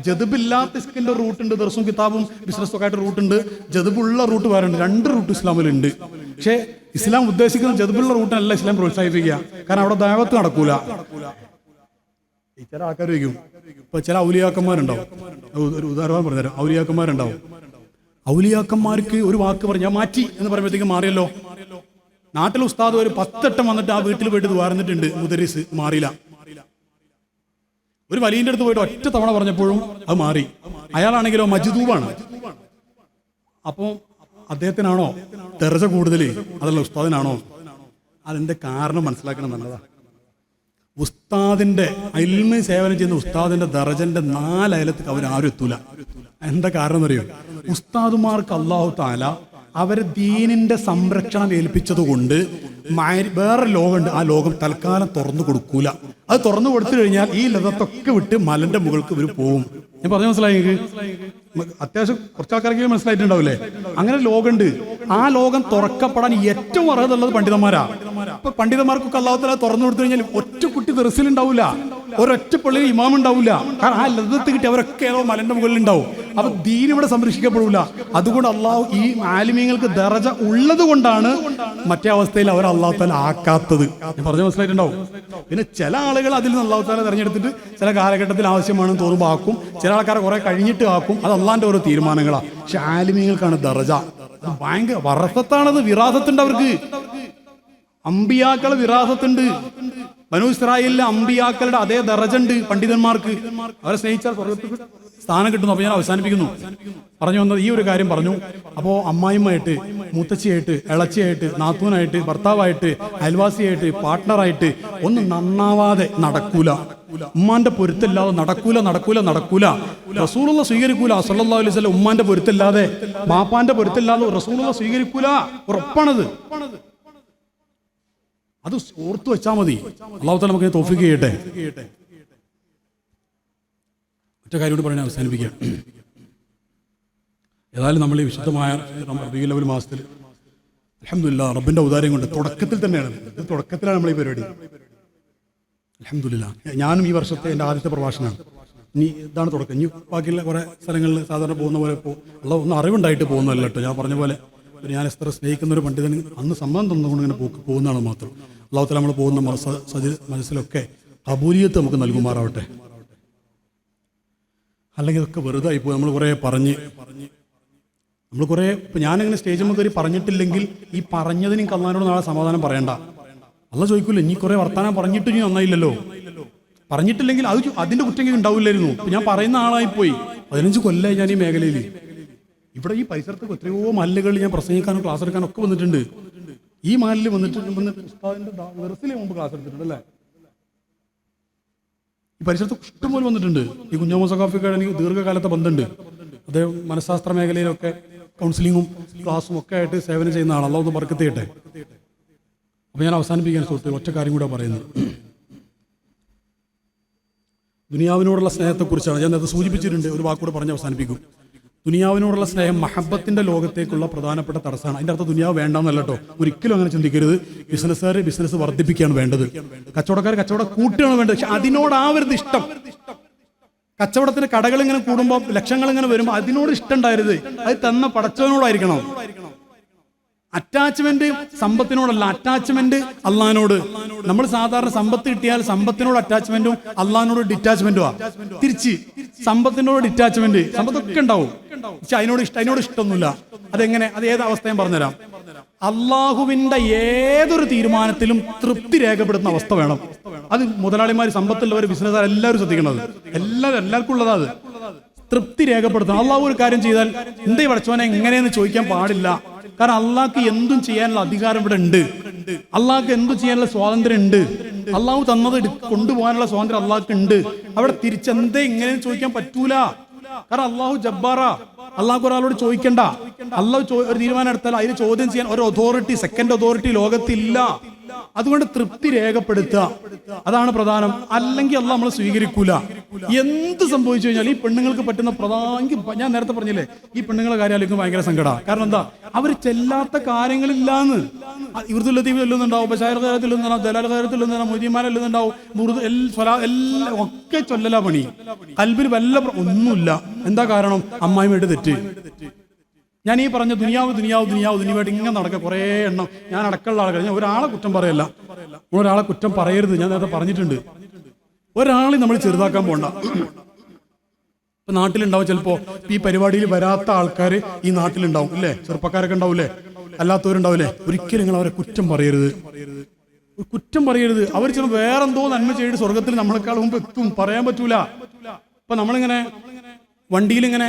ജദബില്ലാത്ത ഇസ്കിന്റെ റൂട്ടുണ്ട്. ദർസും കിതാബും ബിസിനസ്സും ഒക്കെ ആയിട്ട് റൂട്ടുണ്ട്. ജദബുള്ള റൂട്ട് വേറെ ഉണ്ട്. 2 റൂട്ട് ഇസ്ലാമിലുണ്ട്. പക്ഷേ ഇസ്ലാം ഉദ്ദേശിക്കുന്ന ജദബുള്ള റൂട്ടിനല്ല ഇസ്ലാം പ്രോത്സാഹിപ്പിക്കുക. കാരണം അവിടെ ദഅവത്ത് നടക്കൂല. ചില ആൾക്കാർ വയ്ക്കും. ഇപ്പൊ ചില ഔലിയാക്കന്മാരുണ്ടാവും. ഒരു ഉദാഹരണം പറഞ്ഞുതരാം. ഔലിയാക്കന്മാരുണ്ടാവും. ഔലിയാക്കന്മാർക്ക് ഒരു വാക്ക് പറഞ്ഞാൽ മാറ്റി എന്ന് പറയുമ്പോഴത്തേക്കും മാറിയല്ലോ. നാട്ടിൽ ഉസ്താദ് ഒരു 10 വട്ടം വന്നിട്ട് ആ വീട്ടിൽ പോയിട്ട് ദ്വാരന്നിട്ടുണ്ട്, മുദരിസ് മാറിയില്ല. ഒരു വലിയന്റെ അടുത്ത് പോയിട്ട് ഒറ്റ തവണ പറഞ്ഞപ്പോഴും അത് മാറി. അയാളാണെങ്കിലോ മജ്ദൂബാണ്. അപ്പോ അദ്ദേഹത്തിനാണോ ദർജ കൂടുതൽ, അതല്ല ഉസ്താദിനാണോ? അതിന്റെ കാരണം മനസ്സിലാക്കണം. നല്ലതാ. ഉസ്താദിന്റെ ഇൽമി സേവനം ചെയ്യുന്ന ഉസ്താദിന്റെ ദർജന്റെ 4 അയലത്തേക്ക് അവരാരും എത്തൂല. എന്താ കാരണം എന്നറിയോ? ഉസ്താദുമാർക്ക് അല്ലാഹു തആല അവരെ ദീനിന്റെ സംരക്ഷണം ഏൽപ്പിച്ചത് കൊണ്ട് വേറെ ലോകമുണ്ട്. ആ ലോകം തൽക്കാലം തുറന്നു കൊടുക്കൂല. അത് തുറന്നു കൊടുത്തു കഴിഞ്ഞാൽ ഈ ലതത്തൊക്കെ വിട്ട് മലന്റെ മുകൾക്ക് ഇവർ പോകും. ഞാൻ പറഞ്ഞു മനസ്സിലായി? അത്യാവശ്യം കുറച്ച് ആൾക്കാർക്കെങ്കിലും മനസ്സിലായിട്ടുണ്ടാവില്ലേ? അങ്ങനെ ലോകമുണ്ട്. ആ ലോകം തുറക്കപ്പെടാൻ ഏറ്റവും അർഹതയുള്ളത് പണ്ഡിതന്മാരാ. അപ്പൊ പണ്ഡിതന്മാർക്കൊക്കെ അല്ലാഹു തആല തുറന്നു കൊടുത്തു കഴിഞ്ഞാൽ ഒറ്റ കുട്ടി ദർസിലുണ്ടാവില്ല, ഒരൊറ്റ പള്ളിയിൽ ഇമാം ഉണ്ടാവില്ല. കാരണം ആ ലതത്ത് കിട്ടി അവരൊക്കെ ഏതോ മലന്റെ മുകളിൽ ഉണ്ടാവും. അപ്പൊ ദീൻ ഇവിടെ സംരക്ഷിക്കപ്പെടില്ല. അതുകൊണ്ട് അള്ളാഹു ഈ ആലിമീങ്ങൾക്ക് ദറജ ഉള്ളത് കൊണ്ടാണ് മറ്റേ അവസ്ഥയിൽ അവർ അള്ളാഹു തആല ആക്കാത്തത്. ഞാൻ പറഞ്ഞു മനസ്സിലായിട്ടുണ്ടാവും. പിന്നെ ചില ആളുകൾ അതിൽ നിന്ന് അള്ളാഹു തആല തെരഞ്ഞെടുത്തിട്ട് ചില കാലഘട്ടത്തിൽ ആവശ്യമാണെന്ന് തോന്നുമ്പോൾ ആക്കും. ചില ആൾക്കാരെ കുറെ കഴിഞ്ഞിട്ട് ആക്കും. അത് അള്ളാന്റെ ഓരോ തീരുമാനങ്ങളാണ്. പക്ഷെ ആലിമീങ്ങൾക്കാണ് ദറജ. ഭയങ്കര വറസത്താണത്. വിറാസത്തുണ്ട് അവർക്ക്. അമ്പിയാക്കളെ വിറാസത്തുണ്ട്. ബനൂ ഇസ്രായേലിലെ അമ്പിയാക്കളുടെ അതേ ദറജുണ്ട് പണ്ഡിതന്മാർക്ക്. അവരെ സ്നേഹിച്ചാൽ സ്വർഗ്ഗത്തിൽ സ്ഥാനം കിട്ടുന്നു. അപ്പൊ ഞാൻ അവസാനിപ്പിക്കുന്നു. പറഞ്ഞു വന്നത് ഈ ഒരു കാര്യം പറഞ്ഞു. അപ്പോൾ അമ്മായിമ്മയായിട്ട്, മുത്തച്ഛിയായിട്ട്, ഇളച്ചിയായിട്ട്, നാത്തൂനായിട്ട്, ഭർത്താവായിട്ട്, അയൽവാസിയായിട്ട്, പാർട്ട്ണറായിട്ട് ഒന്നും നന്നാവാതെ നടക്കൂല. ഉമ്മാന്റെ പൊരുത്തല്ലാതെ നടക്കൂല. റസൂലുള്ള സ്വീകരിക്കൂല സല്ലല്ലാഹു അലൈഹി വസല്ലം. ഉമ്മാന്റെ പൊരുത്തല്ലാതെ, ബാപ്പാന്റെ പൊരുത്തല്ലാതെ റസൂലുള്ള സ്വീകരിക്കൂല. ഉറപ്പാണത്. അത് ഓർത്തു വെച്ചാൽ മതി. അല്ലാഹു തആല നമുക്ക് തൗഫീഖ് ചെയ്യട്ടെ. ഒറ്റ കാര്യം കൂടി പറഞ്ഞ് അവസാനിപ്പിക്കാം. ഏതായാലും നമ്മൾ ഈ വിശുദ്ധമായ റബീഉൽ അവ്വൽ മാസത്തിൽ അൽഹംദുലില്ലാഹ് റബ്ബിന്റെ ഔദാര്യം കൊണ്ട് തുടക്കത്തിലാണ് നമ്മൾ ഈ പരിപാടി. അൽഹംദുലില്ലാഹ് ഞാനും ഈ വർഷത്തെ എൻ്റെ ആദ്യത്തെ പ്രഭാഷണമാണ്. ഇനി ഇതാണ് തുടക്കം. ഇനി ബാക്കിയുള്ള കുറേ സ്ഥലങ്ങളിൽ സാധാരണ പോകുന്ന പോലെ ഒന്നും അറിവുണ്ടായിട്ട് പോകുന്നതല്ല കേട്ടോ. ഞാൻ പറഞ്ഞ പോലെ ഞാൻ എത്ര സ്നേഹിക്കുന്ന ഒരു പണ്ഡിതന് അന്ന് സമ്മതം തന്നുകൊണ്ട് ഇങ്ങനെ പോകുന്നതാണ് മാത്രം. അല്ലാഹു തആല നമ്മൾ പോകുന്ന മനസ്സിലൊക്കെ ഖബൂലിയത്ത് നമുക്ക് നൽകുമാറാവട്ടെ. അല്ലെങ്കിൽ ഇതൊക്കെ വെറുതെ ആയിപ്പോയി. നമ്മൾ കുറേ ഇപ്പം ഞാനിങ്ങനെ സ്റ്റേജിൽ കയറി പറഞ്ഞിട്ടില്ലെങ്കിൽ ഈ പറഞ്ഞതിനും അല്ലാഹുവിനോട് നാളെ സമാധാനം പറയണ്ട. അല്ലാഹു ചോദിക്കൂല്ലേ, നീ കുറേ വർത്താനം പറഞ്ഞിട്ട് നീ നന്നായില്ലല്ലോ. പറഞ്ഞിട്ടില്ലെങ്കിൽ അതിന്റെ കുറ്റം ഉണ്ടാവില്ലായിരുന്നു. ഇപ്പം ഞാൻ പറയുന്ന ആളായിപ്പോയി. 15 കൊല്ലമായി ഞാൻ ഈ മേഖലയിൽ. ഇവിടെ ഈ പരിസരത്ത് എത്രയോ മഹല്ലുകളിൽ ഞാൻ പ്രസംഗിക്കാനും ക്ലാസ് എടുക്കാനും ഒക്കെ വന്നിട്ടുണ്ട്. ഈ മഹലിൽ വന്നിട്ട് ഉസ്താദിന്റെ ദർസിലെ മുമ്പ് ക്ലാസ് എടുത്തിട്ടുണ്ട് അല്ലേ. ഈ പരിസരത്ത് ഇഷ്ടംപോലെ വന്നിട്ടുണ്ട്. ഈ കുഞ്ഞാമ സഖാഫിക്കാട് എനിക്ക് ദീർഘകാലത്തെ ബന്ധമുണ്ട്. അദ്ദേഹം മനഃശാസ്ത്ര മേഖലയിലൊക്കെ കൗൺസിലിങ്ങും ക്ലാസ്സും ഒക്കെ ആയിട്ട് സേവനം ചെയ്യുന്ന ആളാണ്. അല്ലാഹു ഒന്ന് ബർക്കത്ത് ചെയ്യട്ടെ. അപ്പോൾ ഞാൻ അവസാനിപ്പിക്കാൻ സുഹൃത്തുക്കൾ ഒറ്റ കാര്യം കൂടെ പറയുന്നത്. ദുനിയാവിനോടുള്ള സ്നേഹത്തെക്കുറിച്ചാണ്. ഞാൻ അത് സൂചിപ്പിച്ചിട്ടുണ്ട്. ഒരു വാക്കുകൂടെ പറഞ്ഞ് അവസാനിപ്പിക്കും. ദുനിയാവിനോടുള്ള സ്നേഹം മഹബത്തിന്റെ ലോകത്തേക്കുള്ള പ്രധാനപ്പെട്ട തടസ്സമാണ്. അതിൻ്റെ അർത്ഥം ദുനിയാവ് വേണ്ടെന്നല്ല കേട്ടോ. ഒരിക്കലും അങ്ങനെ ചിന്തിക്കരുത്. ബിസിനസ്സുകാർ ബിസിനസ് വർദ്ധിപ്പിക്കുകയാണ് വേണ്ടത്. കച്ചവടക്കാർ കച്ചവടം കൂട്ടുകയാണ് വേണ്ടത്. പക്ഷെ അതിനോടാവരുത് ഇഷ്ടം. കച്ചവടത്തിന് കടകൾ ഇങ്ങനെ കൂടുമ്പോൾ ലക്ഷങ്ങൾ ഇങ്ങനെ വരുമ്പോൾ അതിനോട് ഇഷ്ടം ഉണ്ടായിരുത്. അത് തന്ന പടച്ചവനോടായിരിക്കണം. Attachment സമ്പത്തിനോടല്ല, attachment അള്ളാഹിനോട്. നമ്മൾ സാധാരണ സമ്പത്ത് കിട്ടിയാൽ സമ്പത്തിനോട് അറ്റാച്ച്മെന്റും അള്ളാഹിനോട് ഡിറ്റാച്ച്മെന്റും. തിരിച്ച് സമ്പത്തിനോട് ഡിറ്റാച്ച്മെന്റ്, സമ്പത്തൊക്കെ ഉണ്ടാവും, പക്ഷെ അതിനോട് ഇഷ്ടമൊന്നുമില്ല. അതെങ്ങനെ? അത് ഏത് അവസ്ഥയും പറഞ്ഞുതരാം. അള്ളാഹുവിന്റെ ഏതൊരു തീരുമാനത്തിലും തൃപ്തി രേഖപ്പെടുത്തുന്ന അവസ്ഥ വേണം. അത് മുതലാളിമാർ, സമ്പത്തുള്ളവർ, ബിസിനസ്സുകാർ എല്ലാവരും ശ്രദ്ധിക്കുന്നത്. എല്ലാവർക്കും ഉള്ളതാ അത്. തൃപ്തി രേഖപ്പെടുത്തണം. അള്ളാഹു ഒരു കാര്യം ചെയ്താൽ എന്തേ പഠിച്ചവനെ എങ്ങനെയെന്ന് ചോദിക്കാൻ പാടില്ല. കാരണം അള്ളാഹ്ക്ക് എന്തും ചെയ്യാനുള്ള അധികാരം ഇവിടെ ഉണ്ട്. അള്ളാഹ്ക്ക് എന്തും ചെയ്യാനുള്ള സ്വാതന്ത്ര്യം ഉണ്ട്. അള്ളാഹു തന്നത് കൊണ്ടുപോകാനുള്ള സ്വാതന്ത്ര്യം അള്ളാഹ്ക്ക് ഉണ്ട്. അവിടെ തിരിച്ചെന്തേ ഇങ്ങനെയെന്ന് ചോദിക്കാൻ പറ്റൂല. കാരണം അള്ളാഹു ജബ്ബാറ. അള്ളാഹു ഒരാളോട് ചോദിക്കണ്ട. അള്ളാഹു ഒരു തീരുമാനം എടുത്താൽ അതിന് ചോദ്യം ചെയ്യാൻ ഒരു അതോറിറ്റി, സെക്കൻഡ് അതോറിറ്റി ലോകത്തില്ല. അതുകൊണ്ട് തൃപ്തി രേഖപ്പെടുത്തുക, അതാണ് പ്രധാനം. അല്ലെങ്കിൽ അള്ളാഹ് നമ്മൾ സ്വീകരിക്കൂല. എന്ത് സംഭവിച്ചു കഴിഞ്ഞാൽ ഈ പെണ്ണുങ്ങൾക്ക് പറ്റുന്ന ഞാൻ നേരത്തെ പറഞ്ഞില്ലേ, ഈ പെണ്ണുങ്ങളെ കാര്യം ആലോചിക്കുമ്പോൾ ഭയങ്കര സങ്കടമാണ്. കാരണം എന്താ, അവർ ചെല്ലാത്ത കാര്യങ്ങളില്ലാന്ന്. ഇവൃത്തുൽ ലത്തീഫ് ചൊല്ലുന്നുണ്ടാവും, ബശായർ ഖൈറത്ത് ചൊല്ലുന്നുണ്ടാവും, ജലാൽ ഖൈറത്ത് ചൊല്ലുന്നുണ്ടാവും, മൊയ്തീമാൻ ചൊല്ലുന്നുണ്ടാവും, എല്ലാം ഒക്കെ ചൊല്ലലാ പണി. ഖൽബിൽ വല്ല ഒന്നുമില്ല. എന്താ കാരണം? അമ്മായിമായിട്ട് തെറ്റ്. ഞാൻ ഈ പറഞ്ഞ ദുനിയാവായിട്ട് ഇങ്ങനെ നടക്കുക കുറേ എണ്ണം. ഞാൻ അടക്കമുള്ള ആളുകൾ, ഞാൻ ഒരാളെ കുറ്റം പറയല്ല, ഒരാളെ കുറ്റം പറയരുത്. ഞാൻ നേരത്തെ പറഞ്ഞിട്ടുണ്ട്. ഒരാളെ നമ്മൾ ചെറുതാക്കാൻ പോണ്ട. ഇപ്പൊ നാട്ടിലുണ്ടാവും ചിലപ്പോ ഈ പരിപാടിയിൽ വരാത്ത ആൾക്കാർ ഈ നാട്ടിലുണ്ടാവും, ഇല്ലേ? ചെറുപ്പക്കാരൊക്കെ ഉണ്ടാവൂലേ, അല്ലാത്തവരുണ്ടാവില്ലേ? ഒരിക്കലും നിങ്ങൾ അവരെ കുറ്റം പറയരുത്. അവർ ചിലപ്പോൾ വേറെന്തോ നന്മ ചെയ്ത് സ്വർഗത്തിൽ നമ്മളെക്കാൾ മുമ്പ് എത്തും. പറയാൻ പറ്റൂല. ഇപ്പൊ നമ്മളിങ്ങനെ വണ്ടിയിൽ ഇങ്ങനെ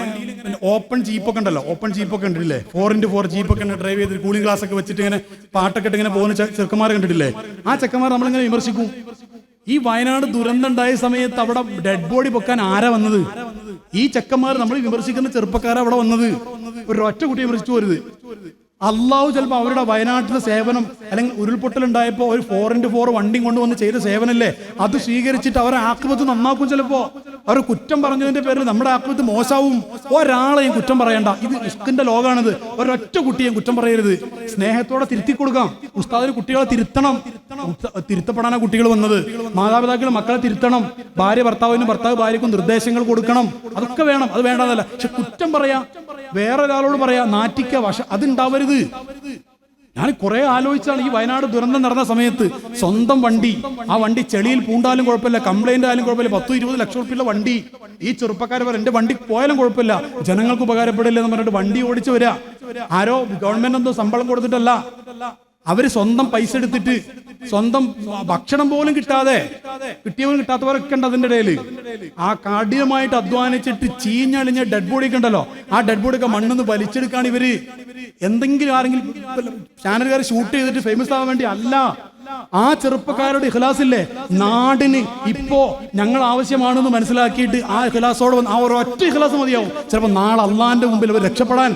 ഓപ്പൺ ജീപ്പൊക്കെ ഉണ്ടല്ലോ, ഓപ്പൺ ജീപ്പൊക്കെ ഉണ്ടല്ലേ, 4x4 ജീപ്പൊക്കെ ഡ്രൈവ് ചെയ്ത് കൂളിംഗ് ഗ്ലാസ് ഒക്കെ വെച്ചിട്ട് ഇങ്ങനെ പാട്ടൊക്കെ ഇട്ട് ഇങ്ങനെ പോകുന്ന ചെറുക്കന്മാരെ കണ്ടിട്ടില്ലേ? ആ ചെക്കന്മാർ നമ്മളിങ്ങനെ വിമർശിക്കും. ഈ വയനാട് ദുരന്തം ഉണ്ടായ സമയത്ത് അവിടെ ഡെഡ് ബോഡി പൊക്കാൻ ആരാ വന്നത്? ഈ ചെക്കന്മാർ നമ്മൾ വിമർശിക്കുന്ന ചെറുപ്പക്കാരാ അവിടെ വന്നത്. ഒരു ഒറ്റ കുട്ടിയെ വിമർശിച്ചു പോരുത്. അള്ളാഹു ചിലപ്പോൾ അവരുടെ വയനാട്ടിലെ സേവനം, അല്ലെങ്കിൽ ഉരുൾപൊട്ടലുണ്ടായപ്പോൾ ഒരു 4x4 വണ്ടി കൊണ്ടുവന്ന് ചെയ്ത സേവനല്ലേ, അത് സ്വീകരിച്ചിട്ട് അവരെ ആക്രിമത്ത് നന്നാക്കും. ചിലപ്പോ അവർ കുറ്റം പറഞ്ഞതിന്റെ പേരിൽ നമ്മുടെ ആക്രിമത്ത് മോശമാവും. ഒരാളെയും കുറ്റം പറയണ്ട. ഇത് ഇസ്കിന്റെ ലോകാണിത്. ഒരൊറ്റ കുട്ടിയെയും കുറ്റം പറയരുത്. സ്നേഹത്തോടെ തിരുത്തി കൊടുക്കാം. ഉസ്താദിന് കുട്ടികളെ തിരുത്തണം. തിരുത്തപ്പെടാനാ കുട്ടികൾ വന്നത്. മാതാപിതാക്കൾ മക്കളെ തിരുത്തണം. ഭാര്യ ഭർത്താവിനും ഭർത്താവ് ഭാര്യക്കും നിർദ്ദേശങ്ങൾ കൊടുക്കണം. അതൊക്കെ വേണം. അത് വേണ്ടതല്ല. പക്ഷെ കുറ്റം പറയാ, വേറൊരാളോട് പറയാ, നാറ്റിക്ക, അതുണ്ടാവരുത്. ഞാൻ കുറെ ആലോചിച്ചാണ് ഈ വയനാട് ദുരന്തം നടന്ന സമയത്ത് സ്വന്തം വണ്ടി, ആ വണ്ടി ചെളിയിൽ പൂണ്ടാലും കുഴപ്പമില്ല, കംപ്ലൈന്റ് ആയാലും കുഴപ്പമില്ല, 10-20 ലക്ഷം റുപ്യുള്ള വണ്ടി. ഈ ചെറുപ്പക്കാർ പറയും എന്റെ വണ്ടി പോയാലും കുഴപ്പമില്ല, ജനങ്ങൾക്ക് ഉപകാരപ്പെടില്ല എന്ന് പറഞ്ഞിട്ട് വണ്ടി ഓടിച്ചു വരിക. ആരോ ഗവൺമെന്റ് എന്തോ ശമ്പളം കൊടുത്തിട്ടല്ല, അവര് സ്വന്തം പൈസ എടുത്തിട്ട്, സ്വന്തം ഭക്ഷണം പോലും കിട്ടാതെ, കിട്ടിയവരും കിട്ടാത്തവരൊക്കെ ഉണ്ട് അതിന്റെ ഇടയിൽ. ആ കഠിനമായിട്ട് അധ്വാനിച്ചിട്ട് ചീഞ്ഞളിഞ്ഞ ഡെഡ് ബോഡി ഒക്കെ ഉണ്ടല്ലോ, ആ ഡെഡ് ബോഡി ഒക്കെ മണ്ണിന്ന് വലിച്ചെടുക്കാണ് ഇവര്. എന്തെങ്കിലും ആരെങ്കിലും ചാനലുകാർ ഷൂട്ട് ചെയ്തിട്ട് ഫേമസ് ആവാൻ വേണ്ടി അല്ല. ആ ചെറുപ്പക്കാരുടെ ഇഖ്ലാസില്ലേ, നാടിന് ഇപ്പോ ഞങ്ങൾ ആവശ്യമാണെന്ന് മനസ്സിലാക്കിയിട്ട് ആ ഇഖ്ലാസോട് ആ ഒരൊറ്റ ഇഖ്ലാസ് മതിയാവും. ചിലപ്പോൾ നാളെ അള്ളാന്റെ മുമ്പിൽ അവർ രക്ഷപ്പെടാൻ.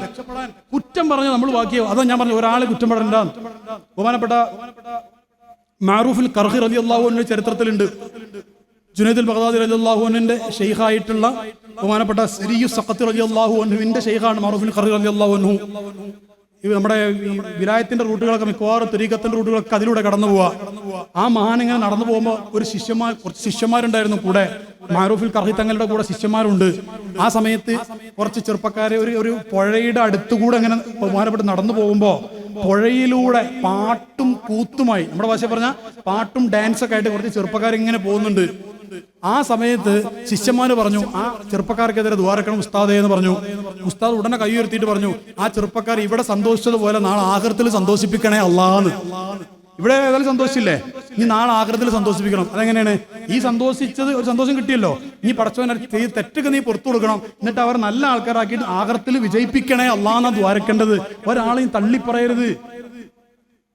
കുറ്റം പറഞ്ഞ നമ്മൾ ബാക്കിയാവും. അതാ ഞാൻ പറഞ്ഞു, ഒരാളെ കുറ്റം പറയണ്ട. ബഹുമാനപ്പെട്ട മഅറൂഫുൽ ഖർഖി റളിയല്ലാഹു അൻഹു ചരിത്രത്തിലുണ്ട്. ജുനൈദുൽ ബഗ്ദാദി റളിയല്ലാഹു അൻഹുവിന്റെ ഷെയ്ഖായിട്ടുള്ള ബഹുമാനപ്പെട്ട സിരിയു സഖത്തി റളിയല്ലാഹു അൻഹുവിന്റെ ഷെയ്ഖാണ് മഅറൂഫുൽ ഖർഖി റളിയല്ലാഹു അൻഹു. നമ്മുടെ വിലായത്തിന്റെ റൂട്ടുകളൊക്കെ മിക്കവാറും ത്വരീഖത്തിന്റെ റൂട്ടുകളൊക്കെ അതിലൂടെ കടന്നു പോവാ. ആ മഹാൻ ഇങ്ങനെ നടന്നു പോകുമ്പോൾ കുറച്ച് ശിഷ്യന്മാരുണ്ടായിരുന്നു കൂടെ. മഅറൂഫുൽ ഖർഖി തങ്ങളുടെ കൂടെ ശിഷ്യന്മാരുണ്ട്. ആ സമയത്ത് കുറച്ച് ചെറുപ്പക്കാരെ ഒരു പുഴയുടെ അടുത്തുകൂടെ അങ്ങനെ ബഹുമാനപ്പെട്ട് നടന്നു പോകുമ്പോൾ പുഴയിലൂടെ പാട്ടും കൂത്തുമായി, നമ്മുടെ ഭാഷ പറഞ്ഞ പാട്ടും ഡാൻസൊക്കെ ആയിട്ട് കുറച്ച് ചെറുപ്പക്കാർ ഇങ്ങനെ പോകുന്നുണ്ട്. ആ സമയത്ത് ശിഷ്യന്മാര് പറഞ്ഞു, ആ ചെറുപ്പക്കാർക്കെതിരെ ദുആറക്കണം ഉസ്താദേ എന്ന് പറഞ്ഞു. ഉസ്താദ് ഉടനെ കൈ ഉയർത്തിയിട്ട് പറഞ്ഞു, ആ ചെറുപ്പക്കാർ ഇവിടെ സന്തോഷിച്ചതുപോലെ നാളെ ആഖിറത്തിൽ സന്തോഷിപ്പിക്കണേ അല്ലാഹ്. ഇവിടെ ഏതായാലും സന്തോഷിച്ചില്ലേ, ഇനി നാളെ ആഖിറത്തിൽ സന്തോഷിപ്പിക്കണം. അതെങ്ങനെയാണ്? ഈ സന്തോഷിച്ചത് ഒരു സന്തോഷം കിട്ടിയല്ലോ, ഇനി പടച്ചവൻ തെറ്റൊക്കെ നീ പുറത്തു കൊടുക്കണം, എന്നിട്ട് അവർ നല്ല ആൾക്കാരാക്കിയിട്ട് ആഖിറത്തിൽ വിജയിപ്പിക്കണേ അല്ലാഹ് ദ്വാരക്കേണ്ടത്. ഒരാളെയും തള്ളിപ്പറയരുത്.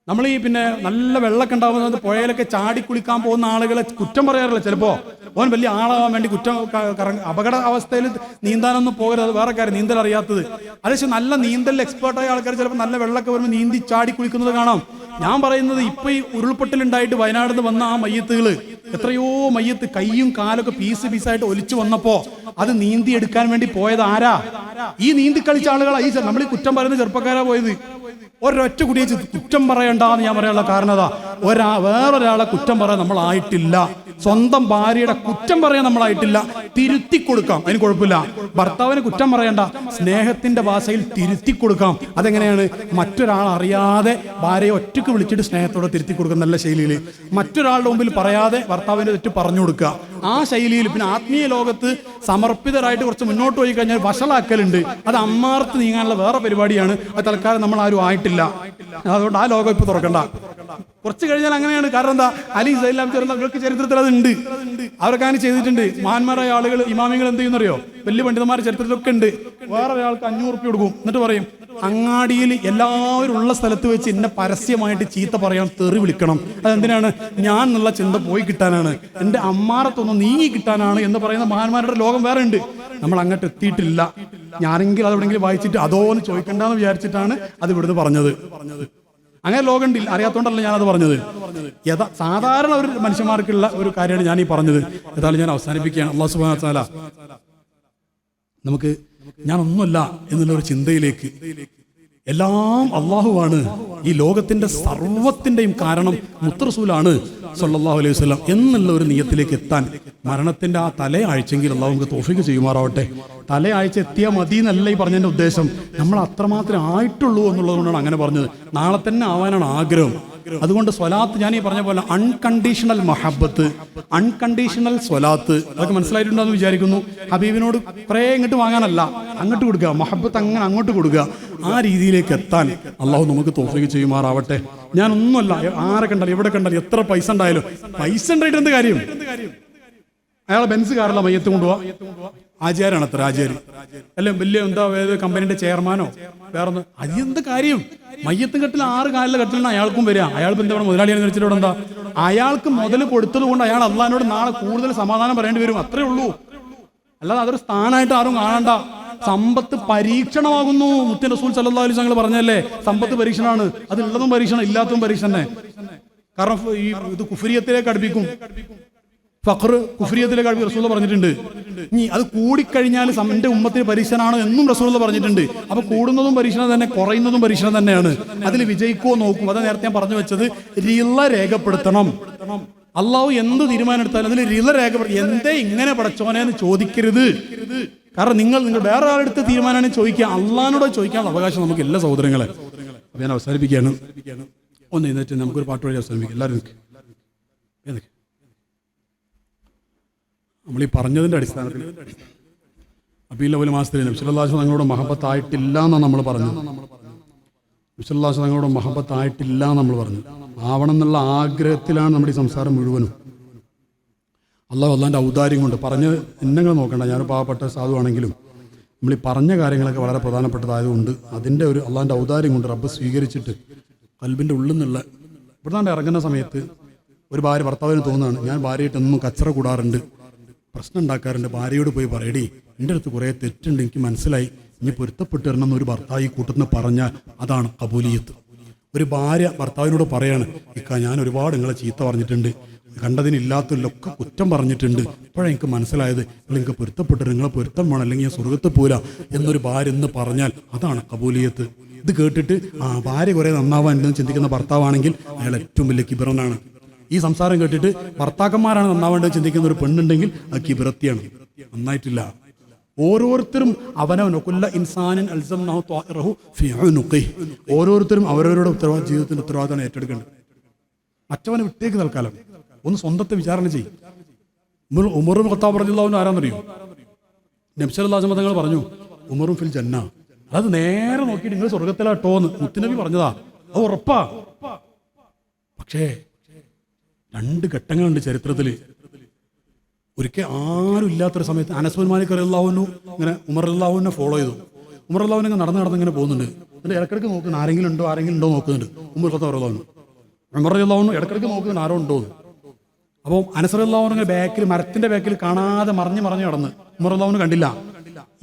നമ്മൾ ഈ പിന്നെ നല്ല വെള്ളമൊക്കെ ഉണ്ടാവുന്നത് പുഴയിലൊക്കെ ചാടി കുളിക്കാൻ പോകുന്ന ആളുകളെ കുറ്റം പറയാറില്ല. ചിലപ്പോ ഓൻ വലിയ ആളാവാൻ വേണ്ടി അപകട അവസ്ഥയിൽ നീന്താനൊന്നും പോകരുത്. വേറെ കാര്യം, നീന്തൽ അറിയാത്തത്. അതേശം നല്ല നീന്തൽ എക്സ്പേർട്ടായ ആൾക്കാർ ചിലപ്പോൾ നല്ല വെള്ളമൊക്കെ വരുമ്പോൾ നീന്തി ചാടി കുളിക്കുന്നത് കാണാം. ഞാൻ പറയുന്നത് ഇപ്പൊ ഈ ഉരുൾപൊട്ടലുണ്ടായിട്ട് വയനാട് നിന്ന് വന്ന ആ മയ്യത്തുകള്, എത്രയോ മയ്യത്ത് കൈയും കാലൊക്കെ പീസായിട്ട് ഒലിച്ചു വന്നപ്പോ അത് നീന്തി എടുക്കാൻ വേണ്ടി പോയത് ആരാ? ഈ നീന്തി കളിച്ച ആളുകളാ. ഈ നമ്മൾ ഈ കുറ്റം പറയുന്ന ചെറുപ്പക്കാരാ പോയത്. ഒരൊറ്റ കുട്ടിയെ കുറ്റം പറയണ്ടെന്ന് ഞാൻ പറയാനുള്ള കാരണം അതാ. വേറൊരാളെ കുറ്റം പറയാൻ നമ്മൾ ആയിട്ടില്ല. സ്വന്തം ഭാര്യയുടെ കുറ്റം പറയാൻ നമ്മളായിട്ടില്ല, തിരുത്തി കൊടുക്കാം, അതിന് കുഴപ്പമില്ല. ഭർത്താവിന് കുറ്റം പറയണ്ട, സ്നേഹത്തിന്റെ ഭാഷയിൽ തിരുത്തി കൊടുക്കാം. അതെങ്ങനെയാണ്? മറ്റൊരാൾ അറിയാതെ ഭാര്യയെ ഒറ്റയ്ക്ക് വിളിച്ചിട്ട് സ്നേഹത്തോടെ തിരുത്തി കൊടുക്കുന്ന നല്ല ശൈലിയിൽ, മറ്റൊരാളുടെ മുമ്പിൽ പറയാതെ ഭർത്താവിന്റെ തെറ്റ് പറഞ്ഞു കൊടുക്കുക, ആ ശൈലിയിൽ. പിന്നെ ആത്മീയ ലോകത്ത് സമർപ്പിതരായിട്ട് കുറച്ച് മുന്നോട്ട് പോയി കഴിഞ്ഞാൽ വഷളാക്കലുണ്ട്, അത് അമ്മാർത്ത് നീങ്ങാനുള്ള വേറെ പരിപാടിയാണ്. അത് തൽക്കാലം നമ്മൾ ആരും ആയിട്ടില്ല, അതുകൊണ്ട് ആ ലോകം ഇപ്പൊ തുറക്കണ്ട. കുറച്ച് കഴിഞ്ഞാൽ അങ്ങനെയാണ്. കാരണം എന്താ? അലി സൈലാം ചേർന്നവർക്ക് ചരിത്രത്തിൽ അതുണ്ട്, അവരൊക്കെ അങ്ങനെ ചെയ്തിട്ടുണ്ട്. മഹാന്മാരായ ആളുകൾ, ഇമാമികൾ എന്ത് ചെയ്യുന്നറിയോ? വലിയ പണ്ഡിതന്മാരുടെ ചരിത്രത്തിലൊക്കെ ഉണ്ട്. വേറെ ഒരാൾക്ക് 500 റുപ്യ കൊടുക്കും, എന്നിട്ട് പറയും അങ്ങാടിയിൽ എല്ലാവരും ഉള്ള സ്ഥലത്ത് വെച്ച് എന്നെ പരസ്യമായിട്ട് ചീത്ത പറയാൻ, തെറി വിളിക്കണം. അതെന്തിനാണ്? ഞാൻ എന്നുള്ള ചിന്ത പോയി കിട്ടാനാണ്, എൻ്റെ അമ്മാറത്തൊന്നും നീങ്ങി കിട്ടാനാണ് എന്ന് പറയുന്ന മഹാന്മാരുടെ ലോകം വേറെ ഉണ്ട്. നമ്മൾ അങ്ങോട്ട് എത്തിയിട്ടില്ല. ഞാനെങ്കിലും അതെവിടെയെങ്കിലും വായിച്ചിട്ട് അതോന്ന് ചോദിക്കണ്ടെന്ന് വിചാരിച്ചിട്ടാണ് അത് ഇവിടുന്ന് പറഞ്ഞത്. അങ്ങനെ ലോകം അറിയാത്തോണ്ടല്ല ഞാനത് പറഞ്ഞത്. സാധാരണ ഒരു മനുഷ്യന്മാർക്കുള്ള ഒരു കാര്യമാണ് ഞാൻ ഈ പറഞ്ഞത്. ഏതായാലും ഞാൻ അവസാനിപ്പിക്കുകയാണ്. അല്ലാഹു സുബ്ഹാനഹു വ തആല നമുക്ക് ഞാനൊന്നുമല്ല എന്നുള്ള ഒരു ചിന്തയിലേക്ക്, എല്ലാം അള്ളാഹുവാണ്, ഈ ലോകത്തിന്റെ സർവത്തിന്റെയും കാരണം മുത്തറസൂലാണ് സല്ലല്ലാഹു അലൈഹി വസല്ലം എന്നുള്ള ഒരു നിയത്തിലേക്ക് എത്താൻ മരണത്തിന്റെ ആ തലയാഴ്ചെങ്കിൽ അള്ളാഹു നമുക്ക് തൗഫീഖ് ചെയ്യുമാറാവട്ടെ. തലയാഴ്ച എത്തിയാൽ മതി എന്നല്ല ഈ പറഞ്ഞതിന്റെ ഉദ്ദേശം, നമ്മൾ അത്രമാത്രമേ ആയിട്ടുള്ളൂ എന്നുള്ളത് കൊണ്ടാണ് അങ്ങനെ പറഞ്ഞത്. നാളെ തന്നെ ആവാനാണ് ആഗ്രഹം. അതുകൊണ്ട് സ്വലാത്ത്, ഞാൻ ഈ പറഞ്ഞ പോലെ അൺകണ്ടീഷണൽ മഹബത്ത്, അൺകണ്ടീഷണൽ സ്വലാത്ത്, അതൊക്കെ മനസ്സിലായിട്ടുണ്ടെന്ന് വിചാരിക്കുന്നു. ഹബീബിനോട് കുറേ ഇങ്ങോട്ട് വാങ്ങാനല്ല, അങ്ങോട്ട് കൊടുക്കുക, മഹബത്ത് അങ്ങനെ അങ്ങോട്ട് കൊടുക്കുക. ആ രീതിയിലേക്ക് എത്താൻ അള്ളാഹു നമുക്ക് തൗഫീഖ് ചെയ്യുമാറാവട്ടെ. ഞാനൊന്നുമല്ല, ആരെ കണ്ടാലും എവിടെ കണ്ടാലും എത്ര പൈസ ഉണ്ടായാലും, പൈസ ഉണ്ടായിട്ട് എന്ത് കാര്യം? അയാളെ ബെൻസ് കാറില്ല മയ്യത്ത് കൊണ്ടുപോവാ, ആചാരാണ് അത്ര ആചാരി, അല്ലെ വലിയ എന്താ കമ്പനിയുടെ ചെയർമാനോ വേറൊന്ന്, അതെന്ത് കാര്യം? മയ്യത്ത് കെട്ടിൽ 6 കാലിലെ കെട്ടിലാണ് അയാൾക്കും വരിക. അയാൾ എന്താ മുതലാളിയാണ് വെച്ചിട്ട് എന്താ? അയാൾക്ക് മുതൽ കൊടുത്തത് കൊണ്ട് അയാൾ അള്ളാഹിനോട് നാളെ കൂടുതൽ സമാധാനം പറയേണ്ടി വരും, അത്രേ ഉള്ളൂ. അല്ലാതെ അതൊരു സ്ഥാനമായിട്ട് ആരും കാണണ്ട. സമ്പത്ത് പരീക്ഷണമാകുന്നു. മുത്തൻ റസൂൽ സല്ലല്ലാഹു അലൈഹി വസല്ലം പറഞ്ഞല്ലേ, സമ്പത്ത് പരീക്ഷണമാണ്. അതുള്ളതും പരീക്ഷണം, ഇല്ലാത്തതും പരീക്ഷണം തന്നെ. കാരണം ഈ ഇത് കുഫരിയത്തിലേക്ക് അടുപ്പിക്കും, ഫഖർ കുഫരിയത്തിലേക്ക് അടുപ്പി റസൂൽ പറഞ്ഞിട്ടുണ്ട്. ഇനി അത് കൂടിക്കഴിഞ്ഞാൽ എന്റെ ഉമ്മത്തിന് പരീക്ഷണാണ് എന്നും റസൂൽ പറഞ്ഞിട്ടുണ്ട്. അപ്പൊ കൂടുന്നതും പരീക്ഷണം തന്നെ, കുറയുന്നതും പരീക്ഷണം തന്നെയാണ്. അതിൽ വിജയിക്കുമോ നോക്കും. അത് നേരത്തെ ഞാൻ പറഞ്ഞു വെച്ചത്, റിള രേഖപ്പെടുത്തണം. അള്ളാഹു എന്ത് തീരുമാനം എടുത്താലും അതിൽ റിള രേഖപ്പെടുത്തി. എന്തേ ഇങ്ങനെ പടച്ചോനെന്ന് ചോദിക്കരുത്. കാരണം നിങ്ങൾ വേറെ ആളെടുത്ത് തീരുമാനമാണ് ചോദിക്കുക, അള്ളാഹിനോട് ചോദിക്കാനുള്ള അവകാശം നമുക്ക് എല്ലാ സഹോദരങ്ങളെ. അപ്പൊ ഞാൻ അവസാനിപ്പിക്കുകയാണ്. ഒന്ന് എന്നിട്ട് നമുക്കൊരു പാട്ട് വഴി അവസാനിപ്പിക്കാം. എല്ലാവരും നമ്മൾ ഈ പറഞ്ഞതിന്റെ അടിസ്ഥാനത്തിൽ റബീഉൽ അവ്വൽ മാസത്തിൽ നബി സല്ലല്ലാഹു അലൈഹി വസല്ലം തങ്ങളോട് മഹബത്തായിട്ടില്ല എന്നാണ് നമ്മൾ പറഞ്ഞത്. നബി സല്ലല്ലാഹു അലൈഹി വസല്ലം തങ്ങളോട് മഹബത്തായിട്ടില്ല എന്ന് നമ്മൾ പറഞ്ഞു. ആവണം എന്നുള്ള ആഗ്രഹത്തിലാണ് നമ്മുടെ ഈ സംസാരം മുഴുവനും. അള്ളാഹുവിൻ്റെ ഔദാര്യം കൊണ്ട് പറഞ്ഞ് നിങ്ങൾ നോക്കണ്ട, ഞാൻ പാവപ്പെട്ട സാധുവാണെങ്കിലും നമ്മൾ ഈ പറഞ്ഞ കാര്യങ്ങളൊക്കെ വളരെ പ്രധാനപ്പെട്ടതായതുകൊണ്ട് അതിൻ്റെ ഒരു അള്ളാഹിൻ്റെ ഔദാര്യം കൊണ്ട് റബ്ബ് സ്വീകരിച്ചിട്ട് കൽബിൻ്റെ ഉള്ളിൽ നിന്നുള്ള ഇവിടുന്നാണ്ട് ഇറങ്ങുന്ന സമയത്ത് ഒരു ഭാര്യ ഭർത്താവിന് തോന്നുകയാണ്, ഞാൻ ഭാര്യയായിട്ട് എന്നും കച്ചറ കൂടാറുണ്ട്, പ്രശ്നം ഉണ്ടാക്കാറുണ്ട്. ഭാര്യയോട് പോയി പറയടി, എൻ്റെ അടുത്ത് കുറേ തെറ്റുണ്ട്, എനിക്ക് മനസ്സിലായി, ഇനി പൊരുത്തപ്പെട്ട് തരണം എന്നൊരു ഭർത്താവ് ഈ കൂട്ടത്തിന് പറഞ്ഞാൽ അതാണ് കബൂലിയത്ത്. ഒരു ഭാര്യ ഭർത്താവിനോട് പറയാണ്, ഇക്ക ഞാൻ ഒരുപാട് നിങ്ങളെ ചീത്ത പറഞ്ഞിട്ടുണ്ട്, കണ്ടതിനില്ലാത്തതിലൊക്കെ കുറ്റം പറഞ്ഞിട്ടുണ്ട്, ഇപ്പോഴാണ് എനിക്ക് മനസ്സിലായത് നിങ്ങൾ എനിക്ക് പൊരുത്തപ്പെട്ട് നിങ്ങളെ പൊരുത്തം വേണം, അല്ലെങ്കിൽ ഞാൻ സ്വർഗത്ത് പോരാ എന്നൊരു ഭാര്യ എന്ന് പറഞ്ഞാൽ അതാണ് കബൂലിയത്ത്. ഇത് കേട്ടിട്ട് ഭാര്യ കുറേ നന്നാവാൻ എന്ന് ചിന്തിക്കുന്ന ഭർത്താവാണെങ്കിൽ അയാൾ ഏറ്റവും വലിയ കിബിറനാണ്. ഈ സംസാരം കേട്ടിട്ട് ഭർത്താക്കന്മാരാണ് നന്നാവേണ്ടത് ചിന്തിക്കുന്ന ഒരു പെണ്ണുണ്ടെങ്കിൽ അത് കിബിറത്തിയാണ്, നന്നായിട്ടില്ല. ഓരോരുത്തരും അവനവനൊക്കുള്ള ഇൻസാനിൻ അൽസംനഹു ത്വാഇറഹു ഫീ ഉനുഖിഹി, ഓരോരുത്തരും അവരവരുടെ ജീവിതത്തിന്റെ ഉത്തരവാദിത്തം ഏറ്റെടുക്കേണ്ടത്. മറ്റവനെ വിട്ടേക്ക് തൽക്കാലം, ഒന്ന് സ്വന്തത്തെ വിചാരണ ചെയ്യും. ഉമർ ഇബ്നു ഖത്താബ് റളിയല്ലാഹു അൻഹു ആരാന്നറിയോ? നബി സല്ലല്ലാഹു അലൈഹി വസല്ലം തങ്ങൾ പറഞ്ഞു, ഉമറും ഫിൽ ജന്ന, അത് നേരെ നോക്കിയിട്ട് നിങ്ങൾ സ്വർഗത്തിലാട്ടോന്ന് മുത്തുനബി പറഞ്ഞതാ, അത് ഉറപ്പാ. പക്ഷേ 2 ഘട്ടങ്ങളുണ്ട് ചരിത്രത്തിൽ. ഒരിക്കൽ ആരും ഇല്ലാത്തൊരു സമയത്ത് അനസ് ബിൻ മാലിക് റളിയല്ലാഹു അൻഹു ഇങ്ങനെ ഉമർ റളിയല്ലാഹു അൻഹു ഫോളോ ചെയ്തു. ഉമർ റളിയല്ലാഹു അൻഹു നടന്ന് ഇങ്ങനെ പോകുന്നുണ്ട്. എന്നിട്ട് ഇടക്കിടക്ക് നോക്കുന്നു, ആരെങ്കിലും ഉണ്ടോ നോക്കുന്നുണ്ട്. ഉമർ ഖത്താബ് റളിയല്ലാഹു അൻഹു, ഉമർ റളിയല്ലാഹു അൻഹു ഇടക്കിടക്ക് നോക്കുന്നുണ്ട് ആരോ ഉണ്ടോ. അപ്പോൾ അനസ് റളിയല്ലാഹു അൻഹു ബാക്കിൽ, മരത്തിന്റെ ബാക്കിൽ കാണാതെ മറിഞ്ഞ് നടന്ന് ഉമർ റളിയല്ലാഹു അൻഹു കണ്ടില്ല.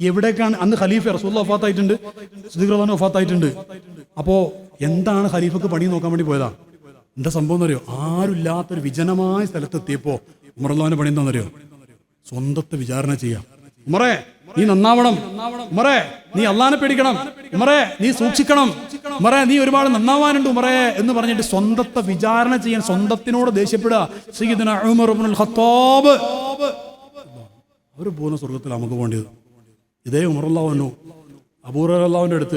എവിടേക്കാണ്? അന്ന് ഖലീഫ റസൂലുള്ളാഹി വഫാത്തായിട്ടുണ്ട്, സിദ്ദീഖ് റളിയല്ലാഹു അൻഹു വഫാത്തായിട്ടുണ്ട്. അപ്പോൾ എന്താണ് ഖലീഫക്ക് പണി നോക്കാൻ വേണ്ടി പോയതാ. എന്താ സംഭവം എന്നറിയോ? ആരുമില്ലാത്തൊരു വിജനമായ സ്ഥലത്തെത്തിയപ്പോൾ ഉമർ റളിയല്ലാഹു അൻഹു പണി എന്താണെന്നറിയോ? സ്വന്തത്തെ വിചാരണ ചെയ്യാം. ഉമറേ നീ നന്നാവണം, ഉമറേ നീ അള്ളാനെ പേടിക്കണം, ഉമറേ നീ സൂക്ഷിക്കണം, ഉമറേ നീ ഒരുപാട് നന്നാവാനുണ്ട് ഉമറേ എന്ന് പറഞ്ഞിട്ട് സ്വന്തത്തെ വിചാരണ ചെയ്യാൻ, സ്വന്തത്തിനോട് ദേഷ്യപ്പെടുക. സയ്യിദുനാ ഉമർ ഇബ്നുൽ ഖത്താബ് അവർ പോകുന്ന സ്വർഗത്തിൽ നമുക്ക് പോകേണ്ടത്. ഇതേ ഉമർ റളിയല്ലാഹു അൻഹു അബൂ ഹുറൈറ റളിയല്ലാഹുവിന്റെ അടുത്ത്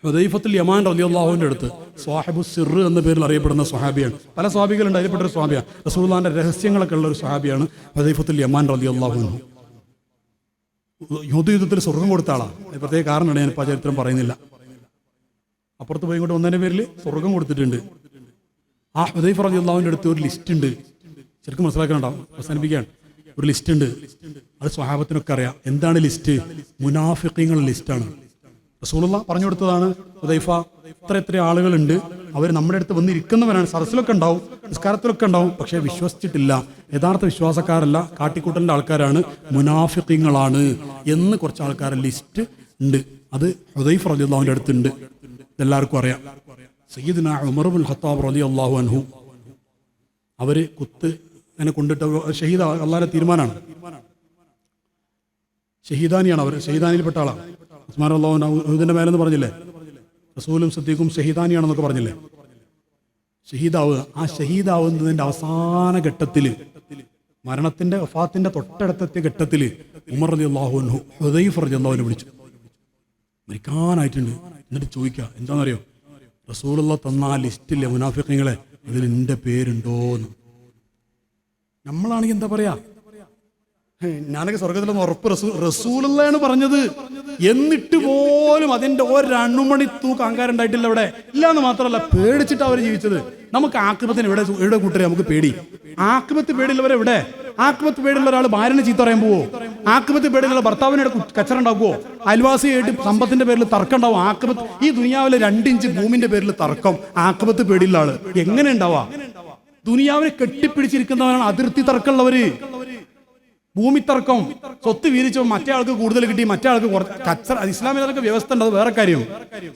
ഹുദൈഫത്തുൽ യമാൻ റളിയല്ലാഹുവിന്റെ അടുത്ത് സ്വാഹിബു സിർ എന്ന പേരിൽ അറിയപ്പെടുന്ന സ്വഹാബിയാണ്. പല സ്വഹാബികളുണ്ട്, അതിൽപ്പെട്ട ഒരു സ്വഹാബിയാണ്. റസൂലുള്ളാഹിന്റെ രഹസ്യങ്ങളൊക്കെ ഉള്ള ഒരു സ്വഹാബിയാണ് ഹുദൈഫത്തുൽ യമാൻ റളിയല്ലാഹു അൻഹു. യുദ്ധത്തിൽ സ്വർഗം കൊടുത്ത ആളാണ്. പ്രത്യേക കാരണമാണ്, ഞാനിപ്പോൾ ആ ചരിത്രം പറയുന്നില്ല. അപ്പുറത്ത് പോയി കൊണ്ട് ഒന്നതിൻ്റെ പേരിൽ സ്വർഗം കൊടുത്തിട്ടുണ്ട്. ആ ഹുദൈഫ റളിയല്ലാഹുവിന്റെ അടുത്ത് ഒരു ലിസ്റ്റ് ഉണ്ട്. ശരിക്കും മനസ്സിലാക്കാനുണ്ടാവും, അവസാനിപ്പിക്കുകയാണ്. ഒരു ലിസ്റ്റ് ഉണ്ട്, അത് സ്വഹാബത്തിനൊക്കെ അറിയാം. എന്താണ് ലിസ്റ്റ്? മുനാഫിഖീങ്ങളുടെ ലിസ്റ്റാണ്. റസൂലുള്ളാഹി പറഞ്ഞു കൊടുത്തതാണ്. ഹുദൈഫ, ഇത്ര ആളുകളുണ്ട്, അവർ നമ്മുടെ അടുത്ത് വന്നിരിക്കുന്നവരാണ്, സദസ്സിലൊക്കെ ഉണ്ടാവും, നിസ്കാരത്തിലൊക്കെ ഉണ്ടാവും, പക്ഷേ വിശ്വസിച്ചിട്ടില്ല, യഥാർത്ഥ വിശ്വാസക്കാരല്ല, കാട്ടിക്കൂട്ടലിൻ്റെ ആൾക്കാരാണ്, മുനാഫിഖീങ്ങളാണ് എന്ന് കുറച്ച് ആൾക്കാരുടെ ലിസ്റ്റ് ഉണ്ട്. അത് ഹുദൈഫ റളിയല്ലാഹുവിന്റെ അടുത്തുണ്ട്. ഇതെല്ലാവർക്കും അറിയാം. സയ്യിദുനാ ഉമർ ഇബ്നുൽ ഖത്താബ് റളിയല്ലാഹു അൻഹു അവര് കുത്ത് അങ്ങനെ കൊണ്ടിട്ട് ഷഹീദ്, അള്ളാഹിന്റെ തീരുമാനമാണ്, ഷഹീദാനിയാണ് അവർ, ഷഹീദാനിയിൽപ്പെട്ട ആളാണ്. ഉസ്മാൻ റളിയല്ലാഹു അൻഹു ഉഹുദിന്റെ മേലെന്ന് പറഞ്ഞില്ലേ, റസൂലും സിദ്ദീഖും ഷഹീദാനിയാണെന്നൊക്കെ പറഞ്ഞില്ലേ. ഷഹീദാവുക, ആ ഷഹീദാവുന്നതിന്റെ അവസാന ഘട്ടത്തിൽ, മരണത്തിന്റെ വഫാത്തിന്റെ തൊട്ടടുത്തെത്തിയ ഘട്ടത്തിൽ ഉമർ റളിയല്ലാഹു അൻഹു ഹുദൈഫ റളിയല്ലാഹു അൻഹു വിളിച്ചു, മരിക്കാനായിട്ടുണ്ട്. എന്നിട്ട് ചോദിക്കുക, എന്താണെന്നറിയോ, റസൂലുള്ള തന്ന ആ ലിസ്റ്റിലെ മുനാഫിഖീങ്ങളെ അതിൽ എൻ്റെ പേരുണ്ടോന്ന്. നമ്മളാണെങ്കിൽ എന്താ പറയാ, ഞാനൊക്കെ സ്വർഗത്തിലൊന്ന് ഉറപ്പ്, റസൂലുള്ളാഹിയാണ് പറഞ്ഞത്, എന്നിട്ട് പോലും അതിന്റെ ഒരണുമണി തൂക്കം അഹങ്കാരം ഉണ്ടായിട്ടില്ല ഇവിടെ. ഇല്ലാന്ന് മാത്രമല്ല, പേടിച്ചിട്ട് അവർ ജീവിച്ചത്. നമുക്ക് ആക്രിമത്തിന് എവിടെ കൂട്ടരെ നമുക്ക് പേടി? ആക്രിമത്ത് പേടിയുള്ളവരെ എവിടെ? ആക്രിമത്ത് പേടിയുള്ള ഒരാൾ ഭാര്യനെ ചീത്ത പറയാൻ പോവോ? ആക്രിമത്ത് പേടിയുള്ള ഭർത്താവിനെ കച്ചറ ഉണ്ടാക്കുവോ? അയൽവാസിയായിട്ട് സമ്പത്തിന്റെ പേരിൽ തർക്കം ഉണ്ടാവും. ആക്രിമത്ത്, ഈ ദുനിയാവിലെ 2 ഇഞ്ച് ഭൂമിന്റെ പേരിൽ തർക്കം, ആക്രിമത്ത് പേടിയുള്ള ആള് എങ്ങനെ ഉണ്ടാവാ? ദുനിയാവിനെ കെട്ടിപ്പിടിച്ചിരിക്കുന്നവരാണ് അതിർത്തി തർക്കമുള്ളവര്. ഭൂമി തർക്കം, സ്വത്ത് വീതിച്ചോ മറ്റേ ആൾക്ക് കൂടുതൽ കിട്ടി, മറ്റേ ആൾക്ക് കച്ചറ. ഇസ്ലാമിലൊക്കെ വ്യവസ്ഥ ഉണ്ട്, അത് വേറെ കാര്യം.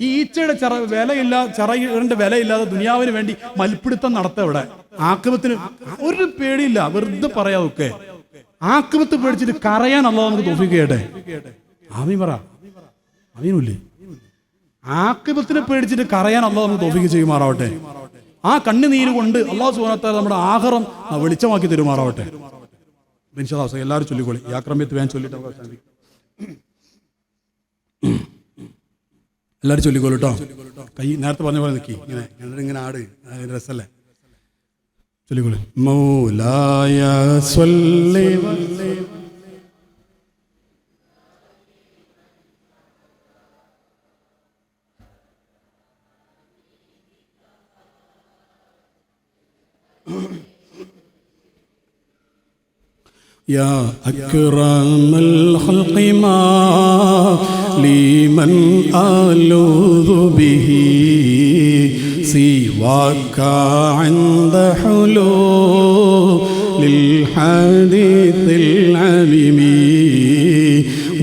ഈ ഈച്ചയുടെ ചിറകിന്റെ വിലയില്ലാതെ ദുനിയാവിന് വേണ്ടി മൽപ്പിടുത്തം നടത്ത ഇവിടെ. ആക്രമത്തിന് ഒരു പേടിയില്ല, വെറുതെ പറയാതൊക്കെ. ആക്രമത്ത് പേടിച്ചിട്ട് കരയാൻ അല്ലാഹു നമുക്ക് തൗഫീഖ് ചെയ്യട്ടെ. ആമീൻ പറ, ആമീനുല്ലേ? ആക്രമത്തിനെ പേടിച്ചിട്ട് കരയാൻ അല്ലാഹു നമുക്ക് തൗഫീഖ് ചെയ്യുമാറാവട്ടെ. ആ കണ്ണുനീര് കൊണ്ട് അല്ലാഹു സുബ്ഹാനഹു വ തആല നമ്മുടെ ആഖിറം വെളിച്ചമാക്കി തരുമാറാവട്ടെ. എല്ലാവരും ചൊല്ലിക്കോളി, ഈ ആക്രമ്യത്ത് വേഗം ചൊല്ലിട്ട് എല്ലാവരും ചൊല്ലിക്കോളൂ കേട്ടോ. കൈ നേരത്തെ പറഞ്ഞ പോലെ നിൽക്കി, ഇങ്ങനെ ആട്, രസല്ലേ? ചൊല്ലിക്കോളി. മൗലായ സ്വല്ലി يا أكرم الخلق ما لمن ألوذ به سواك عند حلول الحديث العليم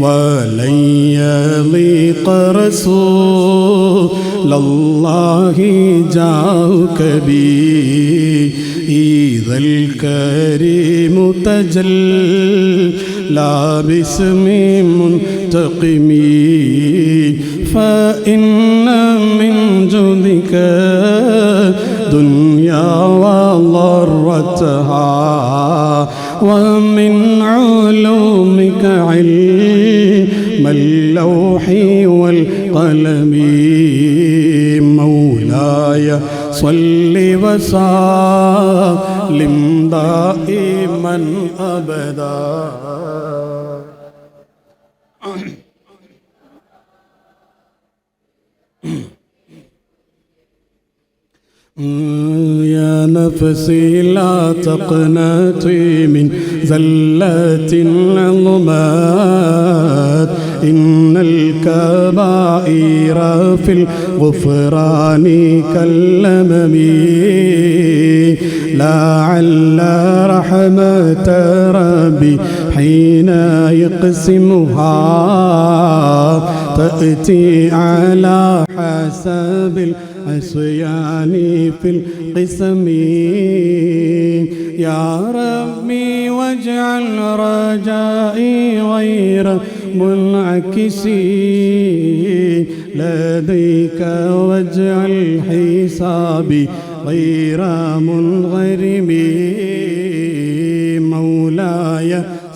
ولن يضيق رسول الله جاءك به إذا الكريم تجلى باسم منتقم فإن من جودك دنيا وضرتها ومن علومك علم اللوح والقلم مولاي صل وسلم دائما أبدا يا نفسي لا تقنطي من زلة الظلمات إن الكبائر في الغفران كالأمم لعل رحمة ربي حين يقسمها تأتي على حسب العصيان في القسم يا ربي واجعل رجائي غير منعكس لديك، واجعل حسابي غير منغرم. مولاي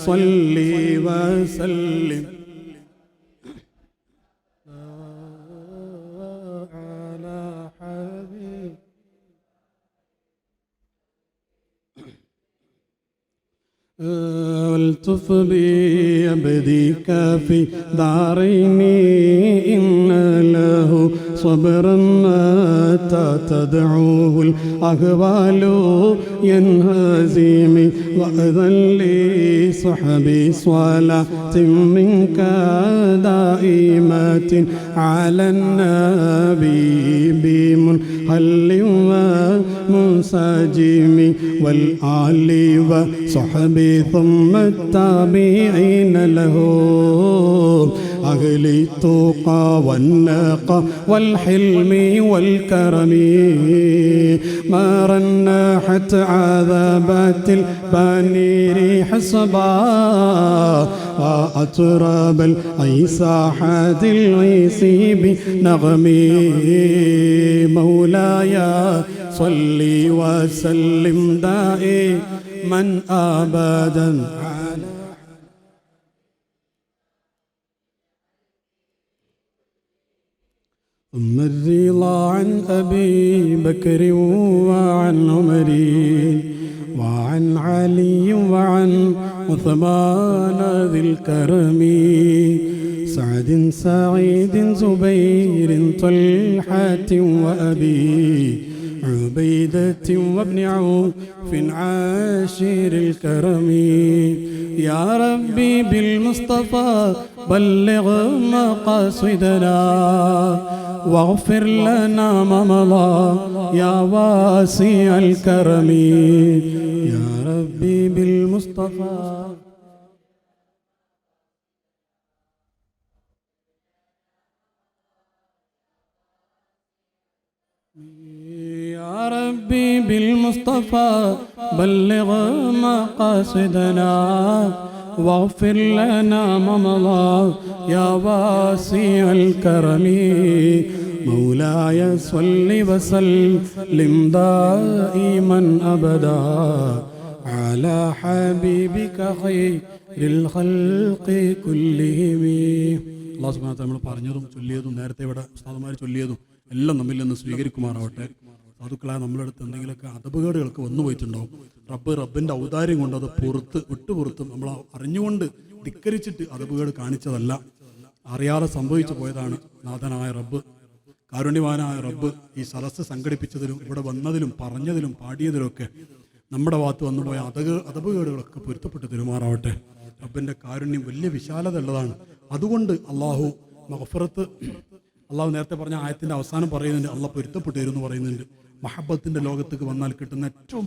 صل وسلم على حبيب. والتف بعبدك في دارين إن له صبرا متى تدعوه الأهوال ينهزم. وأذن لي صحبي صلاة منك دائمة على النبي بمنهل ومنسجم والآل وصحبي ثم التابعين له أهل التقى والنقى والحلم والكرم. ما رنحت عذابات البنير حصبا وأطرب العيساحات العيس بنغمي. مولاي صل وسلم دائما أبدا على. ثم الرضا عن أبي بكر وعن عمر وعن علي وعن عثمان ذي الكرم. سعد سعيد زبير طلحة وأبي عبيدة وابن عوف عاشر الكرم. يا ربي بالمصطفى بلغ مقاصدنا واغفر لنا ما مضى يا واسع الكرم. يا ربي بالمصطفى يا ربي بالمصطفى بلغ مقاصدنا واغفر لنا ما مضى يا واسع الكرم. مولاي صل وسلم دائما أبدا على حبيبك خير الخلق كلهم. അല്ലാഹു സുബ്ഹാനഹു വ തആല നമ്മൾ പറഞ്ഞതും ചൊല്ലിയതും നേരത്തെ ഇവിടെ ഉസ്താദുമാർ ചൊല്ലിയതും എല്ലാം നമ്മിൽ നിന്ന് സ്വീകരിക്കുമാറാവട്ടെ. സാധുക്കളായ നമ്മളടുത്ത് എന്തെങ്കിലുമൊക്കെ അതപകേടുകളൊക്കെ വന്നു പോയിട്ടുണ്ടാവും. റബ്ബിൻ്റെ ഔദാര്യം കൊണ്ട് അത് വിട്ടുപുറത്തും നമ്മൾ അറിഞ്ഞുകൊണ്ട് ധിക്കരിച്ചിട്ട് അതപകേട് കാണിച്ചതല്ല, അറിയാതെ സംഭവിച്ചു പോയതാണ്. നാഥനായ റബ്ബ്, കാരുണ്യവാനായ റബ്ബ് ഈ സദസ്സ് സംഘടിപ്പിച്ചതിലും ഇവിടെ വന്നതിലും പറഞ്ഞതിലും പാടിയതിലുമൊക്കെ നമ്മുടെ ഭാഗത്ത് വന്നുപോയ അതപകേടുകളൊക്കെ പൊരുത്തപ്പെട്ട് തെരുമാറാവട്ടെ. റബ്ബിൻ്റെ കാരുണ്യം വലിയ വിശാലത ഉള്ളതാണ്. അതുകൊണ്ട് അള്ളാഹു മഗ്ഫിറത്ത്, അള്ളാഹു നേരത്തെ പറഞ്ഞ ആയത്തിൻ്റെ അവസാനം പറയുന്നുണ്ട്, അള്ളാഹ് പൊരുത്തപ്പെട്ടു തരും എന്ന് പറയുന്നുണ്ട്. മഹബത്തിൻ്റെ ലോകത്തേക്ക് വന്നാൽ കിട്ടുന്ന ഏറ്റവും